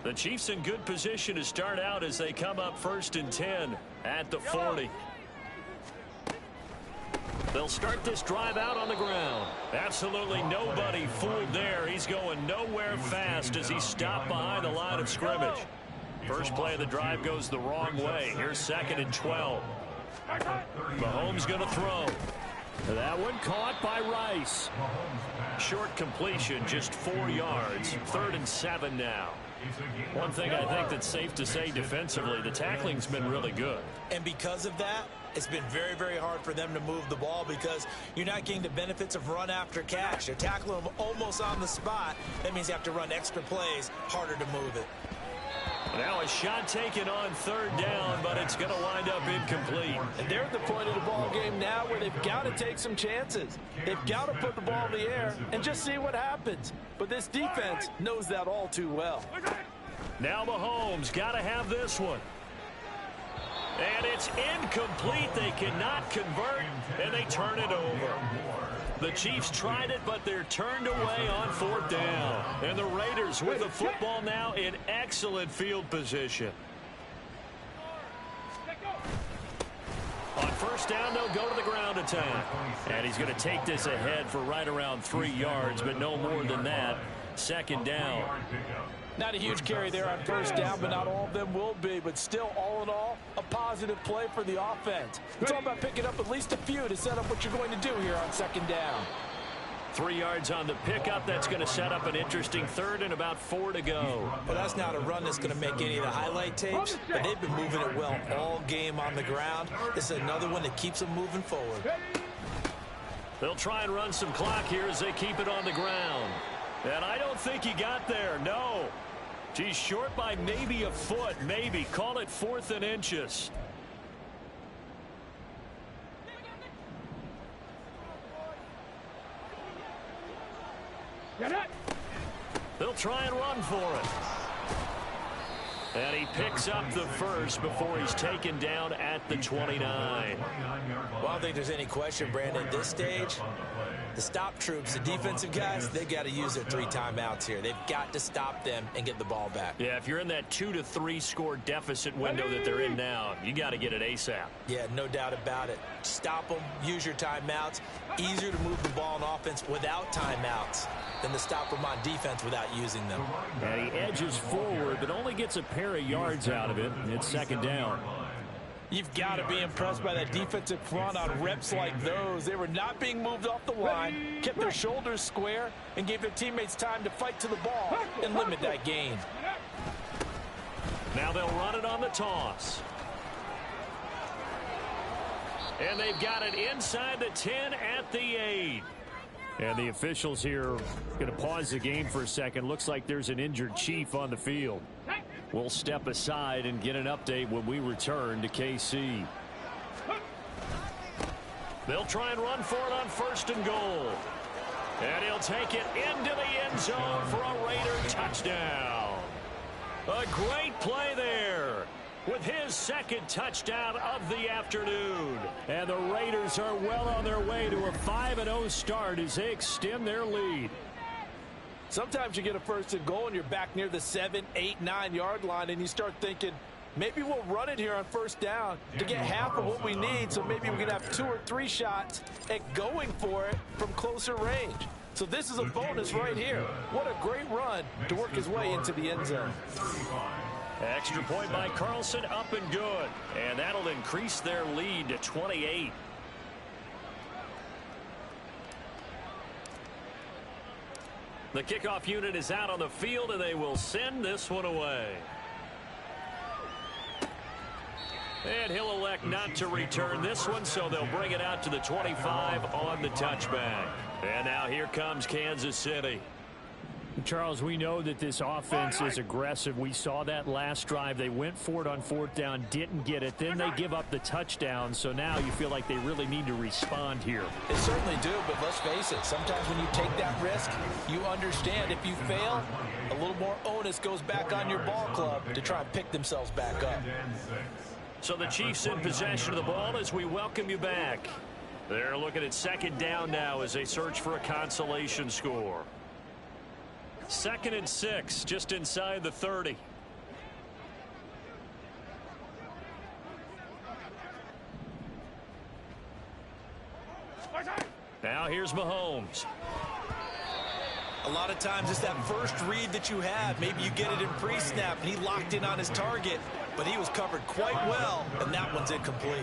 The Chiefs in good position to start out as they come up 1st and 10 at the 40. They'll start this drive out on the ground. Absolutely nobody fooled there. He's going nowhere fast as he stopped behind the line of scrimmage. First play of the drive goes the wrong way. Here's 2nd and 12. Mahomes going to throw. That one caught by Rice. Short completion, just 4 yards. 3rd and 7 now. One thing I think that's safe to say defensively, the tackling's been really good. And because of that, it's been very, very hard for them to move the ball because you're not getting the benefits of run after catch. They're tackling them almost on the spot. That means you have to run extra plays, harder to move it. Now a shot taken on 3rd down, but it's going to wind up incomplete. And they're at the point of the ball game now where they've got to take some chances. They've got to put the ball in the air and just see what happens. But this defense knows that all too well. Now Mahomes got to have this one. And it's incomplete. They cannot convert, and they turn it over. The Chiefs tried it, but they're turned away on 4th down. And the Raiders with the football now in excellent field position. On 1st down, they'll go to the ground attack. And he's going to take this ahead for right around 3 yards, but no more than that. 2nd down. Not a huge carry there on 1st down, but not all of them will be. But still, all in all, a positive play for the offense. It's all about picking up at least a few to set up what you're going to do here on 2nd down. 3 yards on the pickup. That's going to set up an interesting 3rd and about 4 to go. Well, that's not a run that's going to make any of the highlight tapes, but they've been moving it well all game on the ground. This is another one that keeps them moving forward. They'll try and run some clock here as they keep it on the ground. And I don't think he got there, no. He's short by maybe a foot, maybe. Call it 4th and inches. They'll try and run for it. And he picks up the first before he's taken down at the 29. Well, I don't think there's any question, Brandon. At this stage, the stop troops, the defensive guys, they got to use their 3 timeouts here. They've got to stop them and get the ball back. Yeah, if you're in that 2 to 3 score deficit window that they're in now, you got to get it ASAP. Yeah, no doubt about it. Stop them, use your timeouts. Easier to move the ball on offense without timeouts than to stop them on defense without using them. And he edges forward, but only gets a pair of yards out of it. It's second down. You've got to be impressed by that defensive front on reps like those. They were not being moved off the line, kept their shoulders square, and gave their teammates time to fight to the ball and limit that gain. Now they'll run it on the toss. And they've got it inside the 10 at the 8. And the officials here going to pause the game for a second. Looks like there's an injured Chief on the field. We'll step aside and get an update when we return to KC. They'll try and run for it on 1st and goal. And he'll take it into the end zone for a Raider touchdown. A great play there with his 2nd touchdown of the afternoon. And the Raiders are well on their way to a 5-0 start as they extend their lead. Sometimes you get a 1st and goal and you're back near the 7, 8, 9-yard line, and you start thinking, maybe we'll run it here on 1st down to get half of what we need, so maybe we can have 2 or 3 shots at going for it from closer range. So this is a bonus right here. What a great run to work his way into the end zone. Extra point by Carlson, up and good. And that'll increase their lead to 28. The kickoff unit is out on the field, and they will send this one away. And he'll elect not to return this one, so they'll bring it out to the 25 on the touchback. And now here comes Kansas City. Charles, we know that this offense is aggressive. We saw that last drive. They went for it on 4th down, didn't get it. Then they give up the touchdown. So now you feel like they really need to respond here. They certainly do, but let's face it. Sometimes when you take that risk, you understand if you fail, a little more onus goes back on your ball club to try and pick themselves back up. So the Chiefs in possession of the ball as we welcome you back. They're looking at 2nd down now as they search for a consolation score. 2nd and 6, just inside the 30. Now here's Mahomes. A lot of times it's that first read that you have. Maybe you get it in pre-snap, and he locked in on his target, but he was covered quite well, and that one's incomplete.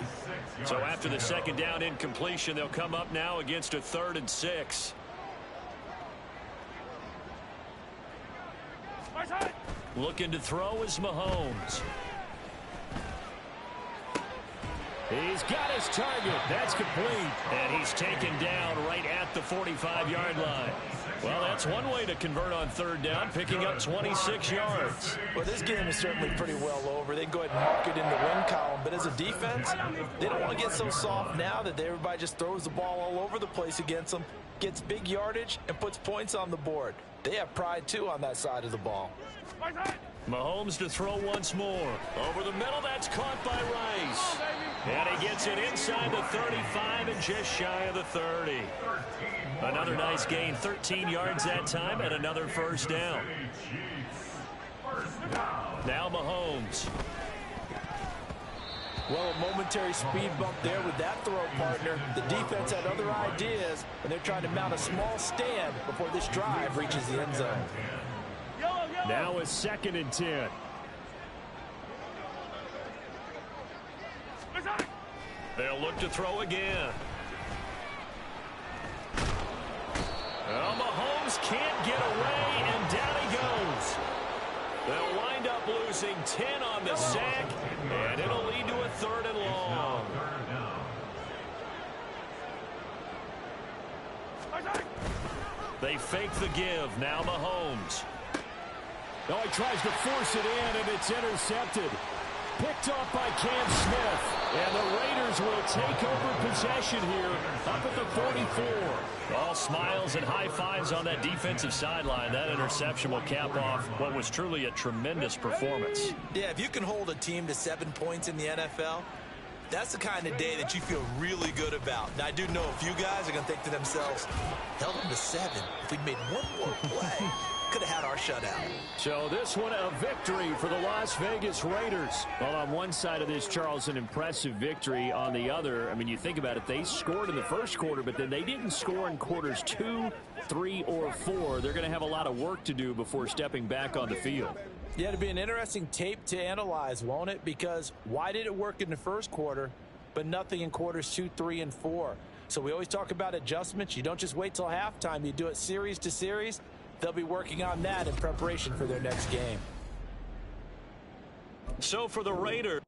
So after the 2nd down incompletion, they'll come up now against a 3rd and 6. Looking to throw is Mahomes. He's got his target. That's complete. And he's taken down right at the 45-yard line. Well, that's one way to convert on 3rd down, picking up 26 yards. Well, this game is certainly pretty well over. They can go ahead and mark it in the win column. But as a defense, they don't want to get so soft now that everybody just throws the ball all over the place against them, gets big yardage, and puts points on the board. They have pride, too, on that side of the ball. Mahomes to throw once more. Over the middle, that's caught by Rice. And he gets it inside the 35 and just shy of the 30. Another nice gain, 13 yards that time, and another 1st down. Now Mahomes. Well, a momentary speed bump there with that throw, partner. The defense had other ideas, and they're trying to mount a small stand before this drive reaches the end zone. Now it's 2nd and 10. They'll look to throw again. Well, Mahomes can't get away, and down he goes. They'll wind up losing 10 on the sack, and it'll lead to a 3rd and long. They fake the give. Now Mahomes. Oh, he tries to force it in, and it's intercepted. Picked off by Cam Smith. And the Raiders will take over possession here up at the 44. All smiles and high fives on that defensive sideline. That interception will cap off what was truly a tremendous performance. Yeah, if you can hold a team to 7 points in the NFL, that's the kind of day that you feel really good about. And I do know a few guys are going to think to themselves, held them to 7. If we'd made one more play, could have had our shutout. So this one a victory for the Las Vegas Raiders. Well, on one side of this, Charles, an impressive victory. On the other, I mean, you think about it, they scored in the first quarter, but then they didn't score in quarters 2, 3, or 4. They're going to have a lot of work to do before stepping back on the field. Yeah, it'll be an interesting tape to analyze, won't it? Because why did it work in the first quarter, but nothing in quarters 2, 3, and 4? So we always talk about adjustments. You don't just wait till halftime. You do it series to series. They'll be working on that in preparation for their next game. So for the Raiders,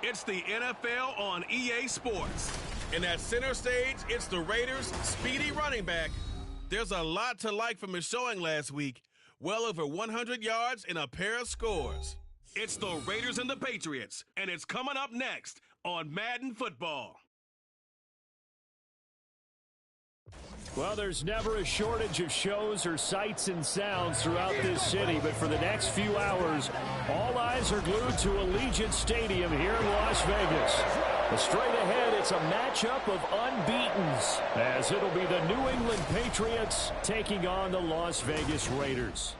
It's the NFL on EA Sports. And at center stage, it's the Raiders' speedy running back. There's a lot to like from his showing last week. Well over 100 yards and a pair of scores. It's the Raiders and the Patriots, and it's coming up next on Madden Football. Well, there's never a shortage of shows or sights and sounds throughout this city, but for the next few hours, all eyes are glued to Allegiant Stadium here in Las Vegas. Straight ahead, it's a matchup of unbeatens, as it'll be the New England Patriots taking on the Las Vegas Raiders.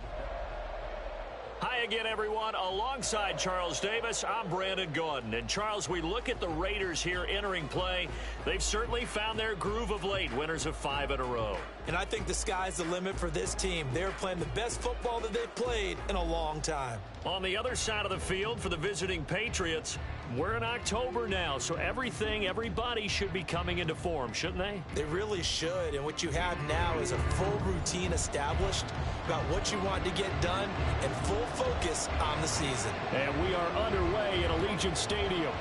Hi again, everyone. Alongside Charles Davis, I'm Brandon Gaudin. And, Charles, we look at the Raiders here entering play. They've certainly found their groove of late, winners of 5 in a row. And I think the sky's the limit for this team. They're playing the best football that they've played in a long time. On the other side of the field for the visiting Patriots, we're in October now, so everybody should be coming into form, shouldn't they? They really should, and what you have now is a full routine established about what you want to get done and full focus on the season. And we are underway at Allegiant Stadium.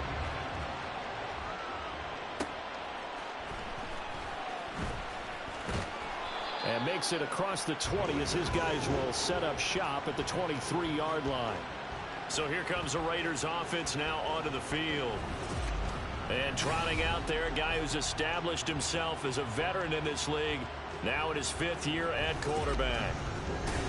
And makes it across the 20 as his guys will set up shop at the 23-yard line. So here comes the Raiders offense now onto the field. And trotting out there, a guy who's established himself as a veteran in this league, now in his 5th year at quarterback.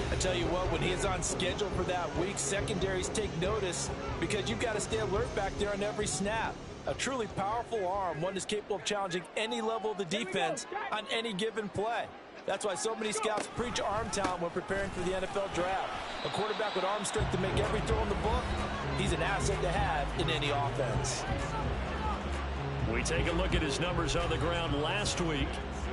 I tell you what, when he is on schedule for that week, secondaries take notice because you've got to stay alert back there on every snap. A truly powerful arm, one that's capable of challenging any level of the defense on any given play. That's why so many scouts preach arm talent when preparing for the NFL draft. A quarterback with arm strength to make every throw in the book, he's an asset to have in any offense. We take a look at his numbers on the ground last week.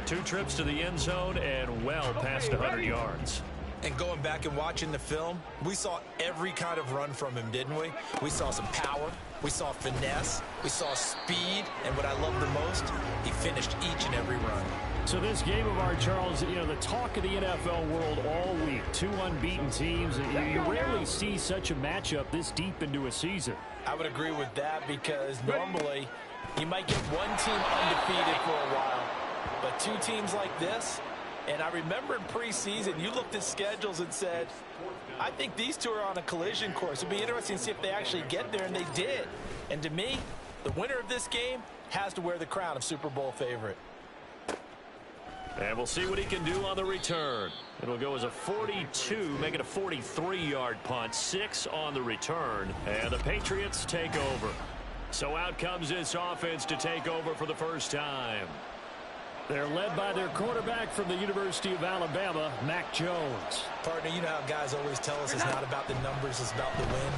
2 trips to the end zone and well past 100 yards. And going back and watching the film, we saw every kind of run from him, didn't we? We saw some power, we saw finesse, we saw speed, and what I love the most, he finished each and every run. So this game of ours, Charles, you know, the talk of the NFL world all week. 2 unbeaten teams. You rarely see such a matchup this deep into a season. I would agree with that because normally you might get one team undefeated for a while. But 2 teams like this, and I remember in preseason, you looked at schedules and said, I think these 2 are on a collision course. It'd be interesting to see if they actually get there, and they did. And to me, the winner of this game has to wear the crown of Super Bowl favorite. And we'll see what he can do on the return. It'll go as a 42, make it a 43-yard punt, 6 on the return, and the Patriots take over. So out comes this offense to take over for the first time. They're led by their quarterback from the University of Alabama, Mac Jones. Partner, you know how guys always tell us it's not about the numbers, it's about the win.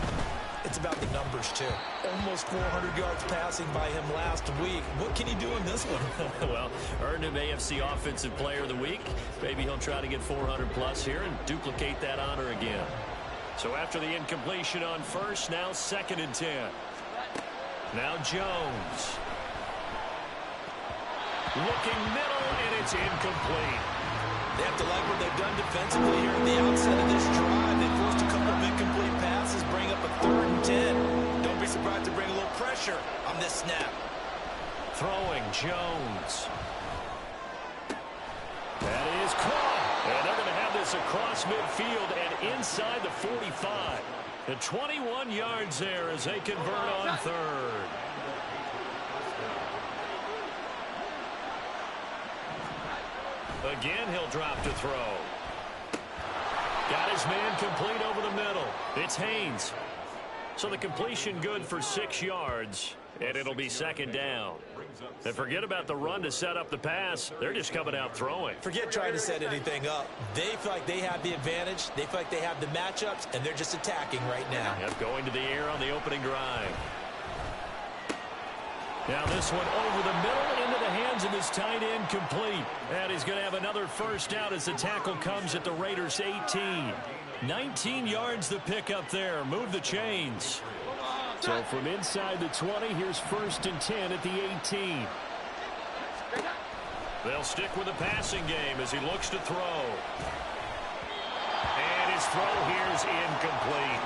It's about the numbers, too. Almost 400 yards passing by him last week. What can he do in this one? Well, earned him AFC Offensive Player of the Week. Maybe he'll try to get 400-plus here and duplicate that honor again. So after the incompletion on first, now 2nd and 10. Now Jones. Looking middle, and it's incomplete. They have to like what they've done defensively here at the outset of this drive. They forced a couple of incomplete passes, bring up a 3rd and 10. Don't be surprised to bring a little pressure on this snap. Throwing Jones. That is caught. And they're going to have this across midfield and inside the 45. The 21 yards there as they convert on 3rd. Again, he'll drop to throw. Got his man complete over the middle. It's Haynes. So the completion good for 6 yards, and it'll be 2nd down. And forget about the run to set up the pass. They're just coming out throwing. Forget trying to set anything up. They feel like they have the advantage. They feel like they have the matchups, and they're just attacking right now. Yep, going to the air on the opening drive. Now this one over the middle into the hands of his tight end, complete. And he's going to have another first down as the tackle comes at the Raiders' 18. 19 yards the pick up there. Move the chains. So from inside the 20, here's 1st and 10 at the 18. They'll stick with the passing game as he looks to throw. And his throw here's incomplete.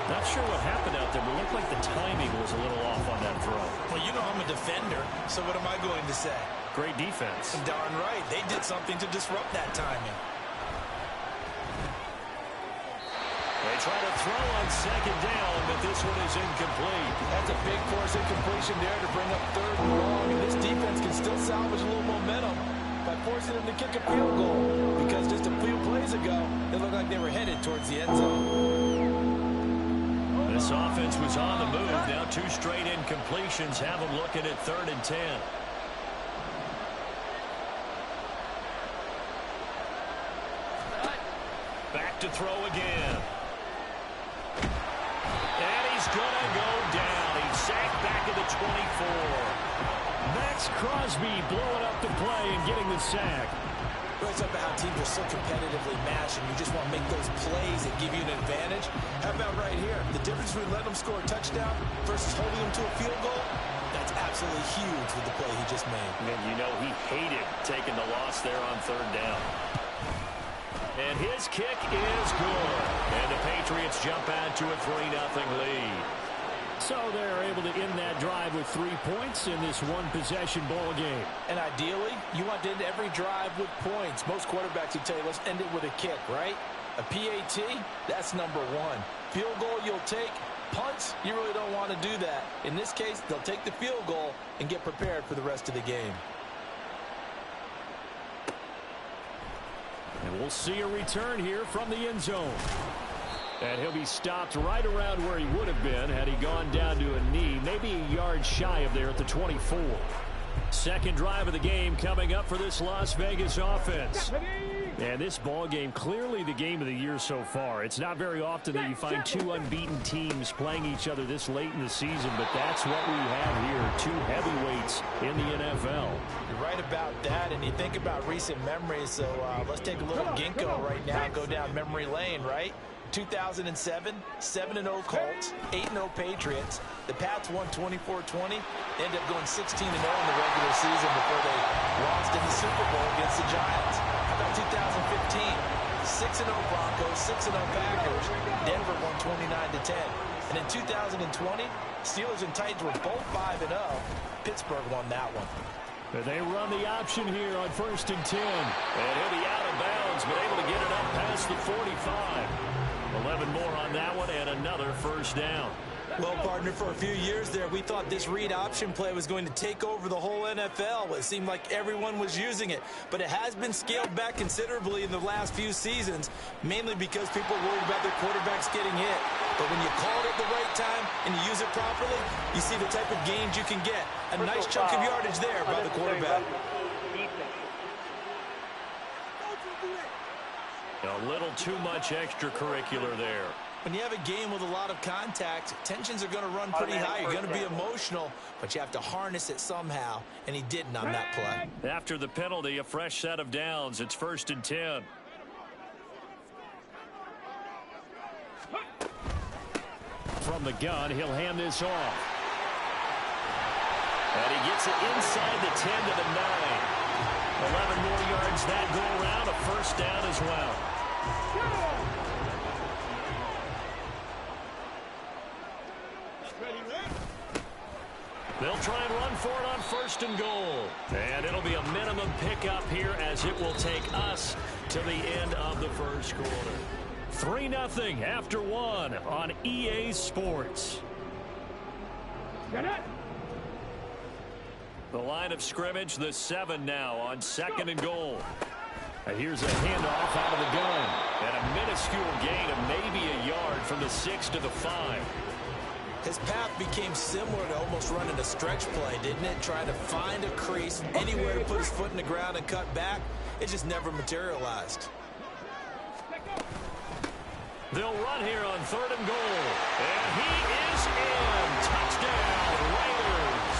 Not sure what happened out there, but it looked like the timing was a little off on that throw. Well, you know I'm a defender, so what am I going to say? Great defense. Darn right. They did something to disrupt that timing. They try to throw on second down, but this one is incomplete. That's a big force incompletion there to bring up third and long, and this defense can still salvage a little momentum by forcing them to kick a field goal, because just a few plays ago, they looked like they were headed towards the end zone. This offense was on the move. Now 2 straight incompletions have them looking at 3rd and 10. Back to throw again. And he's going to go down. He's sacked back at the 24. Max Crosby blowing up the play and getting the sack. It's up how teams are so competitively matched, and you just want to make those plays that give you an advantage. How about right here? The difference between letting them score a touchdown versus holding them to a field goal, that's absolutely huge with the play he just made. And you know he hated taking the loss there on 3rd down. And his kick is good. And the Patriots jump out to a 3-0 lead. So they're able to end that drive with 3 points in this one-possession ball game. And ideally, you want to end every drive with points. Most quarterbacks would tell you, let's end it with a kick, right? A PAT, that's number 1. Field goal you'll take. Punts, you really don't want to do that. In this case, they'll take the field goal and get prepared for the rest of the game. And we'll see a return here from the end zone. And he'll be stopped right around where he would have been had he gone down to a knee, maybe a yard shy of there at the 24. Second drive of the game coming up for this Las Vegas offense. And this ball game, clearly the game of the year so far. It's not very often that you find 2 unbeaten teams playing each other this late in the season, but that's what we have here, 2 heavyweights in the NFL. You're right about that, and you think about recent memories, so let's take a little ginkgo right now and go down memory lane, right? 2007, 7-0 Colts, 8-0 Patriots. The Pats won 24-20. They ended up going 16-0 in the regular season before they lost in the Super Bowl against the Giants. How about 2015? 6-0 Broncos, 6-0 Packers. Denver won 29-10. And in 2020, Steelers and Titans were both 5-0. Pittsburgh won that one. They run the option here on 1st and 10. And he'll be out of bounds, but able to get it up past the 45. 11 more on that one and another first down. Well, partner, for a few years there, we thought this read option play was going to take over the whole NFL. It seemed like everyone was using it, but it has been scaled back considerably in the last few seasons, mainly because people are worried about their quarterbacks getting hit. But when you call it at the right time and you use it properly, you see the type of gains you can get. A nice chunk of yardage there by the quarterback. A little too much extracurricular there. When you have a game with a lot of contact, tensions are going to run pretty high. You're going to be emotional, but you have to harness it somehow, and he didn't on that play. After the penalty, a fresh set of downs. It's 1st and 10. From the gun, he'll hand this off. And he gets it inside the 10 to the 9. 11 more yards that go around, a first down as well. They'll try and run for it on 1st and goal. And it'll be a minimum pickup here as it will take us to the end of the first quarter. 3-0 after 1 on EA Sports. The line of scrimmage, the 7 now on 2nd and goal. And here's a handoff out of the gun. And a minuscule gain of maybe a yard from the 6 to the 5. His path became similar to almost running a stretch play, didn't it? Trying to find a crease, anywhere to put his foot in the ground and cut back. It just never materialized. They'll run here on 3rd and goal. And he is in. Touchdown, Raiders.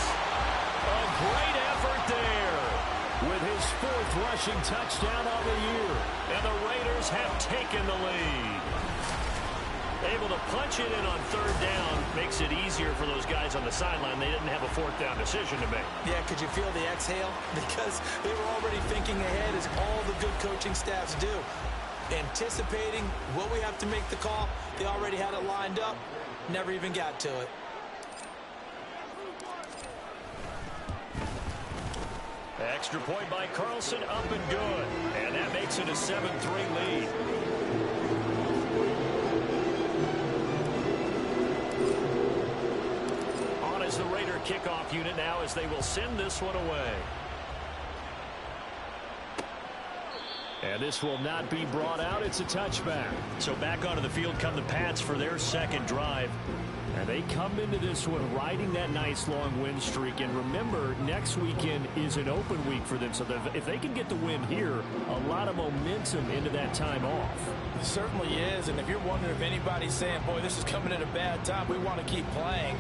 A great effort there with his 4th rushing touchdown on the year. And the Raiders have taken the lead. Able to punch it in on 3rd down makes it easier for those guys on the sideline. They didn't have a 4th down decision to make. Yeah, could you feel the exhale? Because they were already thinking ahead, as all the good coaching staffs do. anticipating what we have to make the call. They already had it lined up, never even got to it. Extra point by Carlson, up and good. And that makes it a 7-3 lead. On is the Raider kickoff unit now as they will send this one away. And this will not be brought out. It's a touchback. So back onto the field come the Pats for their second drive. And they come into this one riding that nice long win streak. And remember, next weekend is an open week for them. So if they can get the win here, a lot of momentum into that time off. It certainly is. And if you're wondering if anybody's saying, boy, this is coming at a bad time, we want to keep playing,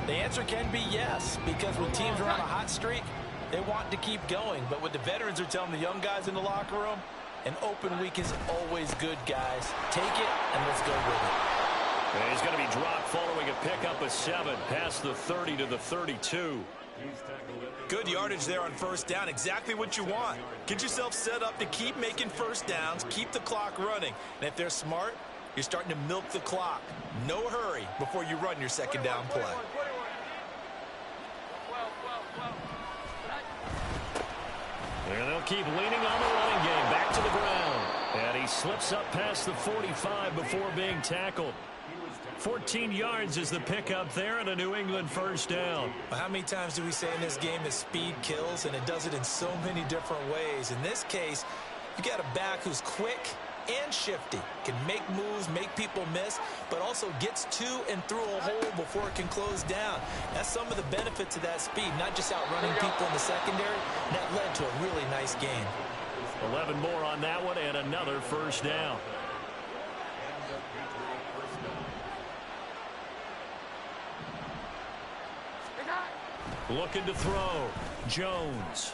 the answer can be yes. Because when teams are on a hot streak, they want to keep going. But what the veterans are telling the young guys in the locker room, an open week is always good, guys. Take it and let's go with it. And he's going to be dropped following a pickup of 7 past the 30 to the 32. Good yardage there on first down. Exactly what you want. Get yourself set up to keep making first downs, keep the clock running. And if they're smart, you're starting to milk the clock. No hurry before you run your second down play. And they'll keep leaning on the running game. Back to the ground. And he slips up past the 45 before being tackled. 14 yards is the pickup there and a New England first down. Well, how many times do we say in this game that speed kills, and it does it in so many different ways? In this case, you got a back who's quick and shifty, can make moves, make people miss, but also gets to and through a hole before it can close down. That's some of the benefits of that speed, not just outrunning people in the secondary. And that led to a really nice game. 11 more on that one and another first down. Looking to throw. Jones.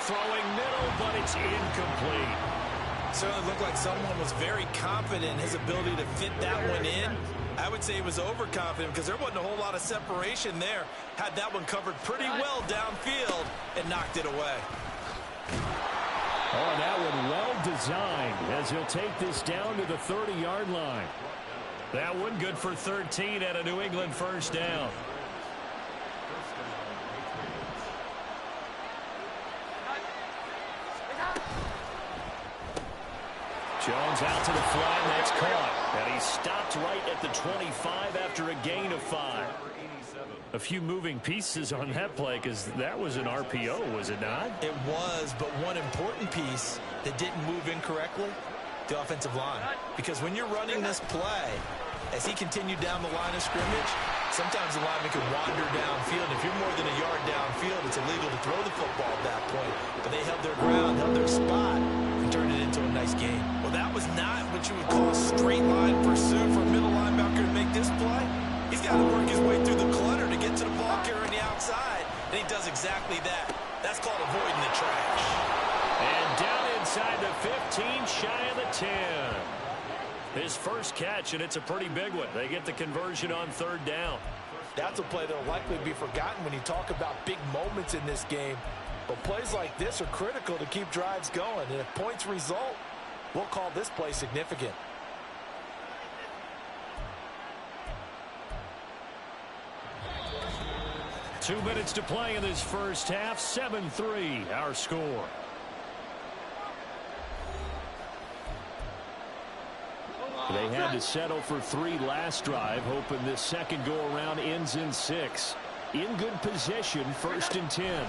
Throwing middle, but it's incomplete. Certainly looked like someone was very confident in his ability to fit that one in. I would say he was overconfident because there wasn't a whole lot of separation there. Had that one covered pretty well downfield and knocked it away. Oh, that one well designed as he'll take this down to the 30-yard line. That one good for 13 at a New England first down. Jones out to the flat, that's caught. And he's stopped right at the 25 after a gain of 5. A few moving pieces on that play because that was an RPO, was it not? It was, but one important piece that didn't move incorrectly, the offensive line. Because when you're running this play, as he continued down the line of scrimmage, sometimes the lineman can wander downfield. If you're more than a yard downfield, it's illegal to throw the football at that point. But they held their ground, held their spot, and turned it into a nice game. Well, that was not what you would call a straight line pursuit for a middle linebacker to make this play. He's got to work his way through the clutter to get to the ball carrier on the outside, and he does exactly that. That's called avoiding the trash. And down inside the 15, shy of the 10. His first catch, and it's a pretty big one. They get the conversion on third down. That's a play that will likely be forgotten when you talk about big moments in this game. But plays like this are critical to keep drives going. And if points result, we'll call this play significant. Two minutes to play in this first half. 7-3, our score. They had to settle for 3 last drive, hoping this second go-around ends in 6. In good position, 1st and 10.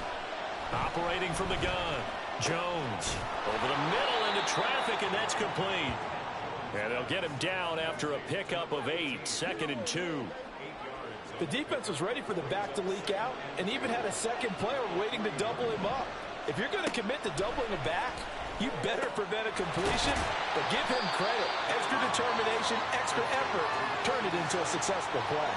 Operating from the gun. Jones over the middle into traffic, and that's complete. And they'll get him down after a pickup of 8, 2nd and 2. The defense was ready for the back to leak out and even had a second player waiting to double him up. If you're going to commit to doubling a back, you better prevent a completion, but give him credit. Extra determination, extra effort, turn it into a successful play.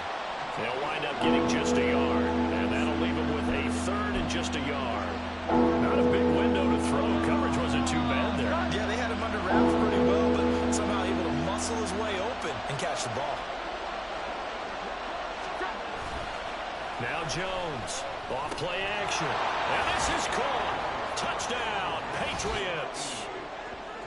They'll wind up getting just a yard, and that'll leave him with a 3rd and just a yard. Not a big window to throw. Coverage wasn't too bad there. Yeah, they had him under wraps pretty well, but somehow able to muscle his way open and catch the ball. Now Jones, off play action, and this is caught. Touchdown, Patriots.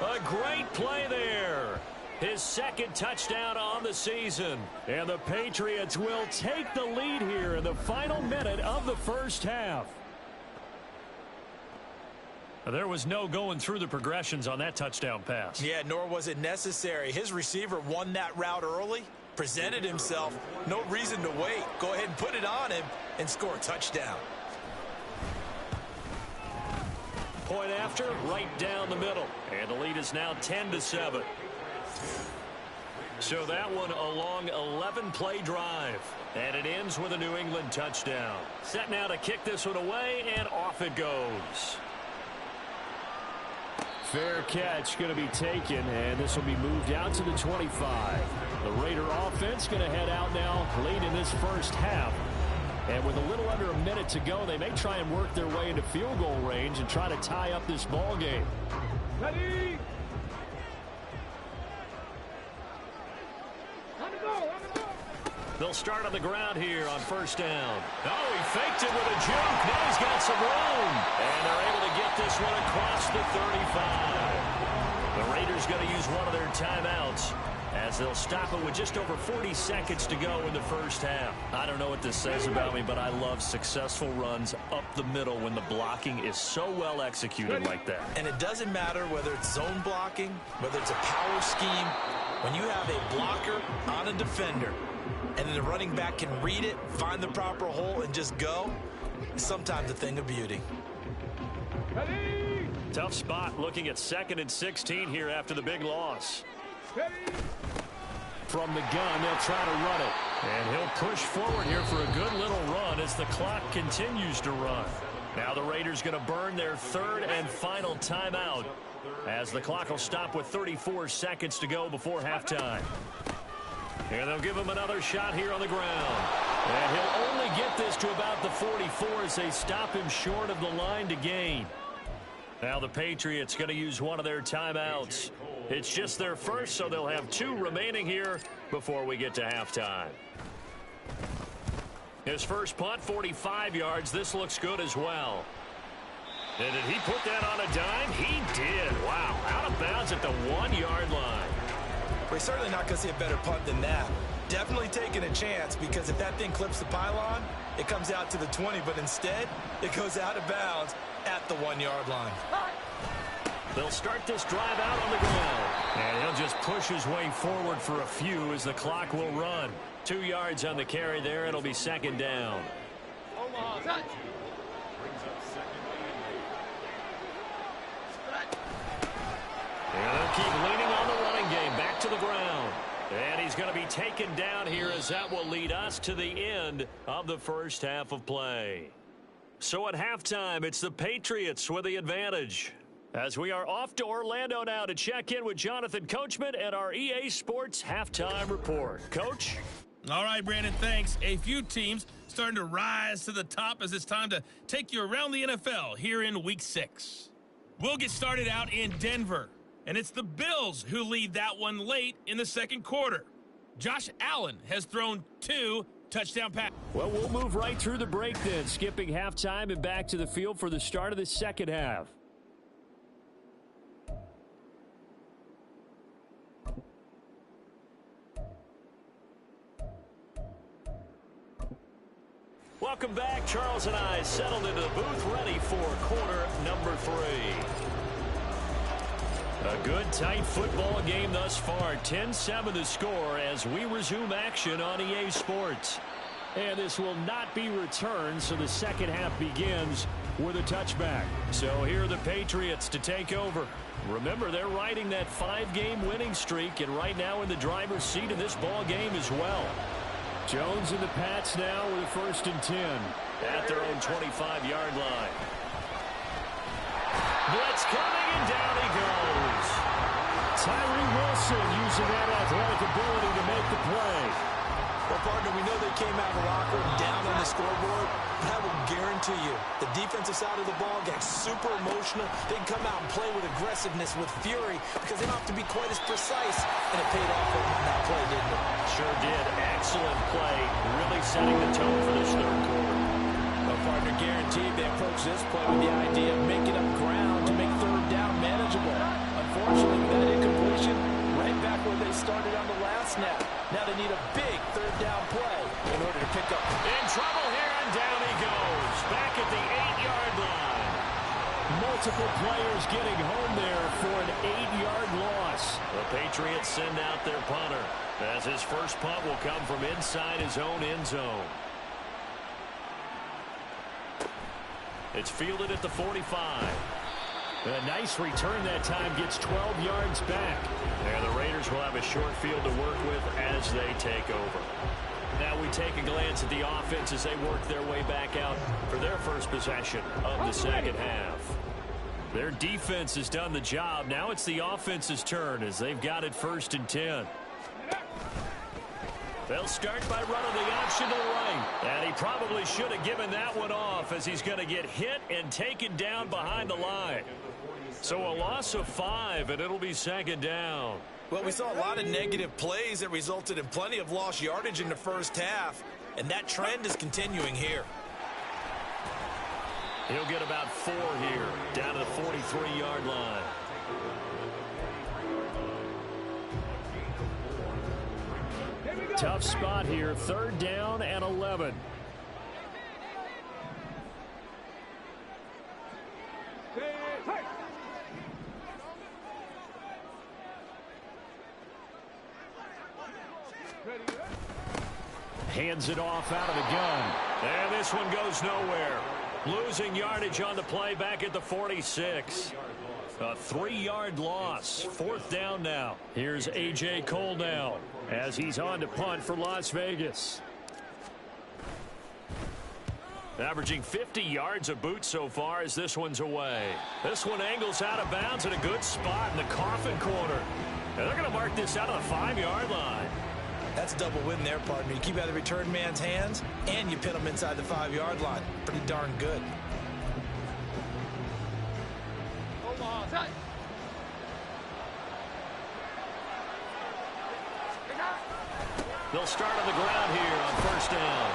A great play there. His second touchdown on the season. And the Patriots will take the lead here in the final minute of the first half. There was no going through the progressions on that touchdown pass. Yeah, nor was it necessary. His receiver won that route early, presented himself. No reason to wait. Go ahead and put it on him and score a touchdown. Point after, right down the middle. And the lead is now 10-7. So that one a long 11-play drive. And it ends with a New England touchdown. Set now to kick this one away, and off it goes. Fair catch going to be taken, and this will be moved out to the 25. The Raider offense going to head out now late in this first half. And with a little under a minute to go, they may try and work their way into field goal range and try to tie up this ball game. Ready? They'll start on the ground here on first down. Oh, he faked it with a juke. Now he's got some room. And they're able to get this one across the 35. The Raiders going to use one of their timeouts as they'll stop it with just over 40 seconds to go in the first half. I don't know what this says about me, but I love successful runs up the middle when the blocking is so well executed like that. And it doesn't matter whether it's zone blocking, whether it's a power scheme. When you have a blocker on a defender, and then the running back can read it, find the proper hole, and just go, it's sometimes a thing of beauty. Ready? Tough spot looking at 2nd and 16 here after the big loss. Ready? From the gun, they'll try to run it. And he'll push forward here for a good little run as the clock continues to run. Now the Raiders going to burn their third and final timeout as the clock will stop with 34 seconds to go before halftime. And they'll give him another shot here on the ground. And he'll only get this to about the 44 as they stop him short of the line to gain. Now the Patriots going to use one of their timeouts. It's just their first, so they'll have 2 remaining here before we get to halftime. His first punt, 45 yards. This looks good as well. And did he put that on a dime? He did. Wow. Out of bounds at the 1-yard line. We're certainly not going to see a better punt than that. Definitely taking a chance, because if that thing clips the pylon, it comes out to the 20, but instead, it goes out of bounds at the 1-yard line. They'll start this drive out on the ground. And he'll just push his way forward for a few as the clock will run. 2 yards on the carry there. It'll be 2nd down. And they'll keep leaning on the running game. Back to the ground. And he's going to be taken down here as that will lead us to the end of the first half of play. So at halftime, it's the Patriots with the advantage. As we are off to Orlando now to check in with Jonathan Coachman at our EA Sports Halftime Report. Coach? All right, Brandon, thanks. A few teams starting to rise to the top as it's time to take you around the NFL here in Week 6. We'll get started out in Denver, and it's the Bills who lead that one late in the second quarter. Josh Allen has thrown 2 touchdown passes. Well, we'll move right through the break then, skipping halftime and back to the field for the start of the second half. Welcome back. Charles and I settled into the booth, ready for quarter number 3. A good, tight football game thus far. 10-7 the score as we resume action on EA Sports. And this will not be returned, so the second half begins with a touchback. So here are the Patriots to take over. Remember, they're riding that 5-game winning streak, and right now in the driver's seat in this ball game as well. Jones and the Pats now with a 1st and 10 at their own 25-yard line. Blitz coming, and down he goes. Tyree Wilson using that athletic ability to make the play. Well, partner, we know they came out of the locker room down on the scoreboard, but I will guarantee you the defensive side of the ball got super emotional. They can come out and play with aggressiveness, with fury, because they don't have to be quite as precise, and it paid off for them on that play, didn't it? Sure did. Excellent play, really setting the tone for this third quarter. Well, partner, guaranteed they approach this play with the idea of making up ground to make third down manageable. A Unfortunately, with that incompletion, right back where they started on the last snap. Now they need a big third down play in order to pick up. In trouble here, and down he goes. Back at the 8-yard line. Multiple players getting home there for an 8-yard loss. The Patriots send out their punter, as his first punt will come from inside his own end zone. It's fielded at the 45. A nice return that time, gets 12 yards back. And the Raiders will have a short field to work with as they take over. Now we take a glance at the offense as they work their way back out for their first possession of the second half. Their defense has done the job. Now it's the offense's turn as they've got it 1st and 10. They'll start by running the option to the right. And he probably should have given that one off, as he's going to get hit and taken down behind the line. So a loss of 5, and it'll be 2nd down. Well, we saw a lot of negative plays that resulted in plenty of lost yardage in the first half, and that trend is continuing here. He'll get about 4 here, down to the 43-yard line. Tough spot here, 3rd down and 11. Hands it off out of the gun. And this one goes nowhere. Losing yardage on the play back at the 46. A 3-yard loss. 4th down now. Here's A.J. Cole now as he's on to punt for Las Vegas. Averaging 50 yards a boot so far as this one's away. This one angles out of bounds at a good spot in the coffin corner. And they're going to mark this out of the 5-yard line. That's a double win there, partner. You keep out of the return man's hands, and you pin him inside the 5-yard line. Pretty darn good. They'll start on the ground here on 1st down.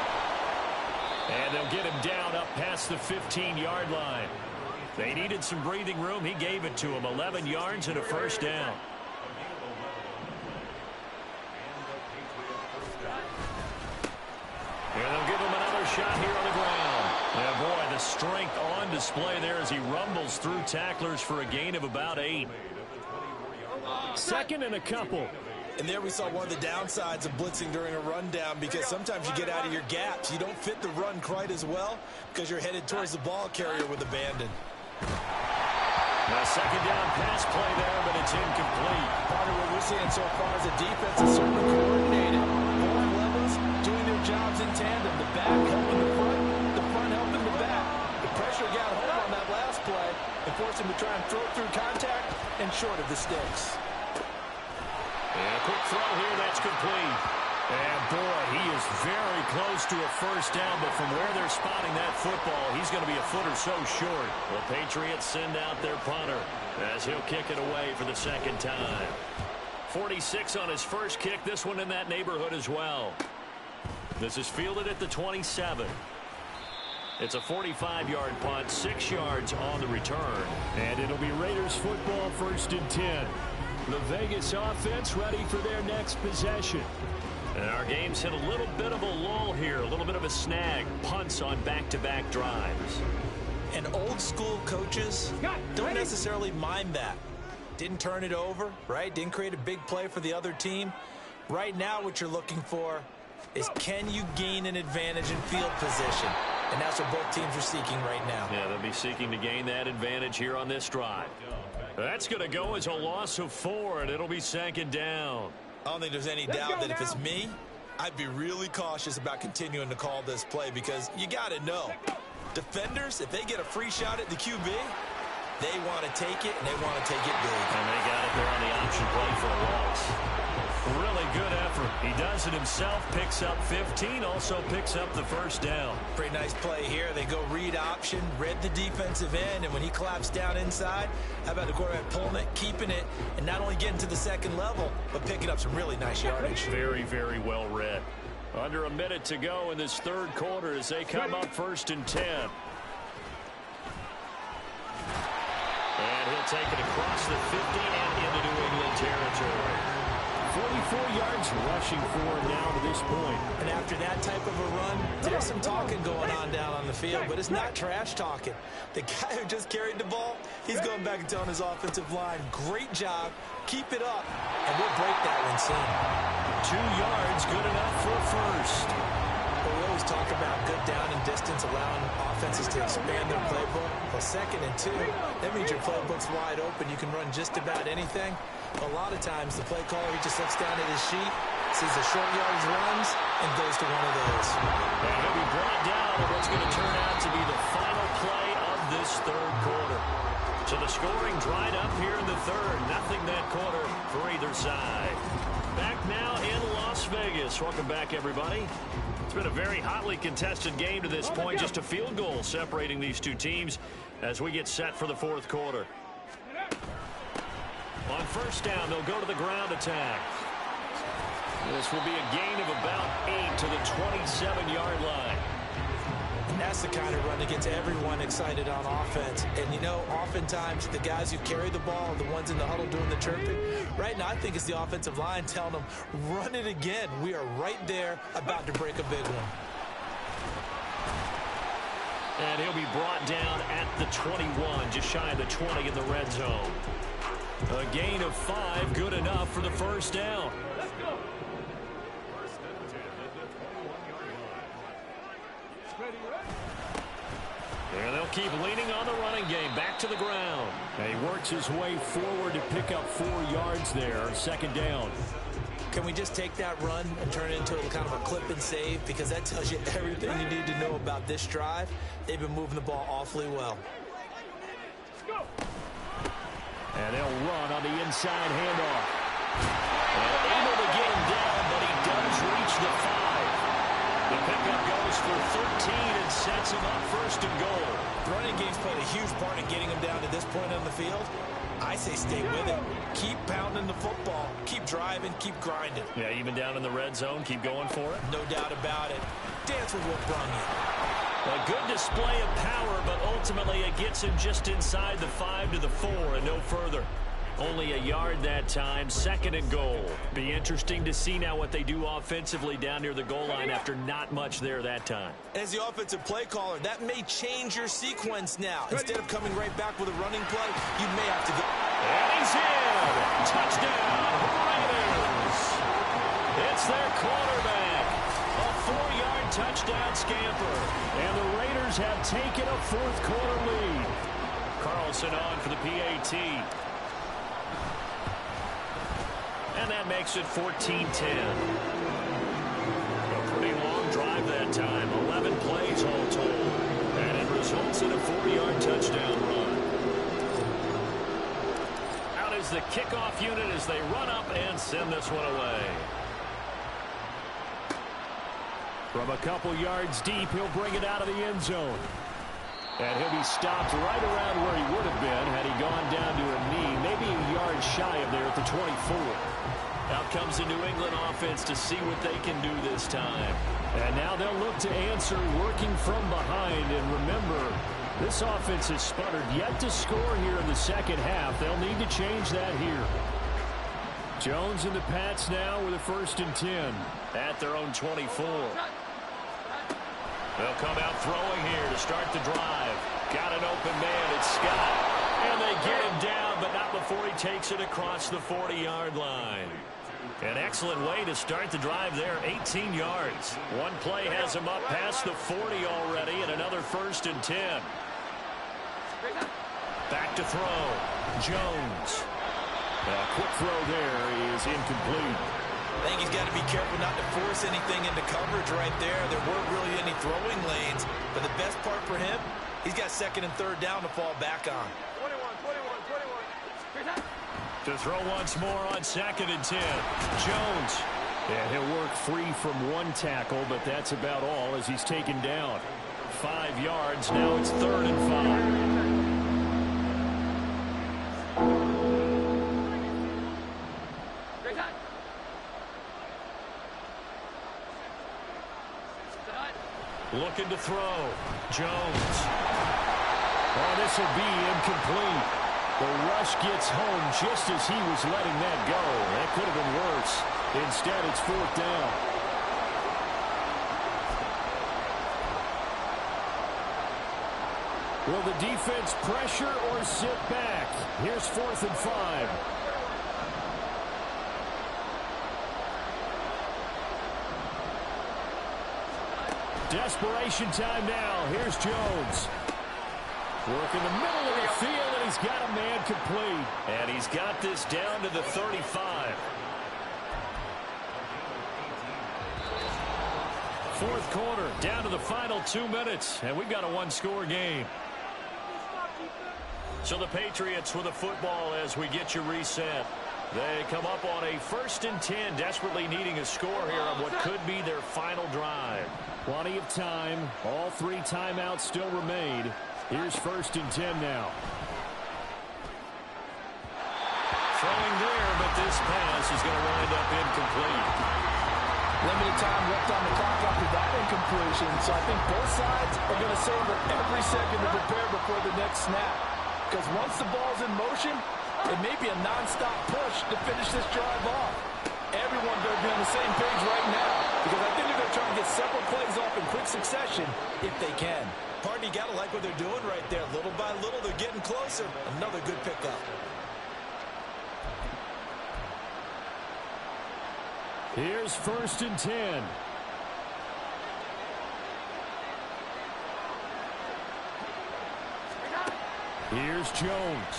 And they'll get him down up past the 15-yard line. They needed some breathing room. He gave it to him. 11 yards and a 1st down. And they'll give him another shot here on the ground. Yeah, boy, the strength on display there as he rumbles through tacklers for a gain of about 8. 2nd and a couple. And there we saw one of the downsides of blitzing during a rundown, because sometimes you get out of your gaps. You don't fit the run quite as well because you're headed towards the ball carrier with abandon. A 2nd down pass play there, but it's incomplete. Part of what we're seeing so far is the defense is certainly coordinated. Both levels doing their jobs in tandem. The back helping the front helping the back. The pressure got home on that last play and forced him to try and throw through contact and short of the sticks. And a quick throw here, that's complete. And boy, he is very close to a 1st down, but from where they're spotting that football, he's going to be a foot or so short. The Patriots send out their punter as he'll kick it away for the 2nd time. 46 on his first kick, this one in that neighborhood as well. This is fielded at the 27. It's a 45-yard punt, 6 yards on the return. And it'll be Raiders football, 1st and 10. The Vegas offense ready for their next possession. And our game's hit a little bit of a lull here, a little bit of a snag. Punts on back-to-back drives. And old school coaches don't necessarily mind that. Didn't turn it over, right? Didn't create a big play for the other team. Right now what you're looking for is, can you gain an advantage in field position? And that's what both teams are seeking right now. Yeah, they'll be seeking to gain that advantage here on this drive. That's going to go as a loss of 4, and it'll be 2nd down. I don't think there's any doubt that if it's me, I'd be really cautious about continuing to call this play, because you got to know, defenders, if they get a free shot at the QB, they want to take it, and they want to take it big. And they got it there on the option play for a loss. Really good effort. He does it himself, picks up 15, also picks up the 1st down. Pretty nice play here. They go read option, read the defensive end, and when he collapsed down inside, how about the quarterback pulling it, keeping it, and not only getting to the 2nd level, but picking up some really nice yardage. Very, very well read. Under a minute to go in this 3rd quarter as they come up 1st and 10. And he'll They'll take it across the 50 and into New England territory. 44 yards rushing for him now to this point. And after that type of a run, there's some talking going on down on the field, but it's not trash talking. The guy who just carried the ball, he's going back and telling his offensive line, great job, keep it up, and we'll break that one soon. 2 yards, good enough for a first. Well, we always talk about good down and distance, allowing offenses to expand their playbook. Well, 2nd and 2, that means your playbook's wide open. You can run just about anything. A lot of times, the play caller, he just looks down at his sheet, sees the short yardage runs, and goes to one of those. And he'll be brought down on what's going to turn out to be the final play of this third quarter. So the scoring dried up here in the third. Nothing that quarter for either side. Back now in Las Vegas. Welcome back, everybody. It's been a very hotly contested game to this point. Just a field goal separating these two teams as we get set for the fourth quarter. On first down, they'll go to the ground attack. This will be a gain of about 8 to the 27-yard line. And that's the kind of run that gets everyone excited on offense. And, you know, oftentimes the guys who carry the ball are the ones in the huddle doing the chirping. Right now, I think it's the offensive line telling them, run it again. We are right there about to break a big one. And he'll be brought down at the 21, just shy of the 20 in the red zone. A gain of 5, good enough for the first down. Let's go. First and 10 at the 21-yard line. Ready, ready. And they'll keep leaning on the running game. Back to the ground. And he works his way forward to pick up 4 yards there. 2nd down. Can we just take that run and turn it into a kind of a clip and save? Because that tells you everything you need to know about this drive. They've been moving the ball awfully well. Let's go. And they'll run on the inside handoff. And able to get him down, but he does reach the 5. The pickup goes for 13 and sets him up first and goal. The running game's played a huge part in getting him down to this point on the field. I say stay with it. Keep pounding the football. Keep driving. Keep grinding. Yeah, even down in the red zone, keep going for it. No doubt about it. Dance with what brung you. A good display of power, but ultimately it gets him just inside the 5 to the 4 and no further. Only a yard that time, 2nd and goal. Be interesting to see now what they do offensively down near the goal line after not much there that time. As the offensive play caller, that may change your sequence now. Instead of coming right back with a running play, you may have to go. And he's in! Touchdown, Raiders! It's their quarterback. A 4-yard touchdown scamper. And the Raiders have taken a fourth quarter lead. Carlson on for the PAT. And that makes it 14-10. A pretty long drive that time. 11 plays all told. And it results in a 40-yard touchdown run. Out is the kickoff unit as they run up and send this one away. From a couple yards deep, he'll bring it out of the end zone. And he'll be stopped right around where he would have been had he gone down to a knee, maybe a yard shy of there at the 24. Out comes the New England offense to see what they can do this time. And now they'll look to answer working from behind. And remember, this offense has sputtered yet to score here in the second half. They'll need to change that here. Jones and the Pats now with a 1st and 10. At their own 24. They'll come out throwing here to start the drive. Got an open man. It's Scott. And they get him down, but not before he takes it across the 40-yard line. An excellent way to start the drive there. 18 yards. One play has him up past the 40 already, and another 1st and 10. Back to throw. Jones. A quick throw there is incomplete. I think he's got to be careful not to force anything into coverage right there. There weren't really any throwing lanes. But the best part for him, he's got 2nd and 3rd down to fall back on. 21. To throw once more on 2nd and 10. Jones. Yeah, he'll work free from one tackle, but that's about all as he's taken down. 5 yards. Now it's 3rd and 5. Looking to throw. Jones. Oh, this will be incomplete. The rush gets home just as he was letting that go. That could have been worse. Instead, it's 4th down. Will the defense pressure or sit back? Here's 4th and 5. Desperation time now. Here's Jones. Work in the middle of the field, and he's got a man complete. And he's got this down to the 35. 4th quarter, down to the final 2 minutes, and we've got a one-score game. So the Patriots with the football as we get you reset. They come up on a 1st and 10, desperately needing a score here on what could be their final drive. Plenty of time. All 3 timeouts still remain. Here's 1st and 10 now. Throwing there, but this pass is going to wind up incomplete. Limited time left on the clock after that incompletion, so I think both sides are going to savor every second to prepare before the next snap. Because once the ball's in motion, it may be a non-stop push to finish this drive off. Everyone better be on the same page right now, because I think they're going to try and get several plays off in quick succession if they can. Partner, you got to like what they're doing right there. Little by little, they're getting closer. Another good pickup. Here's 1st and 10. Here's Jones.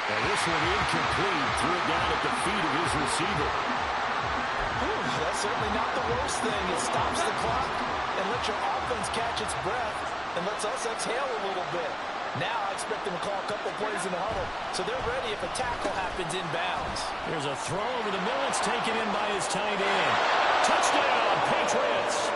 And this one incomplete. Threw it down at the feet of his receiver. That's certainly not the worst thing. It stops the clock and lets your offense catch its breath and lets us exhale a little bit. Now I expect them to call a couple plays in the huddle, so they're ready if a tackle happens inbounds. There's a throw over the middle. It's taken in by his tight end. Touchdown, Patriots!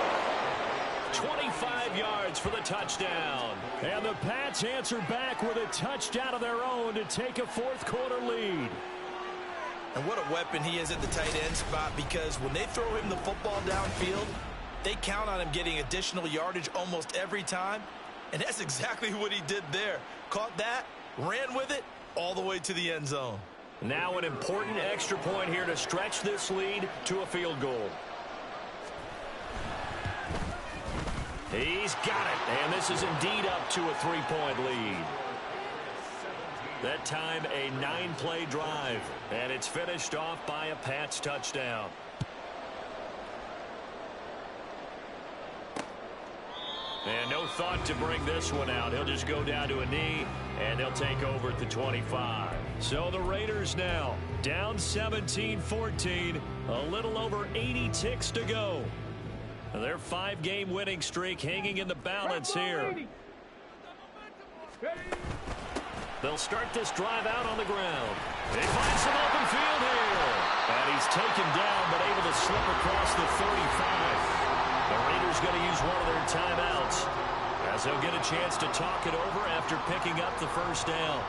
25 yards for the touchdown. And the Pats answer back with a touchdown of their own to take a 4th quarter lead. And what a weapon he is at the tight end spot, because when they throw him the football downfield, they count on him getting additional yardage almost every time. And that's exactly what he did there. Caught that, ran with it, all the way to the end zone. Now an important extra point here to stretch this lead to a field goal. He's got it, and this is indeed up to a 3-point lead. That time a 9-play drive, and it's finished off by a Pats touchdown. And no thought to bring this one out. He'll just go down to a knee, and they'll take over at the 25. So the Raiders now down 17-14, a little over 80 ticks to go. Their 5-game winning streak hanging in the balance here. They'll start this drive out on the ground. He finds some open field here. And he's taken down, but able to slip across the 35. The Raiders going to use one of their timeouts, as they'll get a chance to talk it over after picking up the 1st down.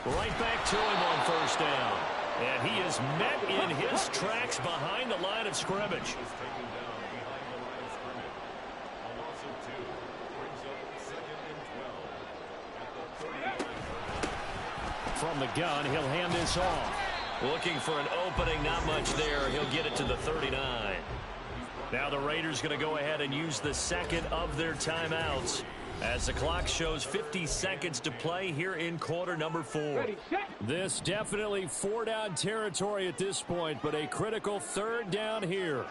Right back to him on 1st down. And he is met in his tracks behind the line of scrimmage. From the gun, he'll hand this off. Looking for an opening, not much there. He'll get it to the 39. Now the Raiders going to go ahead and use the 2nd of their timeouts, as the clock shows 50 seconds to play here in quarter number 4. This definitely 4-down territory at this point, but a critical 3rd down here.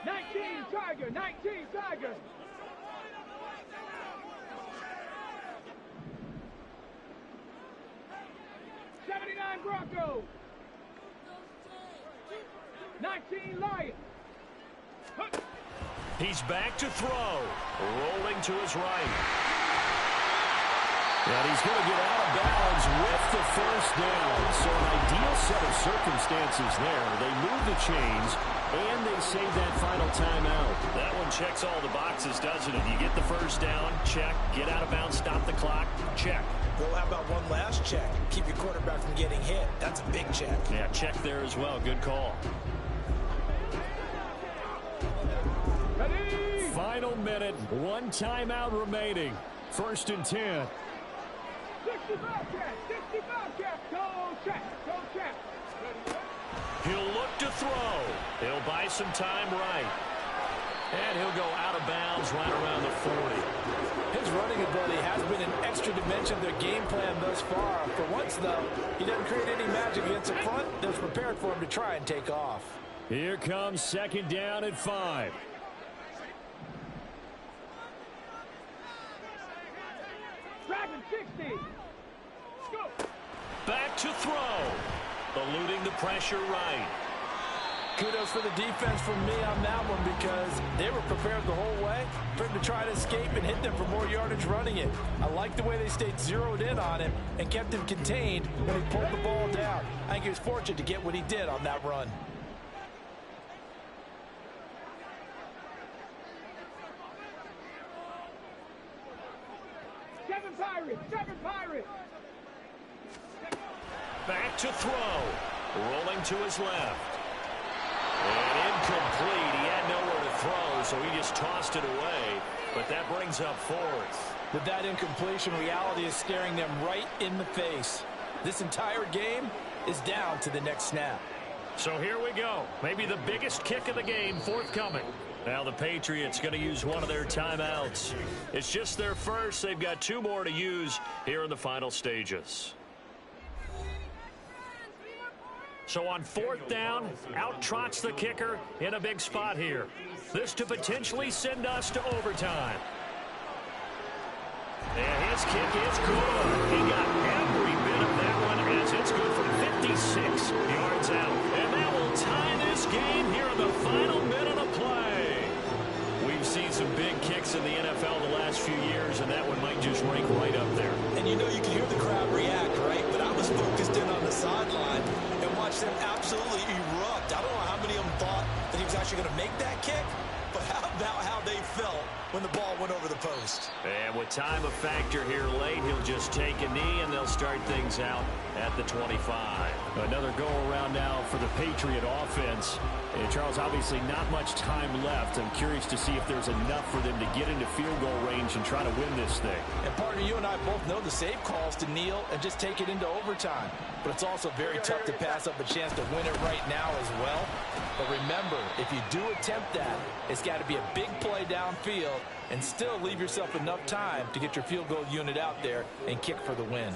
19 Tiger, 19 Tiger. Bronco. 19 Lions. He's back to throw. Rolling to his right. And he's going to get out of bounds with the 1st down. So an ideal set of circumstances there. They move the chains, and they save that final timeout. That one one checks all the boxes, doesn't it? You get the first down, check. Get out of bounds, stop the clock, check. Well, how about one last check? Keep your quarterback from getting hit. That's a big check. Yeah, check there as well. Good call. Ready? Final minute, one timeout remaining. 1st and 10. 65 check. Go check. He'll look to throw. He'll buy some time right. And he'll go out of bounds right around the 40. His running ability has been an extra dimension of their game plan thus far. For once, though, he doesn't create any magic against the front that's prepared for him to try and take off. Here comes 2nd down at 5. Dragon 60. Go. Back to throw. Eluding the pressure right. Kudos for the defense from me on that one because they were prepared the whole way for him to try to escape and hit them for more yardage running it. I like the way they stayed zeroed in on him and kept him contained when he pulled the ball down. I think he was fortunate to get what he did on that run. Seven Pirates. Back to throw. Rolling to his left. And incomplete. He had nowhere to throw, so he just tossed it away. But that brings up 4th. With that incompletion, reality is staring them right in the face. This entire game is down to the next snap. So here we go. Maybe the biggest kick of the game forthcoming. Now the Patriots going to use one of their timeouts. It's just their first. They've got 2 more to use here in the final stages. So on 4th down, out trots the kicker in a big spot here. This to potentially send us to overtime. And his kick is good. He got every bit of that one as it's good from 56 yards out. And that will tie this game here in the final minute of play. We've seen some big kicks in the NFL the last few years, and that one might just rank right up there. And you know you can hear the crowd react, right? But I was focused in on the sideline and watched them absolutely erupt. I don't know how many of them thought that he was actually going to make that kick, but how about how they felt when the ball went over the post? And with time a factor here late, he'll just take a knee, and they'll start things out at the 25. Another go-around now for the Patriot offense. And Charles, obviously not much time left. I'm curious to see if there's enough for them to get into field goal range and try to win this thing. And partner, you and I both know the safe calls to kneel and just take it into overtime. But it's also very tough to pass up a chance to win it right now as well. But remember, if you do attempt that, it's got to be a big play downfield and still leave yourself enough time to get your field goal unit out there and kick for the win.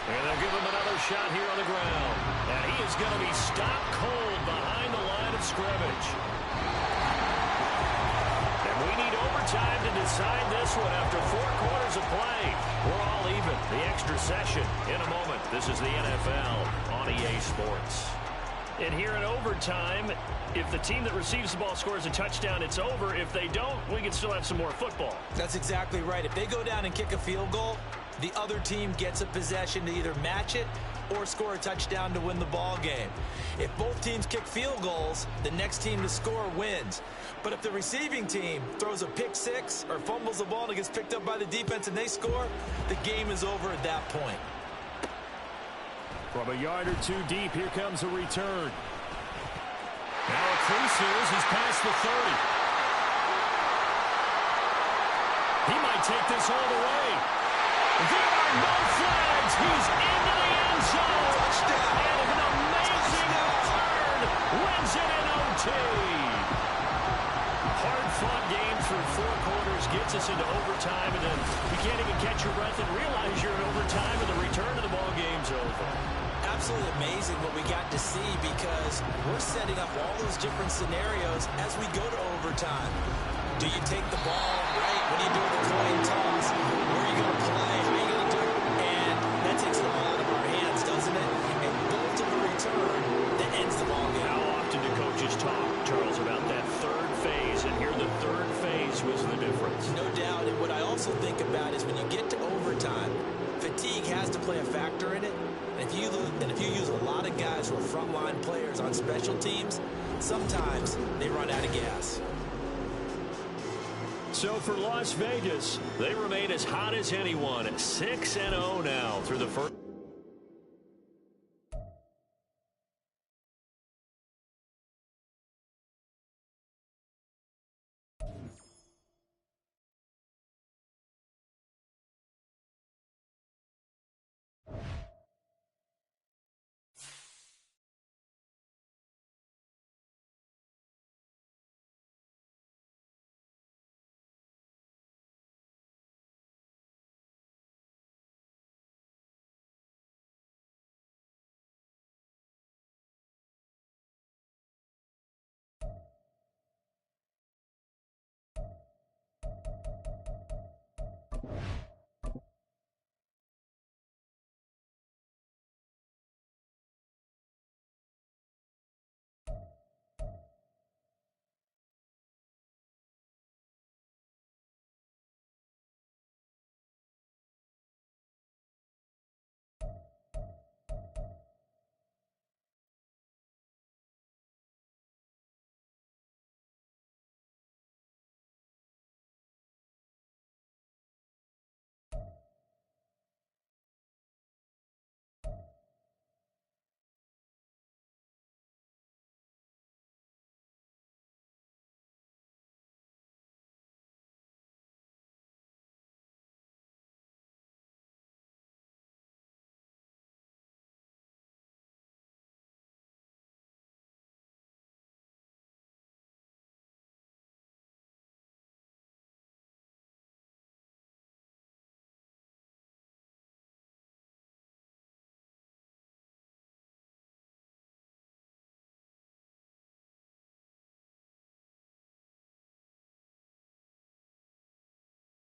And they'll give him another shot here on the ground. And he is going to be stopped cold behind the line of scrimmage. And we need overtime to decide this one after 4 quarters of play. We're all even. The extra session in a moment. This is the NFL on EA Sports. And here in overtime, if the team that receives the ball scores a touchdown, it's over. If they don't, we can still have some more football. That's exactly right. If they go down and kick a field goal, the other team gets a possession to either match it or score a touchdown to win the ball game. If both teams kick field goals, the next team to score wins. But if the receiving team throws a pick six or fumbles the ball and it gets picked up by the defense and they score, the game is over at that point. From a yard or 2 deep, here comes a return. Now a Cruces is past the 30. He might take this all the way. There are no flags. He's into the end zone. Touchdown. And an amazing return wins it in OT. Hard-fought game through 4 quarters gets us into overtime, and then you can't even catch your breath and realize you're in overtime, and the return of the ball game's over. Absolutely amazing what we got to see because we're setting up all those different scenarios as we go to overtime. Do you take the ball, right? What do you do with the coin toss? Where are you going to play? How are you going to do it? And that takes it all out of our hands, doesn't it? And goes to the return that ends the ball game. How often do coaches talk, Charles, about that third phase? And here the third phase was the difference. No doubt. And what I also think about is when you get to overtime, fatigue has to play a factor in it. And if you use a lot of guys who are frontline players on special teams, sometimes they run out of gas. So for Las Vegas, they remain as hot as anyone at 6-0 now through the first.